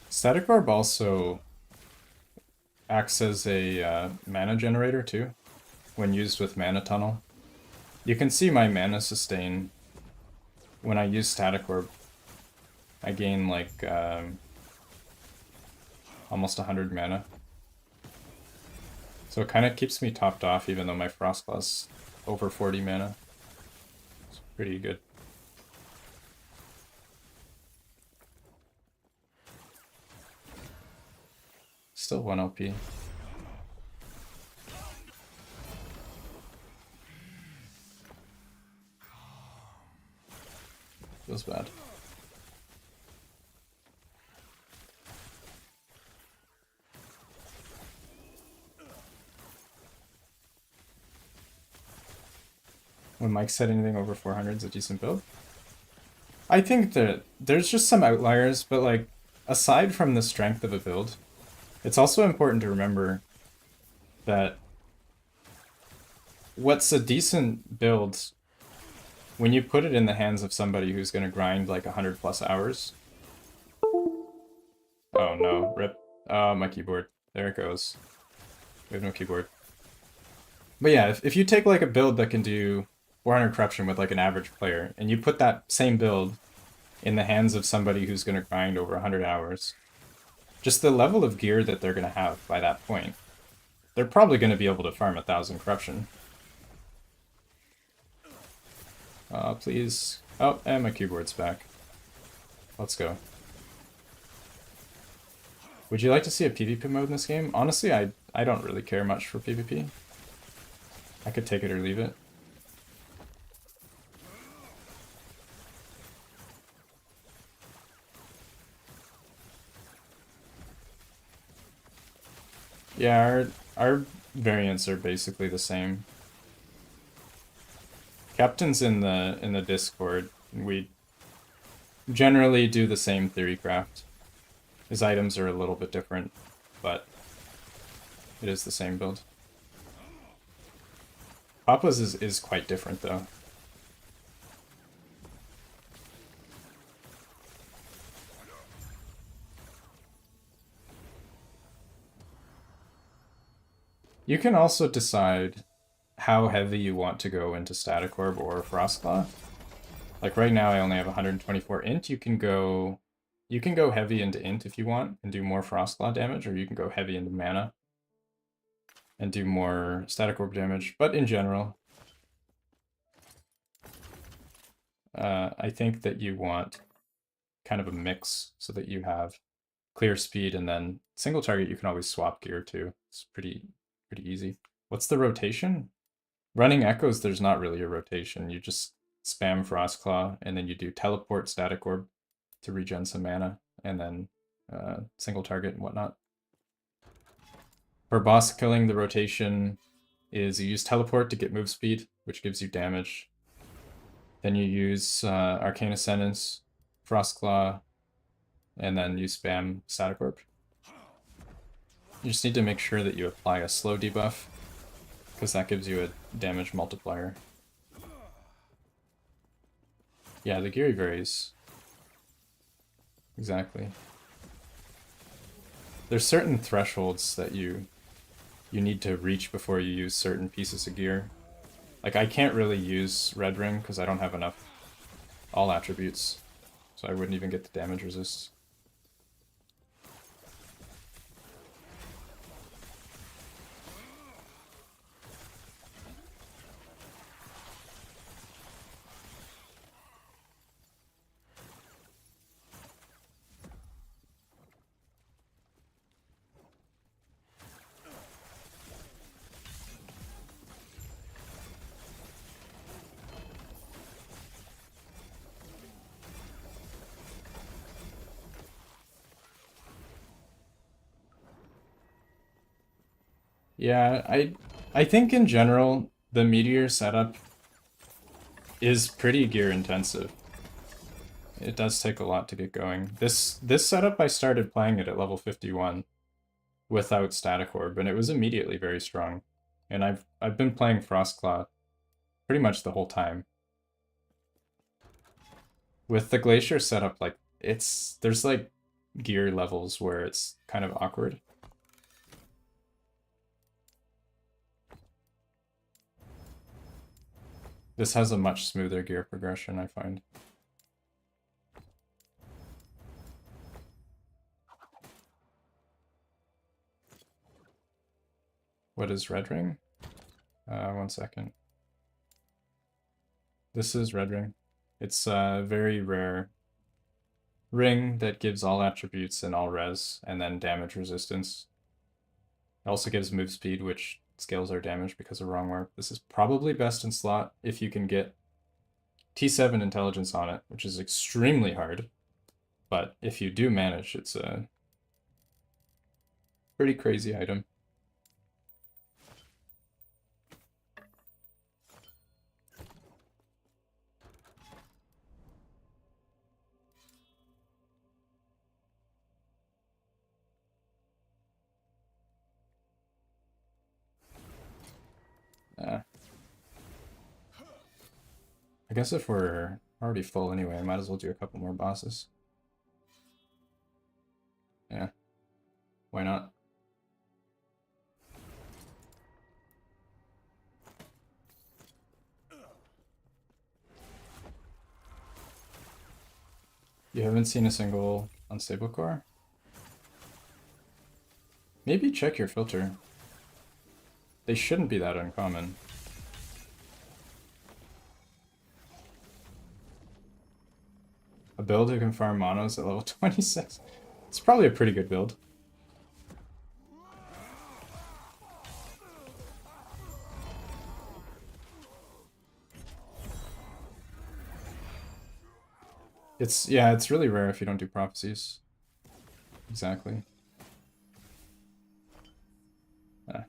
Static Orb also acts as a mana generator too, when used with Mana Tunnel. You can see my mana sustain when I use Static Orb. I gain like almost 100 mana. So it kind of keeps me topped off even though my Frostclaw's over 40 mana. It's pretty good. Still 1 LP. Feels bad. When Mike said anything over 400 is a decent build. I think that there's just some outliers, but like aside from the strength of a build, it's also important to remember that what's a decent build, when you put it in the hands of somebody who's going to grind like 100+ hours. Oh no, rip. My keyboard. There it goes. We have no keyboard. But yeah, if you take like a build that can do 400 corruption with like an average player, and you put that same build in the hands of somebody who's going to grind over 100 hours, just the level of gear that they're going to have by that point, they're probably going to be able to farm 1,000 corruption. Please. Oh, and my keyboard's back. Let's go. Would you like to see a PvP mode in this game? Honestly, I don't really care much for PvP. I could take it or leave it. Yeah, our variants are basically the same. Captain's in the Discord. We generally do the same theory craft. His items are a little bit different, but it is the same build. Papa's is quite different though. You can also decide how heavy you want to go into Static Orb or Frostclaw. Like right now I only have 124 int. You can go heavy into int if you want and do more Frostclaw damage, or you can go heavy into mana and do more Static Orb damage. But in general, I think that you want kind of a mix so that you have clear speed, and then single target you can always swap gear too. It's pretty easy. What's the rotation? Running echoes, there's not really a rotation. You just spam Frostclaw, and then you do teleport Static Orb to regen some mana, and then single target and whatnot. For boss killing, the rotation is you use teleport to get move speed, which gives you damage. Then you use Arcane Ascendance, Frostclaw, and then you spam Static Orb. You just need to make sure that you apply a slow debuff, because that gives you a damage multiplier. Yeah, the gear varies. Exactly. there's certain thresholds that you need to reach before you use certain pieces of gear. Like, I can't really use Red Ring because I don't have enough all attributes, so I wouldn't even get the damage resist. Yeah, I think in general the Meteor setup is pretty gear intensive. It does take a lot to get going. This setup I started playing it at level 51 without Static Orb, and it was immediately very strong. And I've been playing Frostclaw pretty much the whole time. With the Glacier setup, like there's like gear levels where it's kind of awkward. This has a much smoother gear progression, I find. What is Red Ring? 1 second. This is Red Ring. It's a very rare ring that gives all attributes and all res, and then damage resistance. It also gives move speed, which scales our damage because of wrong warp. This is probably best in slot if you can get T7 intelligence on it, which is extremely hard. But if you do manage, it's a pretty crazy item. I guess if we're already full anyway, I might as well do a couple more bosses. Yeah. Why not? You haven't seen a single unstable core? Maybe check your filter. They shouldn't be that uncommon. A build who can farm monos at level 26. It's probably a pretty good build. Yeah, it's really rare if you don't do prophecies. Exactly.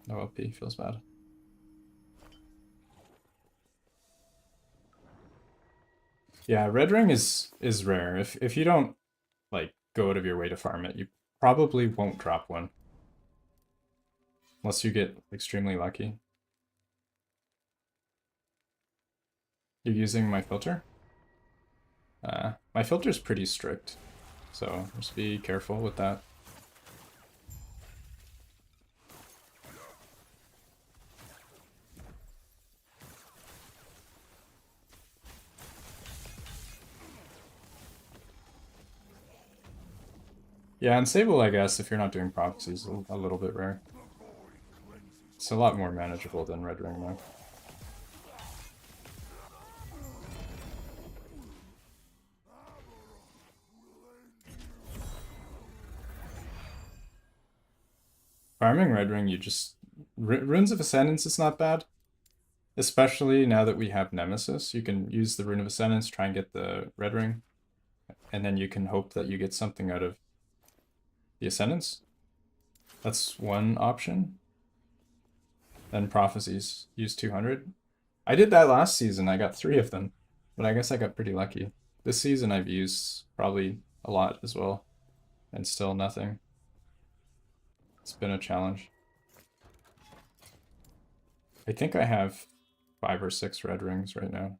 No LP, feels bad. Yeah, Red Ring is rare. If you don't like go out of your way to farm it, you probably won't drop one. Unless you get extremely lucky. You're using my filter? My filter's pretty strict, so just be careful with that. Yeah, unstable, I guess, if you're not doing prophecies, a little bit rare. It's a lot more manageable than Red Ring, though. Farming Red Ring, you just... Runes of Ascendance is not bad. Especially now that we have Nemesis. You can use the Rune of Ascendance, try and get the Red Ring. And then you can hope that you get something out of the Ascendance. That's one option. Then Prophecies, use 200. I did that last season, I got 3 of them. But I guess I got pretty lucky. This season I've used probably a lot as well. And still nothing. It's been a challenge. I think I have 5 or 6 red rings right now.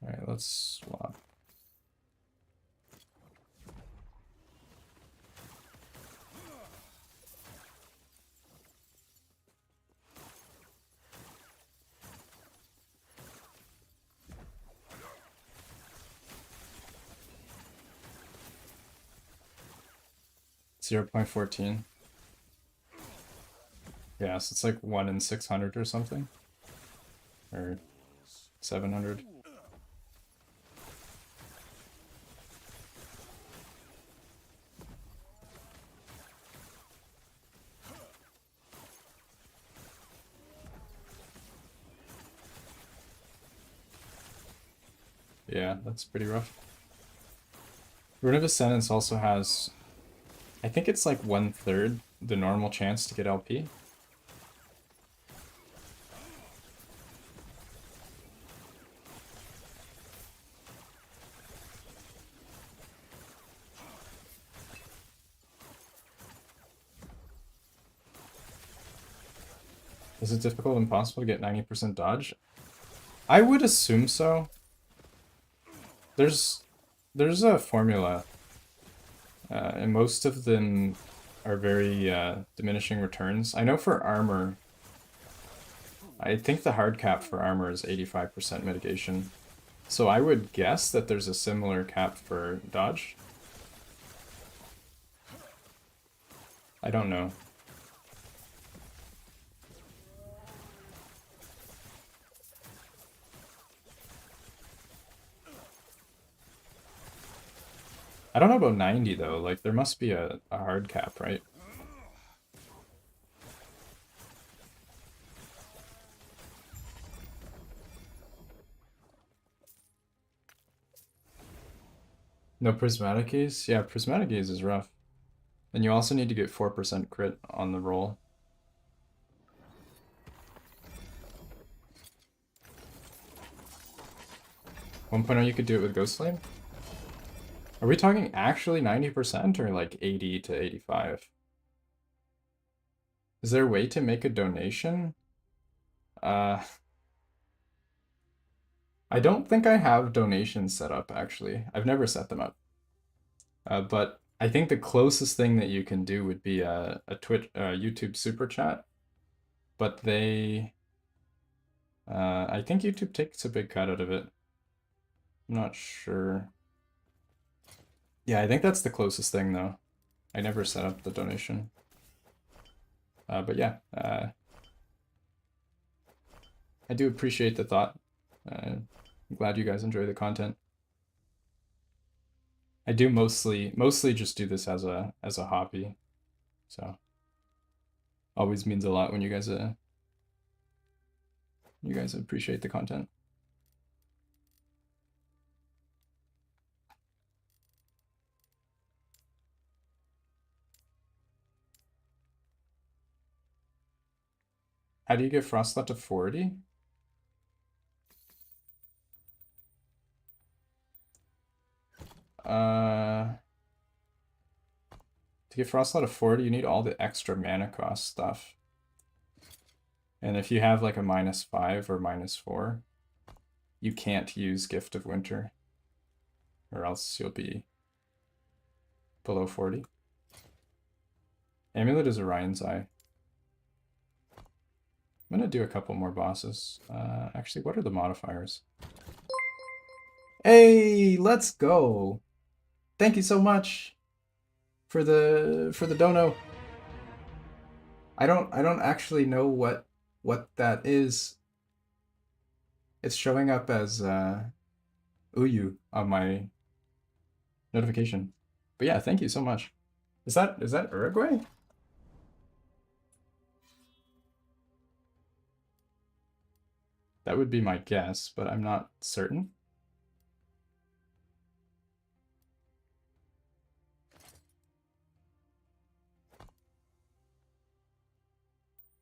Alright, let's swap. Zero 0.14. Yeah, so it's like 1 in 600 or something. Or 700. Yeah, that's pretty rough. Rune of Ascendance also has, I think it's like 1/3 the normal chance to get LP. Is it difficult and impossible to get 90% dodge? I would assume so. There's a formula, and most of them are very diminishing returns. I know for armor, I think the hard cap for armor is 85% mitigation. So I would guess that there's a similar cap for dodge. I don't know. I don't know about 90 though, like there must be a hard cap, right? No prismatic gaze? Yeah, prismatic gaze is rough. And you also need to get 4% crit on the roll. One point you could do it with Ghost Flame? Are we talking actually 90% or like 80 to 85? Is there a way to make a donation? I don't think I have donations set up, actually. I've never set them up. But I think the closest thing that you can do would be a YouTube super chat. But they... I think YouTube takes a big cut out of it. I'm not sure. Yeah, I think that's the closest thing, though. I never set up the donation. But yeah, I do appreciate the thought. I'm glad you guys enjoy the content. I do mostly just do this as a hobby, so always means a lot when you guys appreciate the content. How do you get Frostlet to 40? To get Frostlet to 40, you need all the extra mana cost stuff. And if you have like a -5 or -4, you can't use Gift of Winter, or else you'll be below 40. Amulet is Orion's Eye. I'm gonna do a couple more bosses. Actually, what are the modifiers? Hey, let's go! Thank you so much for the dono. I don't actually know what that is. It's showing up as Uyu on my notification. But yeah, thank you so much. Is that Uruguay? That would be my guess, but I'm not certain.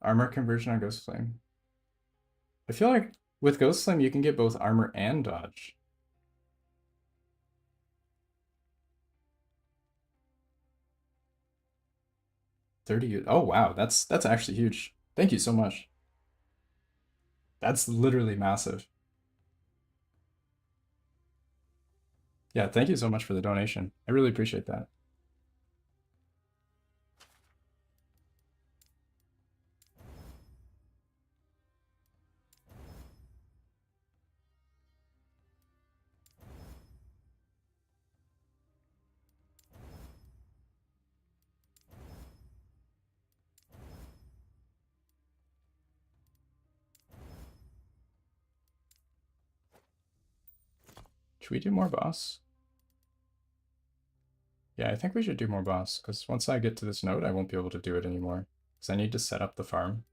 Armor conversion on Ghost Flame. I feel like with Ghost Flame you can get both armor and dodge. Oh wow, that's actually huge. Thank you so much. That's literally massive. Yeah, thank you so much for the donation. I really appreciate that. Should we do more boss? Yeah, I think we should do more boss, because once I get to this node, I won't be able to do it anymore. Because I need to set up the farm.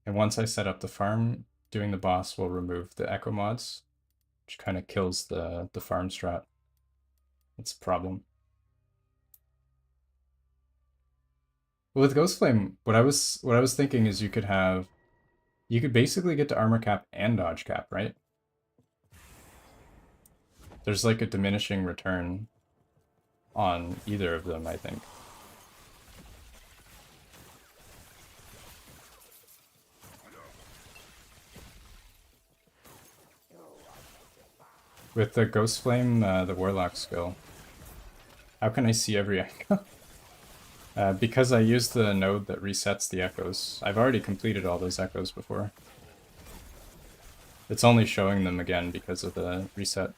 And once I set up the farm, doing the boss will remove the echo mods, which kind of kills the farm strat. It's a problem. With Ghost Flame, what I was thinking is you could basically get to armor cap and dodge cap, right? There's like a diminishing return on either of them, I think. With the Ghost Flame, the Warlock skill. How can I see every echo? Because I used the node that resets the echoes. I've already completed all those echoes before. It's only showing them again because of the reset.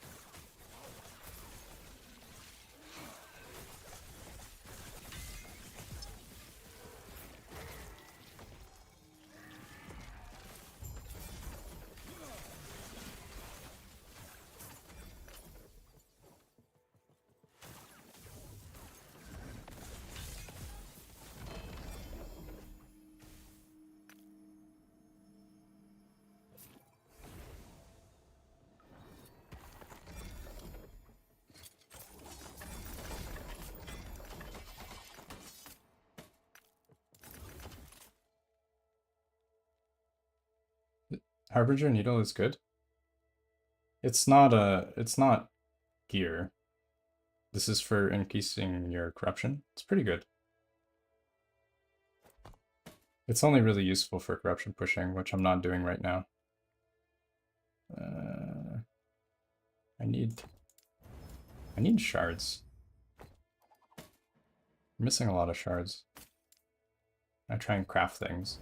Harbinger Needle is good. It's not gear. This is for increasing your corruption. It's pretty good. It's only really useful for corruption pushing, which I'm not doing right now. I need shards. I'm missing a lot of shards. I try and craft things.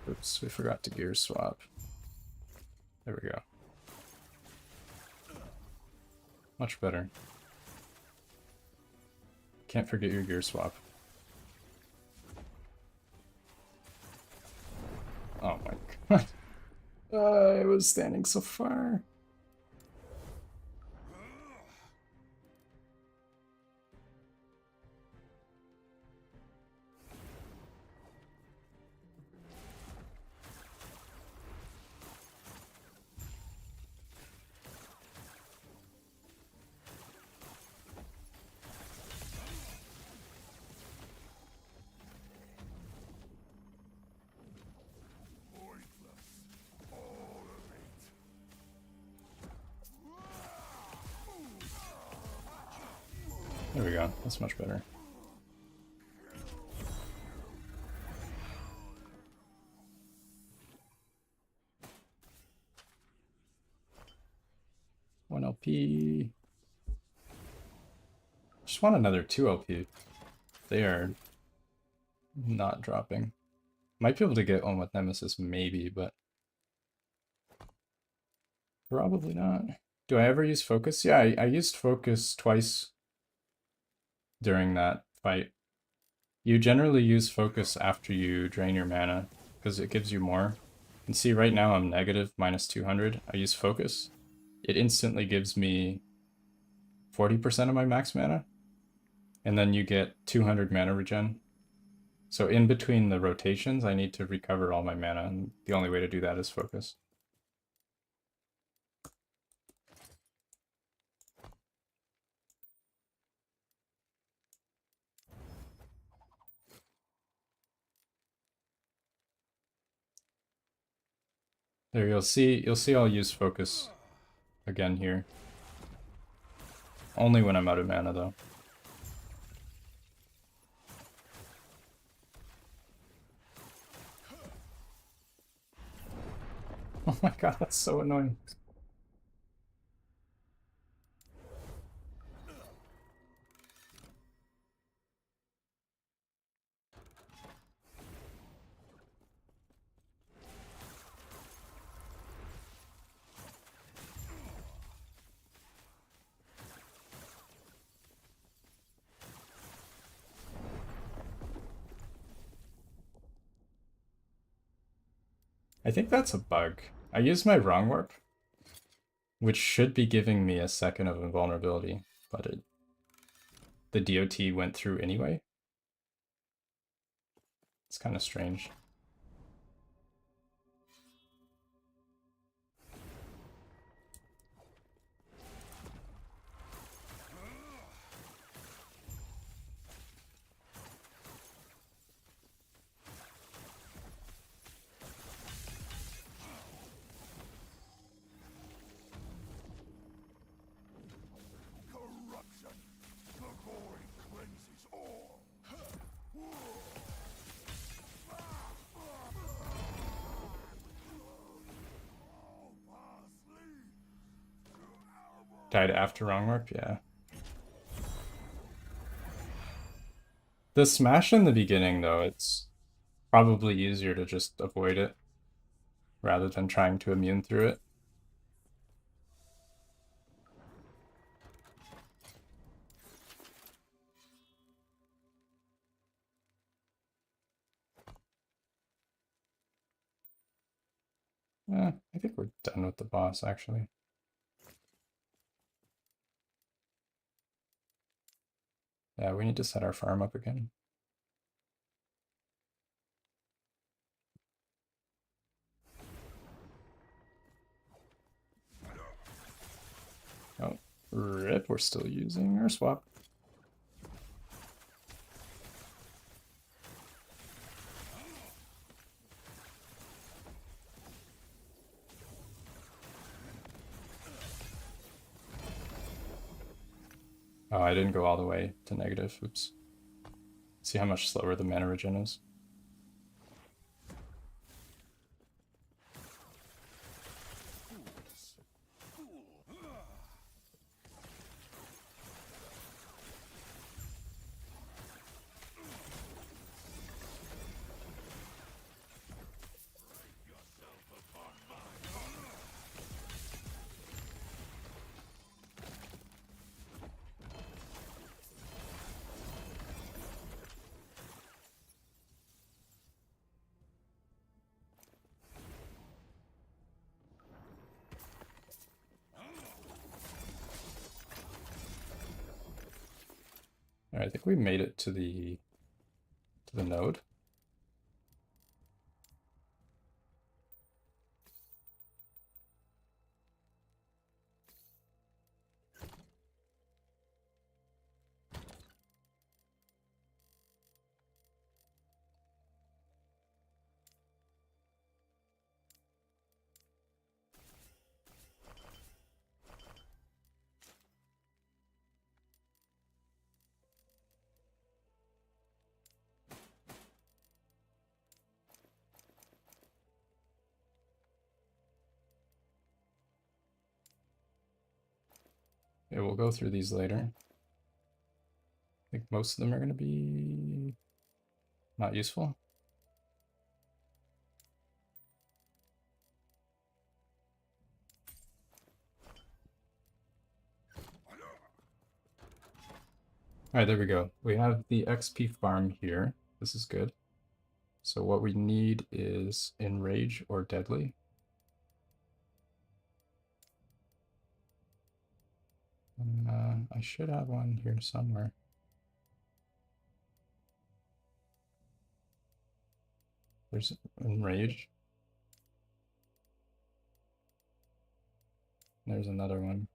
Oops, we forgot to gear swap. There we go. Much better. Can't forget your gear swap. Oh my god. I was standing so far. There we go. That's much better. One LP. Just want another 2 LP. They are not dropping. Might be able to get one with Nemesis, maybe, but probably not. Do I ever use focus? Yeah, I used focus twice during that fight. You generally use focus after you drain your mana, because it gives you more. And see, right now I'm negative minus 200. I use focus. It instantly gives me 40% of my max mana. And then you get 200 mana regen. So in between the rotations, I need to recover all my mana, and the only way to do that is focus. There, you'll see I'll use focus again here. Only when I'm out of mana though. Oh my god, that's so annoying. I think that's a bug. I used my wrong warp, which should be giving me a second of invulnerability, but the DOT went through anyway. It's kind of strange. Died after wrong warp, yeah. The smash in the beginning, though, it's probably easier to just avoid it rather than trying to immune through it. I think we're done with the boss, actually. Yeah, we need to set our farm up again. Oh, rip, we're still using our swap. Oh, I didn't go all the way to negative. Oops. See how much slower the mana regen is. All right, I think we made it to the node. Yeah, we'll go through these later. I think most of them are going to be not useful. All right, there we go. We have the XP farm here. This is good. So what we need is Enrage or Deadly. I should have one here somewhere. There's Enrage. There's another one.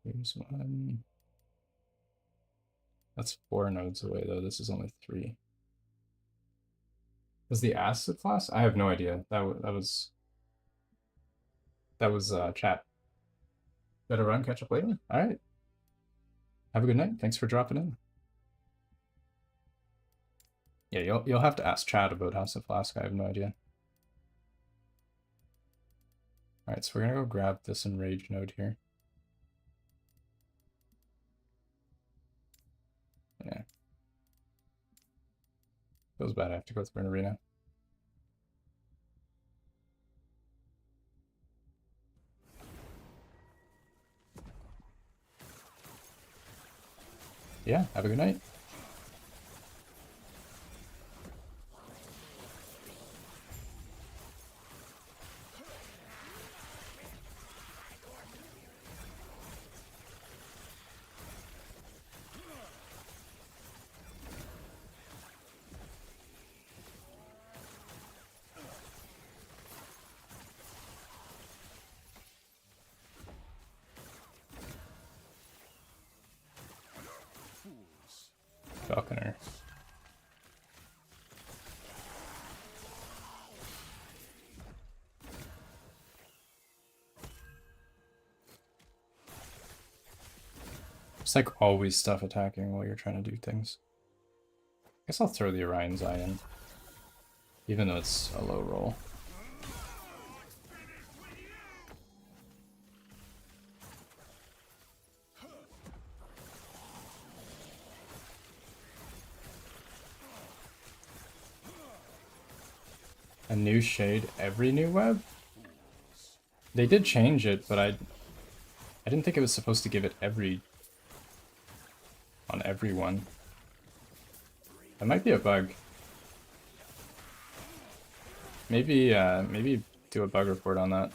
Here's one. That's 4 nodes away, though. This is only 3. Was the acid flask? I have no idea. That was chat. Better run, catch up later. All right. Have a good night. Thanks for dropping in. Yeah, you'll have to ask chat about House of Flask. I have no idea. All right, so we're gonna go grab this enrage node here. Yeah. Feels bad I have to go through an arena. Yeah, have a good night. Falconer. It's like always stuff attacking while you're trying to do things. I guess I'll throw the Orion's Eye in, even though it's a low roll. A new shade every new web? They did change it, but I didn't think it was supposed to give it every on everyone. That might be a bug. Maybe maybe do a bug report on that.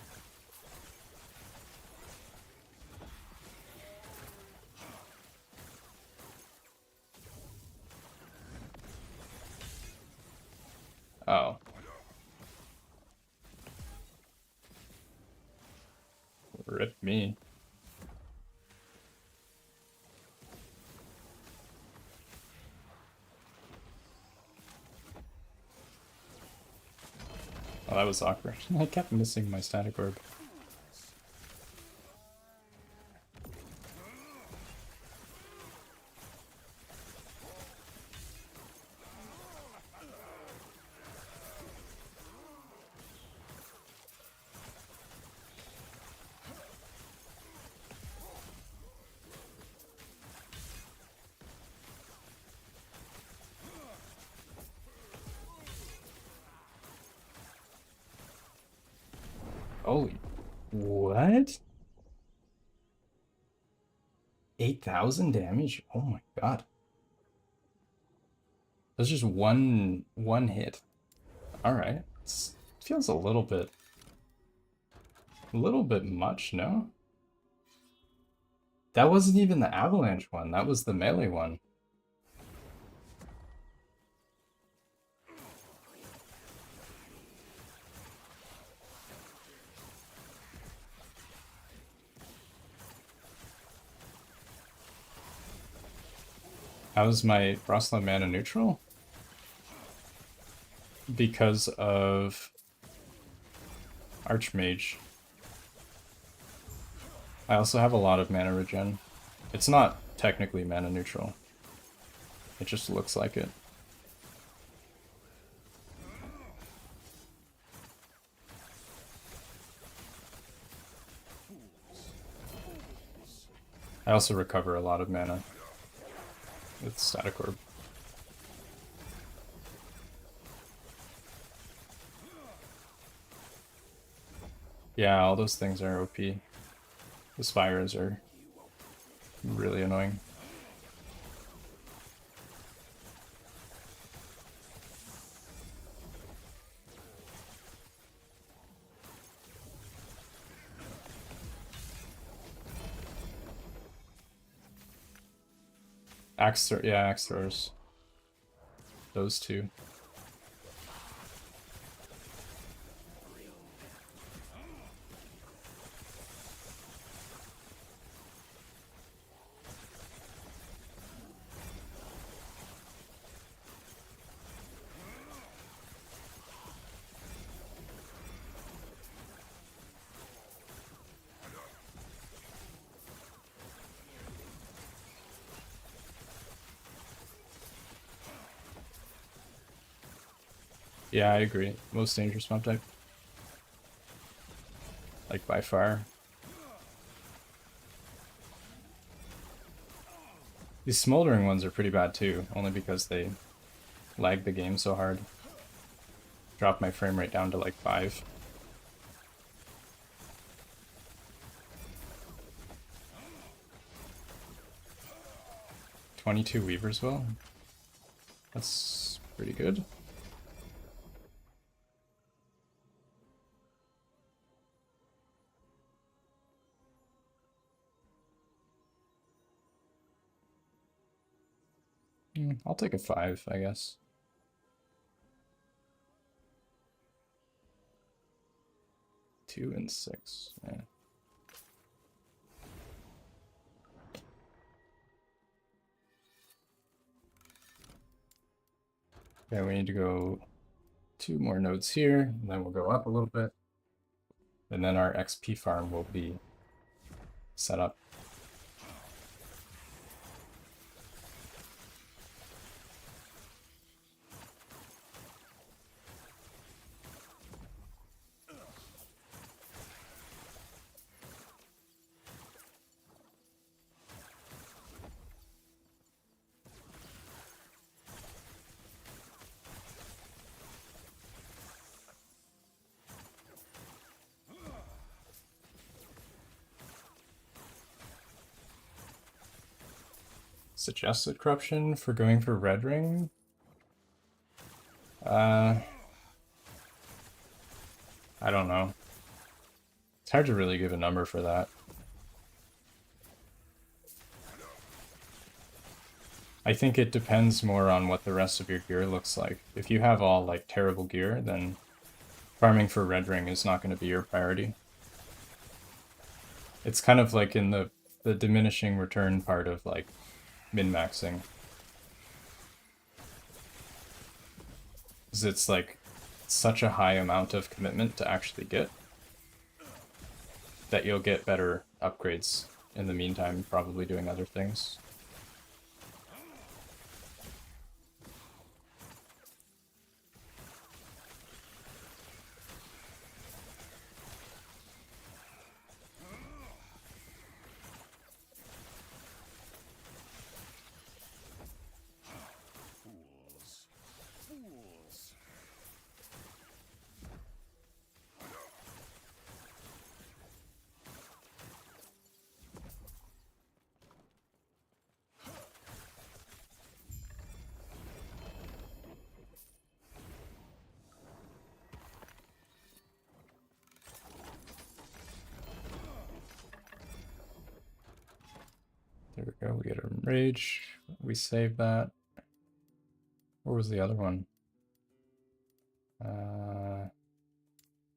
Oh. Rip me. Oh, that was awkward. I kept missing my static orb. Holy, what? 8,000 damage? Oh my god. That's just one hit. All right. Feels a little bit much, no? That wasn't even the avalanche one. That was the melee one. How's my Frostland mana neutral? Because of Archmage. I also have a lot of mana regen. It's not technically mana neutral. It just looks like it. I also recover a lot of mana with Static Orb. Yeah, all those things are OP. The Spires are really annoying. Axe throwers. Those two. Yeah, I agree. Most dangerous mob type. Like, by far. These smoldering ones are pretty bad too, only because they lag the game so hard. Drop my frame rate down to like 5. "22 Weavers will." That's pretty good. I'll take a 5, I guess. Two and 6. Yeah. Okay, we need to go 2 more nodes here, and then we'll go up a little bit. And then our XP farm will be set up. Suggested corruption for going for red ring? I don't know. It's hard to really give a number for that. I think it depends more on what the rest of your gear looks like. If you have all like terrible gear, then farming for red ring is not going to be your priority. It's kind of like in the diminishing return part of like min-maxing. Because it's like such a high amount of commitment to actually get that you'll get better upgrades in the meantime, probably doing other things. There we go, we get a rage. We save that. Where was the other one? I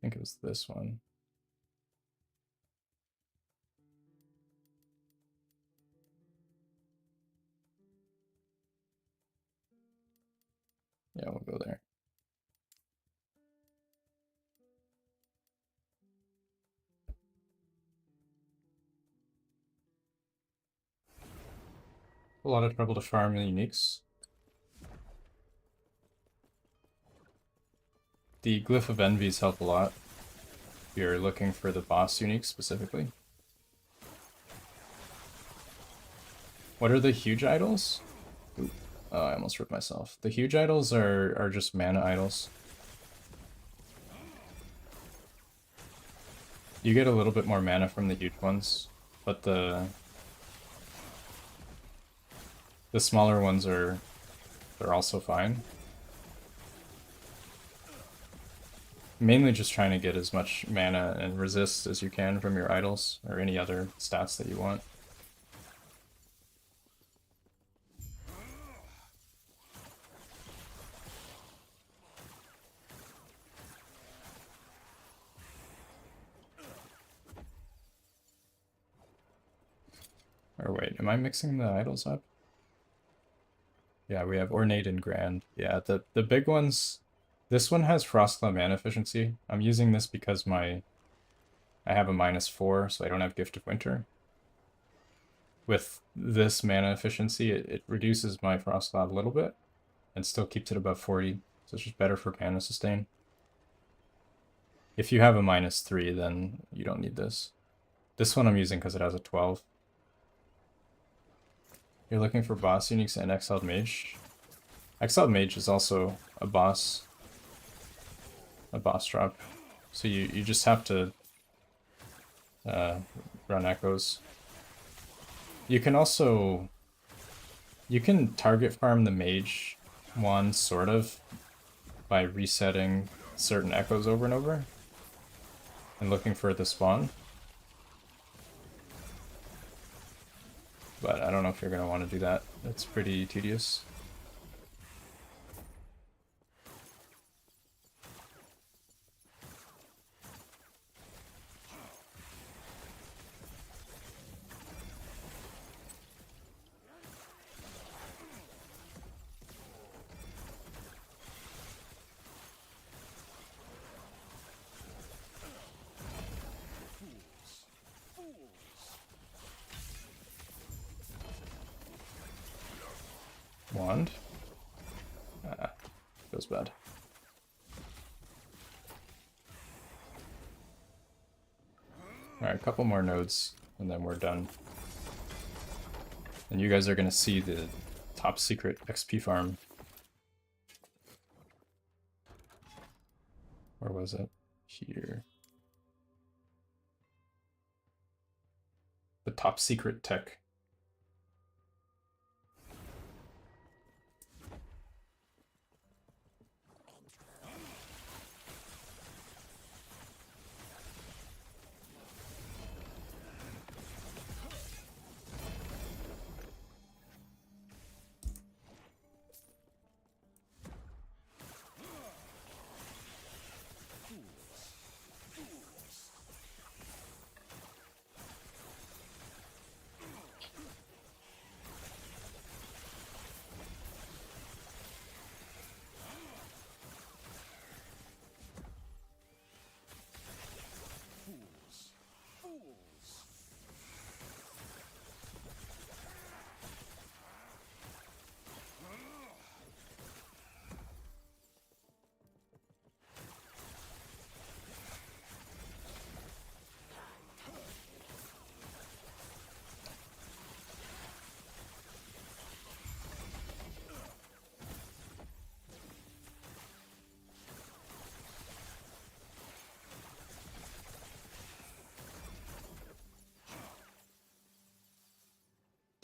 think it was this one. Yeah, we'll go there. A lot of trouble to farm the uniques. The Glyph of Envies help a lot if you're looking for the boss unique specifically. What are the huge idols? Ooh, oh, I almost ripped myself. The huge idols are just mana idols. You get a little bit more mana from the huge ones, but the smaller ones they're also fine. Mainly just trying to get as much mana and resist as you can from your idols, or any other stats that you want. Or wait, am I mixing the idols up? Yeah, we have Ornate and Grand. Yeah, the big ones. This one has Frostclaw mana efficiency. I'm using this because I have a -4, so I don't have Gift of Winter. With this mana efficiency, it reduces my Frostclaw a little bit, and still keeps it above 40. So it's just better for mana sustain. If you have a -3, then you don't need this. This one I'm using because it has a 12. You're looking for boss uniques and Exiled Mage. Exiled Mage is also a boss drop. So you just have to run echoes. You can also target farm the mage wand sort of by resetting certain echoes over and over and looking for the spawn. But I don't know if you're going to want to do that. It's pretty tedious. Wand. Feels bad. Alright, a couple more nodes, and then we're done. And you guys are going to see the top secret XP farm. Where was it? Here. The top secret tech.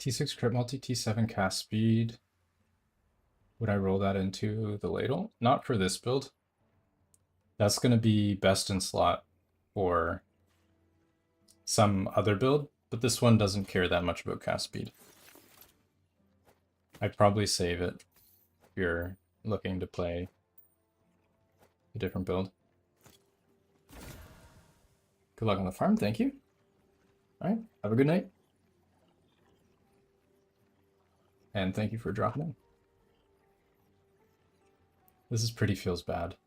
T6 crit multi, T7 cast speed. Would I roll that into the ladle? Not for this build. That's going to be best in slot for some other build, but this one doesn't care that much about cast speed. I'd probably save it if you're looking to play a different build. Good luck on the farm, thank you. Alright, have a good night. And thank you for dropping in. This is pretty feels bad.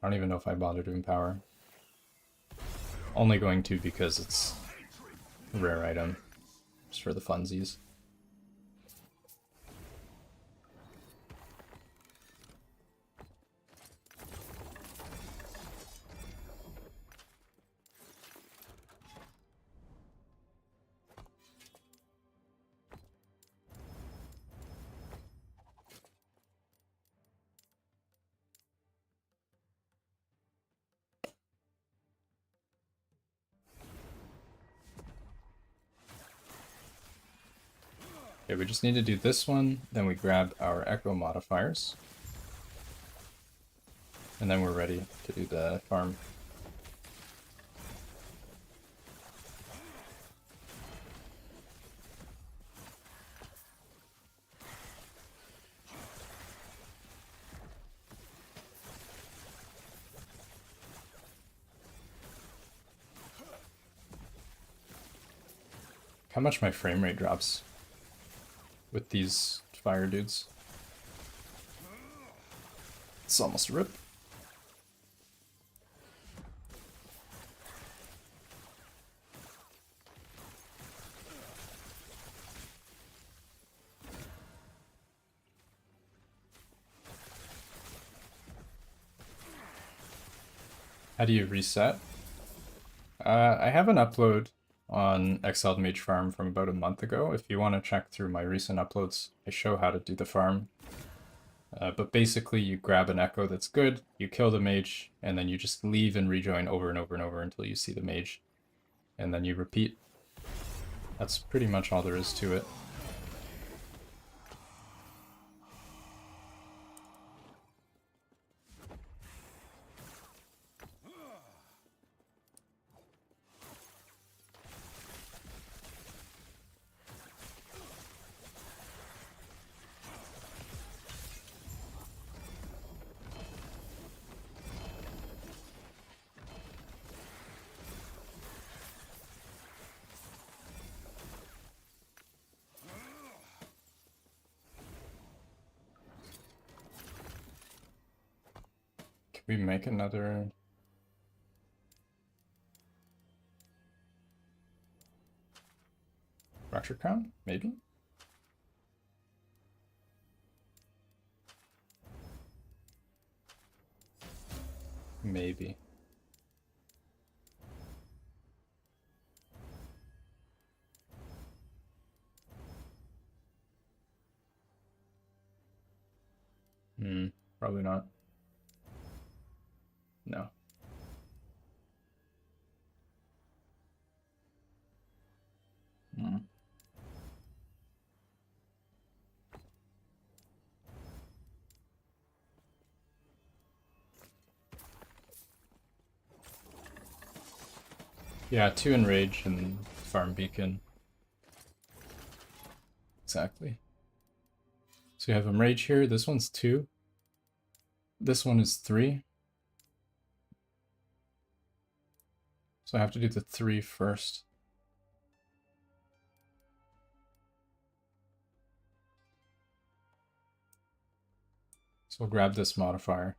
I don't even know if I bother to empower. Only going to because it's a rare item. Just for the funsies. Okay, we just need to do this one, then we grab our echo modifiers. And then we're ready to do the farm. How much my frame rate drops with these fire dudes. It's almost a rip. How do you reset? I have an upload on Exiled Mage Farm from about a month ago. If you want to check through my recent uploads, I show how to do the farm. But basically you grab an echo that's good, you kill the mage, and then you just leave and rejoin over and over and over until you see the mage. And then you repeat. That's pretty much all there is to it. Can we make another... Fracture Crown? Maybe? Maybe. Probably not. No. Yeah, 2 Enrage and Farm Beacon. Exactly. So you have Enrage here, this one's 2. This one is 3. So I have to do the 3 first. So we'll grab this modifier.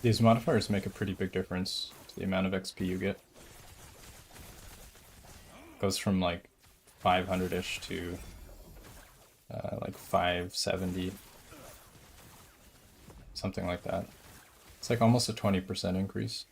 These modifiers make a pretty big difference to the amount of XP you get. It goes from like 500-ish to like 570. Something like that. It's like almost a 20% increase.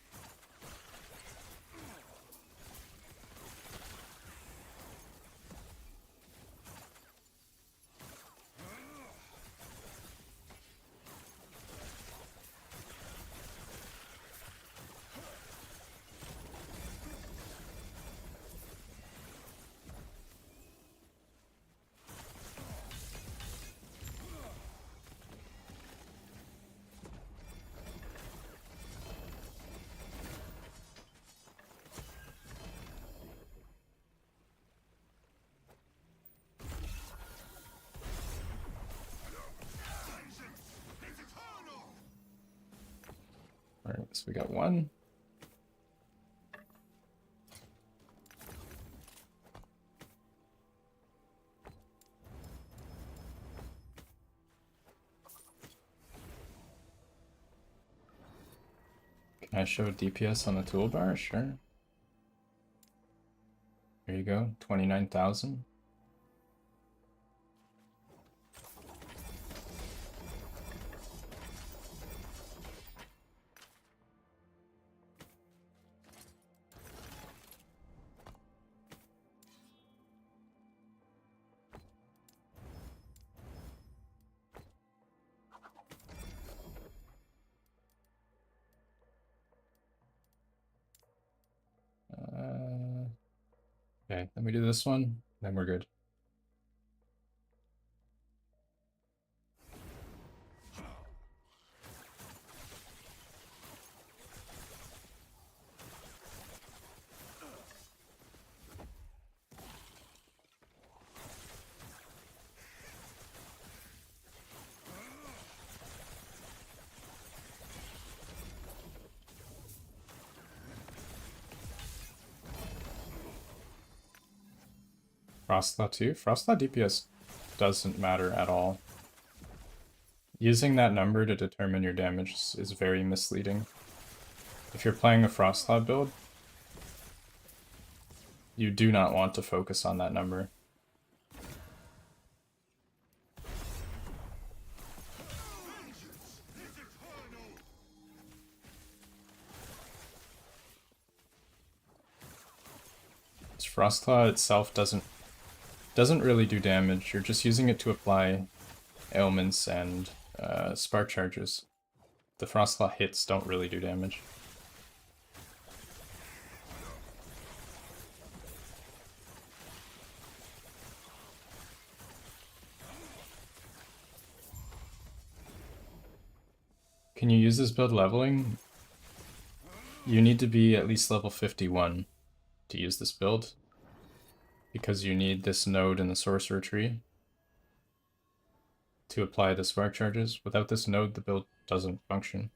Alright, so we got 1. Can I show DPS on the toolbar? Sure. There you go, 29,000. Okay, let me do this one, then we're good. Frostlaw 2? Frostlaw DPS doesn't matter at all. Using that number to determine your damage is very misleading. If you're playing a Frostcloud build, you do not want to focus on that number. Frostclaw itself doesn't really do damage. You're just using it to apply ailments and spark charges. The Frostclaw hits don't really do damage. Can you use this build leveling? You need to be at least level 51 to use this build, because you need this node in the sorcerer tree to apply the spark charges. Without this node, the build doesn't function.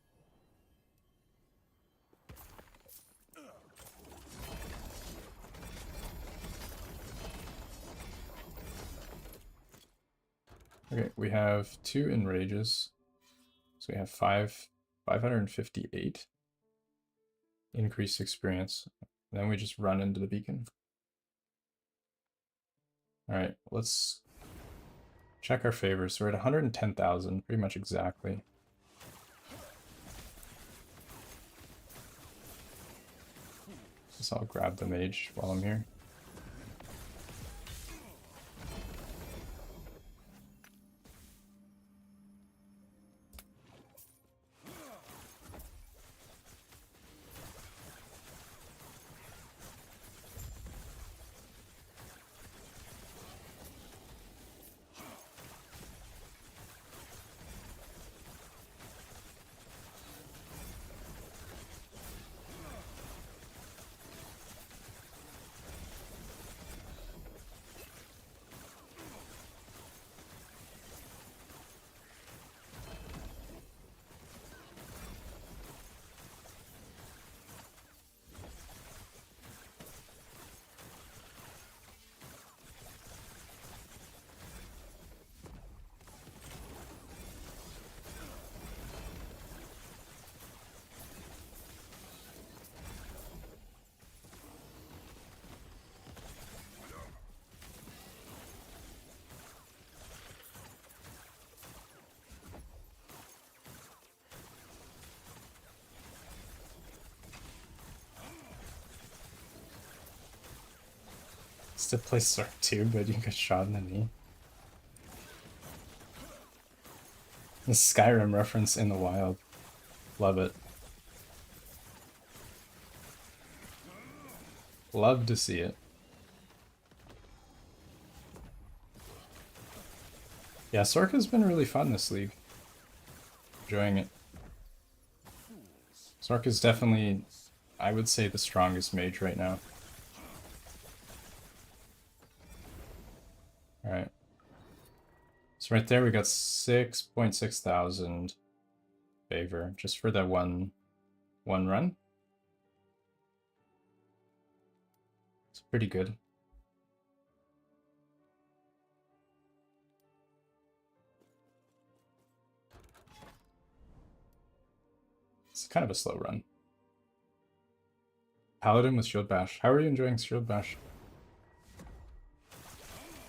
Okay, we have 2 enrages. So we have 558 increased experience. Then we just run into the beacon. Alright, let's check our favors. So we're at 110,000, pretty much exactly. So I'll grab the mage while I'm here. Still play Sorc too, but you got shot in the knee. The Skyrim reference in the wild. Love it. Love to see it. Yeah, Sorc has been really fun this league. Enjoying it. Sorc is definitely, I would say, the strongest mage right now. Alright. So right there we got 6.6 thousand favor just for that one run. It's pretty good. It's kind of a slow run. Paladin with Shield Bash. How are you enjoying Shield Bash?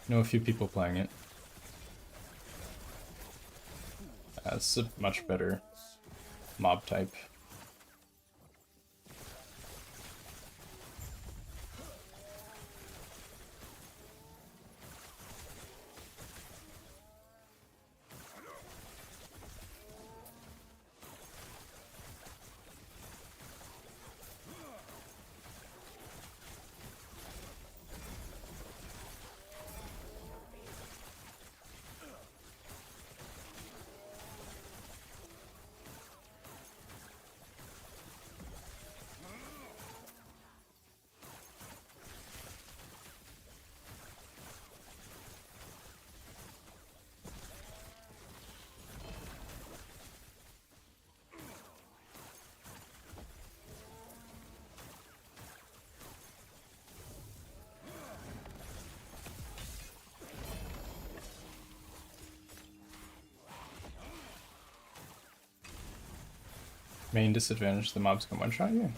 I know a few people playing it. It's a much better mob type. Main disadvantage, the mobs can one-shot you.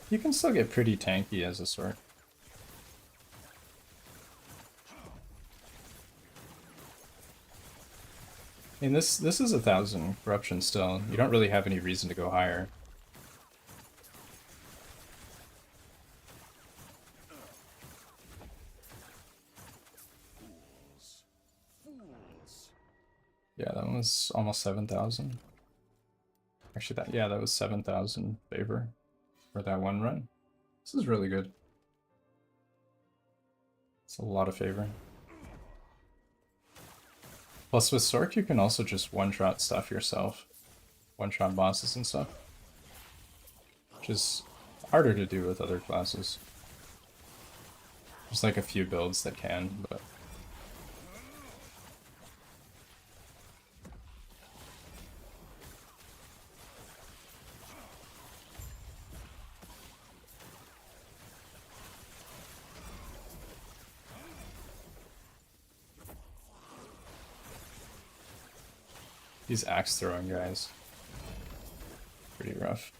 You can still get pretty tanky as a Sorc. I mean, this is 1,000 corruption still. You don't really have any reason to go higher. Yeah, that one was almost 7,000. Actually, that was 7,000 favor for that one run. This is really good. It's a lot of favor. Plus with Sorc, you can also just one-shot stuff yourself. One-shot bosses and stuff. Which is harder to do with other classes. There's like a few builds that can, but... These axe throwing guys. Pretty rough.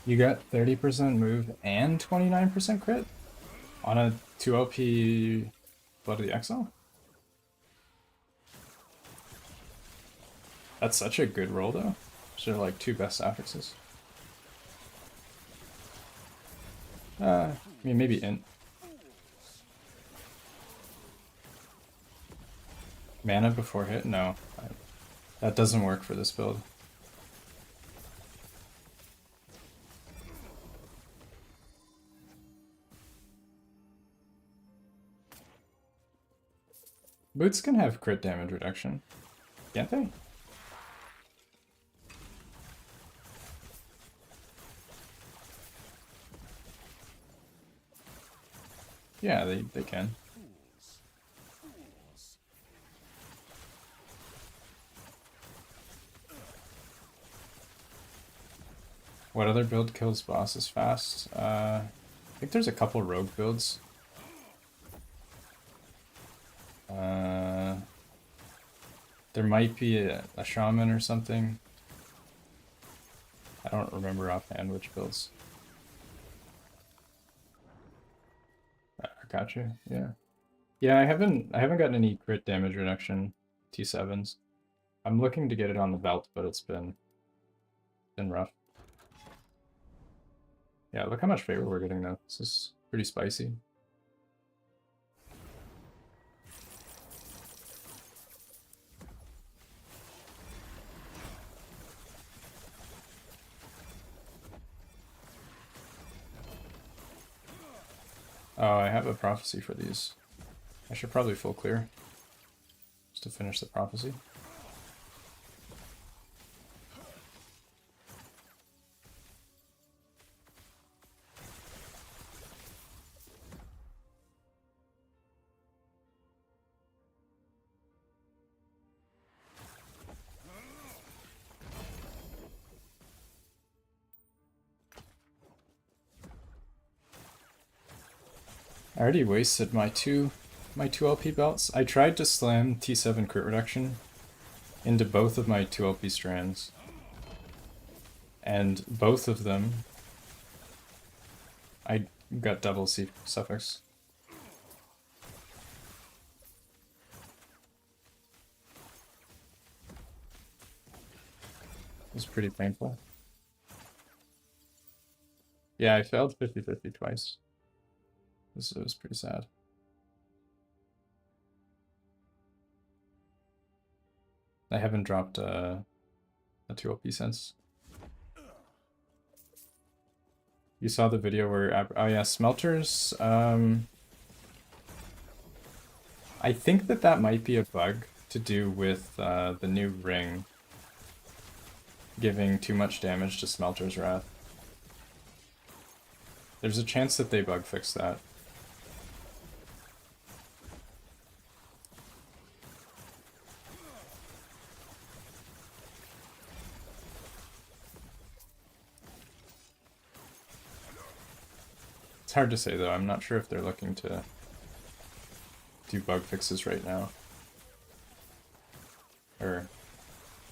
You got 30% move and 29% crit on a 2 LP Blood of the Exile? That's such a good roll though. Those are like 2 best affixes. I mean, maybe int. Mana before hit? No. That doesn't work for this build. Boots can have crit damage reduction, can't they? Yeah, they can. What other build kills bosses fast? I think there's a couple rogue builds. There might be a shaman or something. I don't remember offhand which builds. I got you. Yeah. Yeah, I haven't gotten any crit damage reduction T7s. I'm looking to get it on the belt, but it's been rough. Yeah, look how much favor we're getting though. This is pretty spicy. Oh, I have a prophecy for these. I should probably full clear just to finish the prophecy. I already wasted my two LP belts. I tried to slam T7 crit reduction into both of my 2 LP strands. And both of them I got double C suffix. It was pretty painful. Yeah, I failed 50-50 twice. It was pretty sad. I haven't dropped a 2 OP since. You saw the video where... Oh yeah, smelters. I think that might be a bug to do with the new ring giving too much damage to Smelter's Wrath. There's a chance that they bug fix that. It's hard to say though, I'm not sure if they're looking to do bug fixes right now. Or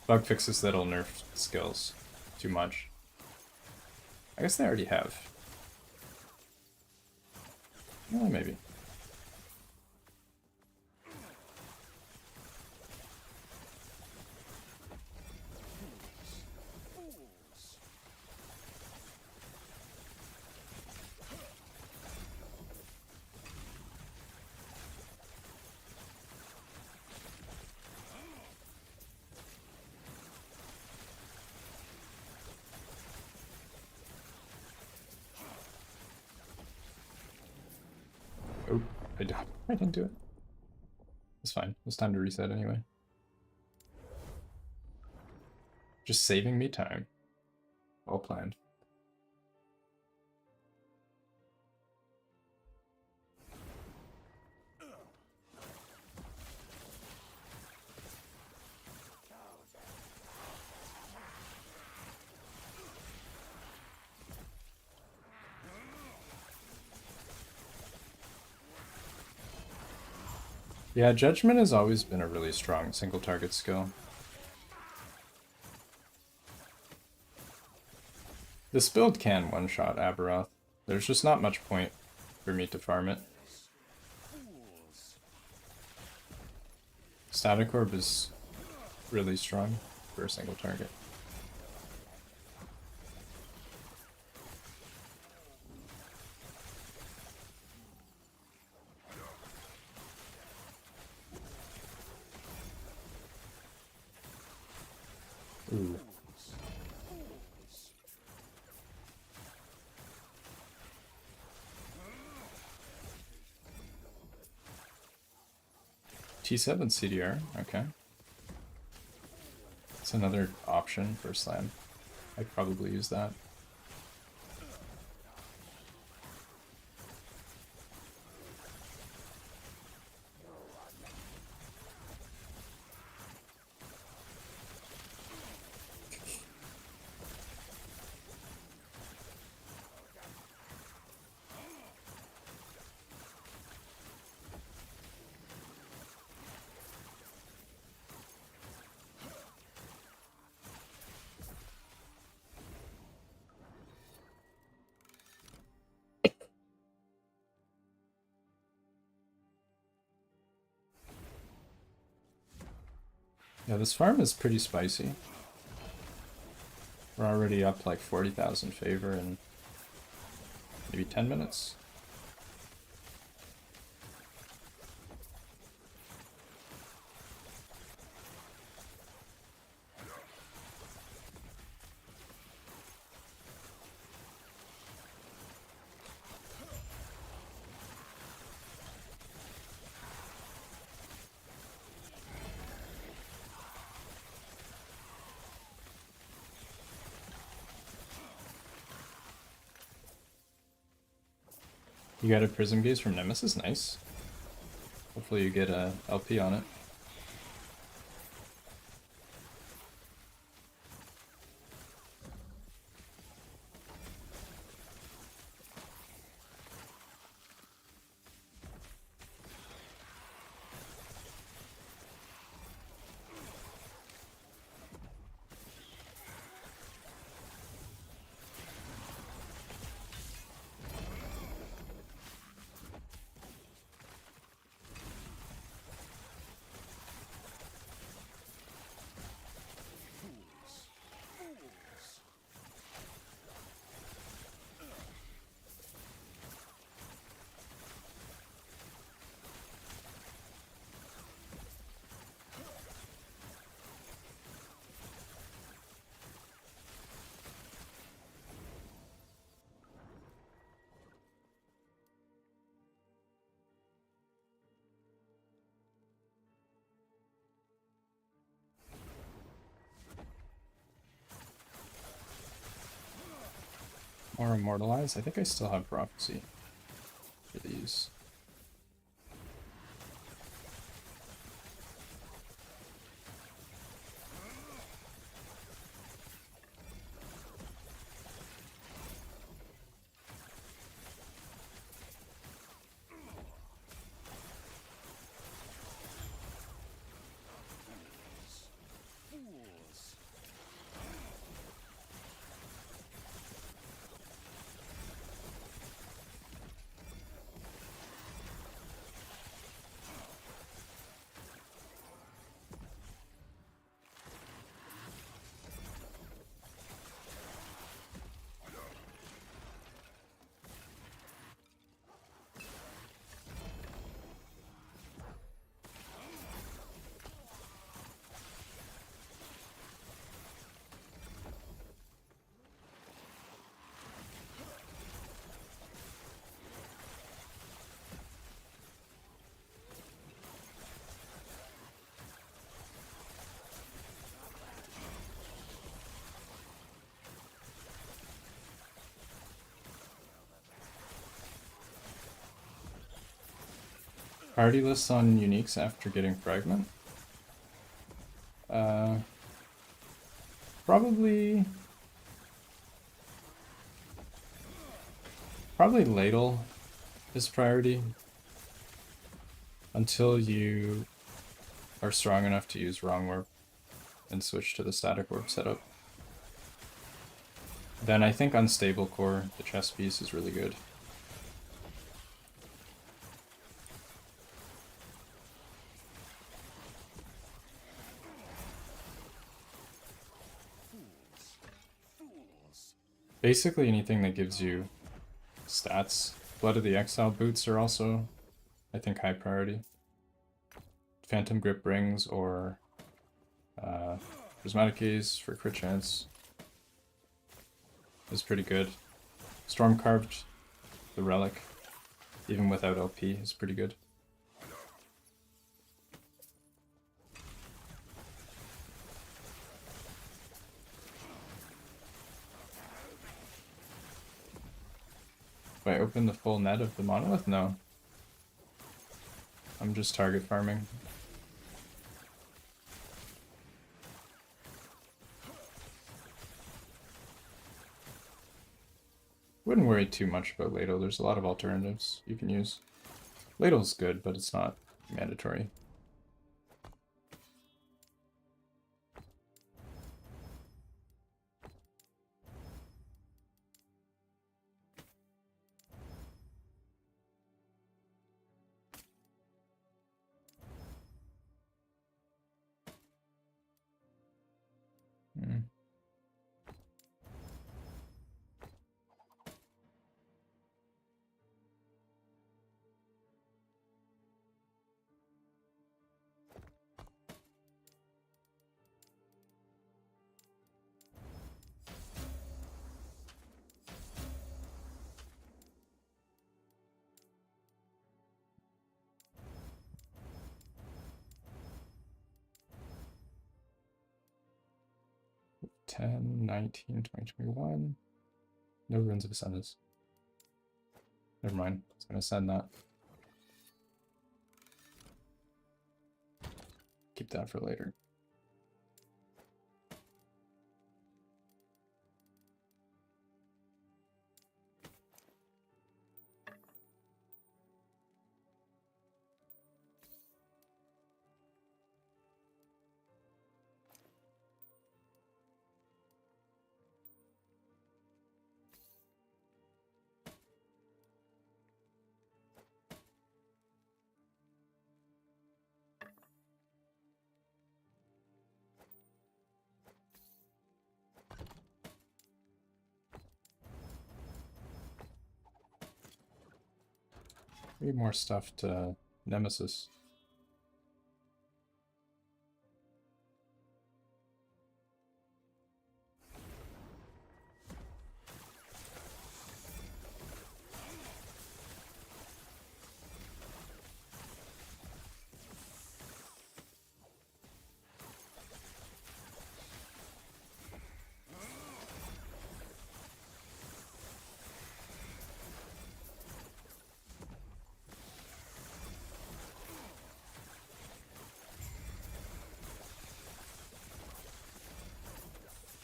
bug fixes that'll nerf skills too much. I guess they already have. Well, maybe. Oh, I didn't do it. It's fine. It's time to reset anyway. Just saving me time. Well planned. Yeah, Judgment has always been a really strong single target skill. This build can one-shot Aberoth. There's just not much point for me to farm it. Static Orb is really strong for a single target. Ooh. T7 CDR, okay. It's another option for slam. I'd probably use that. Yeah, this farm is pretty spicy. We're already up like 40,000 favor in maybe 10 minutes. You got a Prism Gaze from Nemesis, nice. Hopefully you get a LP on it. Or Immortalize. I think I still have Prophecy for these. Priority lists on uniques after getting fragment. Probably ladle is priority until you are strong enough to use wrong warp and switch to the static warp setup. Then I think unstable core, the chess piece, is really good. Basically anything that gives you stats. Blood of the Exile boots are also, I think, high priority. Phantom Grip rings or Prismatic Gaze for crit chance is pretty good. Storm Carved, the relic, even without LP, is pretty good. Do I open the full net of the monolith? No. I'm just target farming. Wouldn't worry too much about Ladle. There's a lot of alternatives you can use. Ladle's good, but it's not mandatory. Hmm. $10, $19, $20, $21. No Runes of Ascendance. Never mind. I was gonna send that. Keep that for later. Maybe more stuff to Nemesis.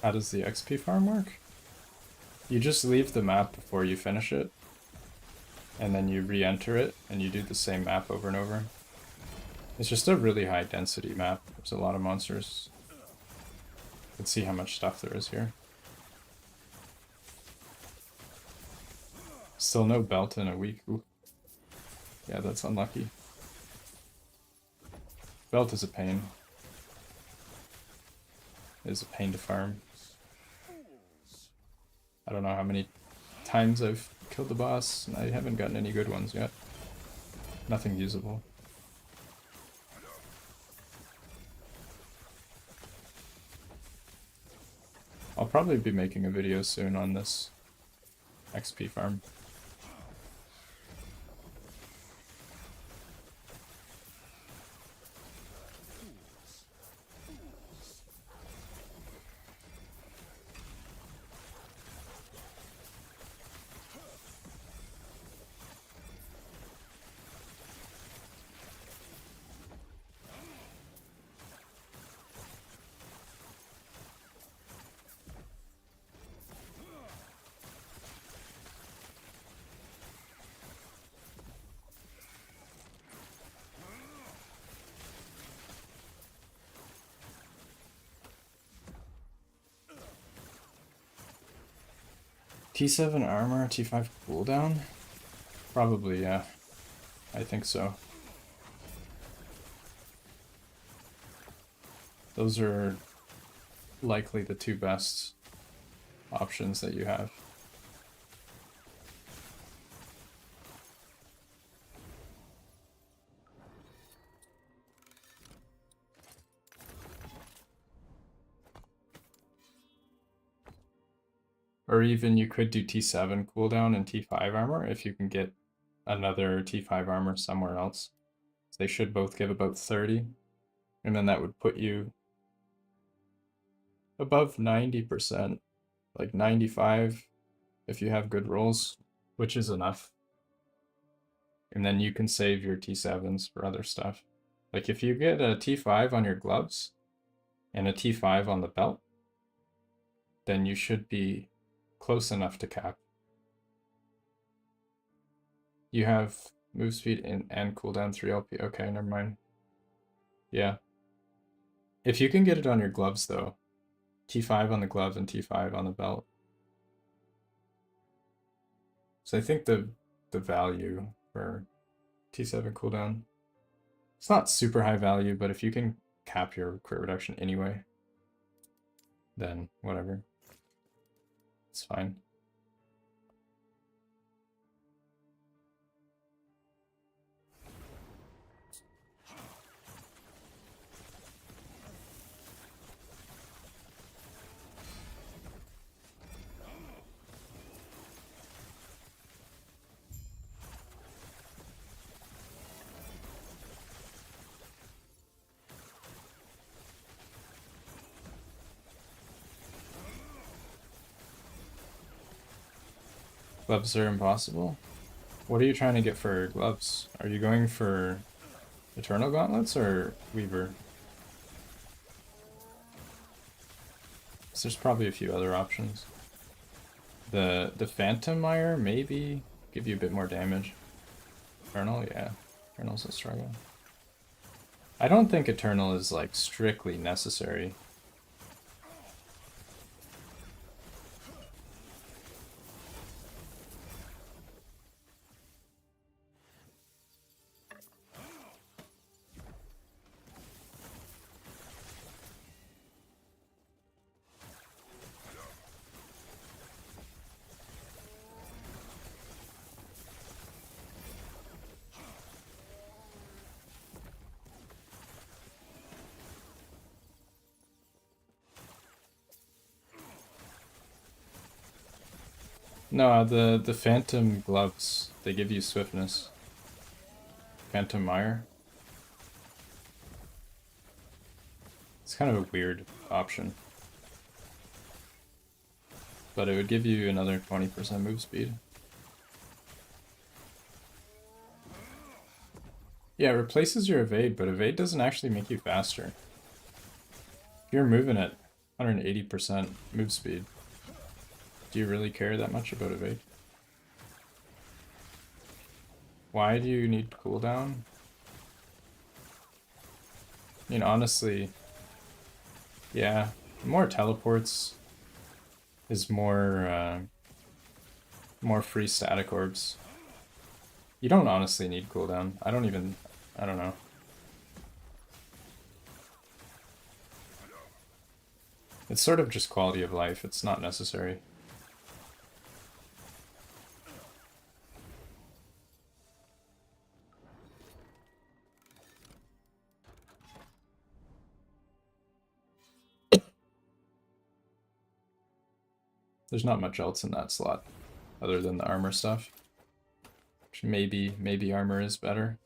How does the XP farm work? You just leave the map before you finish it, and then you re-enter it, and you do the same map over and over. It's just a really high density map. There's a lot of monsters. Let's see how much stuff there is here. Still no belt in a week. Ooh. Yeah, that's unlucky. Belt is a pain. It is a pain to farm. I don't know how many times I've killed the boss, and I haven't gotten any good ones yet. Nothing usable. I'll probably be making a video soon on this XP farm. T7 armor, T5 cooldown? Probably, yeah. I think so. Those are likely the two best options that you have. Or even you could do T7 cooldown and T5 armor if you can get another T5 armor somewhere else. So they should both give about 30. And then that would put you above 90%, like 95 if you have good rolls, which is enough. And then you can save your T7s for other stuff. Like if you get a T5 on your gloves and a T5 on the belt, then you should be close enough to cap. You have move speed and cooldown 3 LP. Okay, never mind. Yeah. If you can get it on your gloves though, T5 on the glove and T5 on the belt. So I think the value for T7 cooldown, it's not super high value, but if you can cap your crit reduction anyway, then whatever. It's fine. Gloves are impossible? What are you trying to get for gloves? Are you going for Eternal Gauntlets or Weaver? So there's probably a few other options. The Phantom Mire maybe give you a bit more damage. Eternal, yeah. Eternal's a struggle. I don't think Eternal is like strictly necessary. No, the Phantom gloves, they give you swiftness. Phantom Mire. It's kind of a weird option. But it would give you another 20% move speed. Yeah, it replaces your evade, but evade doesn't actually make you faster. If you're moving at 180% move speed, do you really care that much about evade? Why do you need cooldown? I mean, honestly, yeah, more teleports is more free static orbs. You don't honestly need cooldown. I don't know. It's sort of just quality of life. It's not necessary. There's not much else in that slot other than the armor stuff. Which maybe armor is better.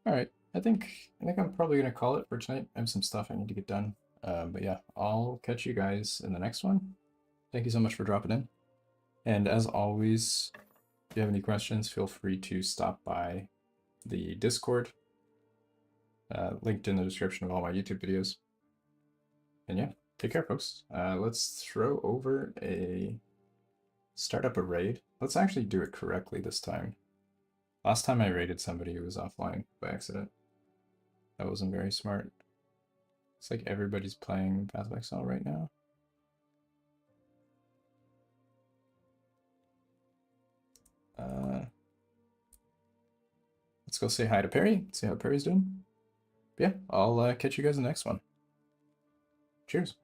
All right, I think I'm probably gonna call it for tonight. I have some stuff I need to get done. But yeah, I'll catch you guys in the next one. Thank you so much for dropping in. And as always, if you have any questions, feel free to stop by the Discord, linked in the description of all my YouTube videos. And yeah, take care, folks. Let's throw over start up a raid. Let's actually do it correctly this time. Last time I raided somebody who was offline by accident. That wasn't very smart. It's like everybody's playing Path of Exile right now. Let's go say hi to Perry, see how Perry's doing. But yeah, I'll catch you guys in the next one. Cheers.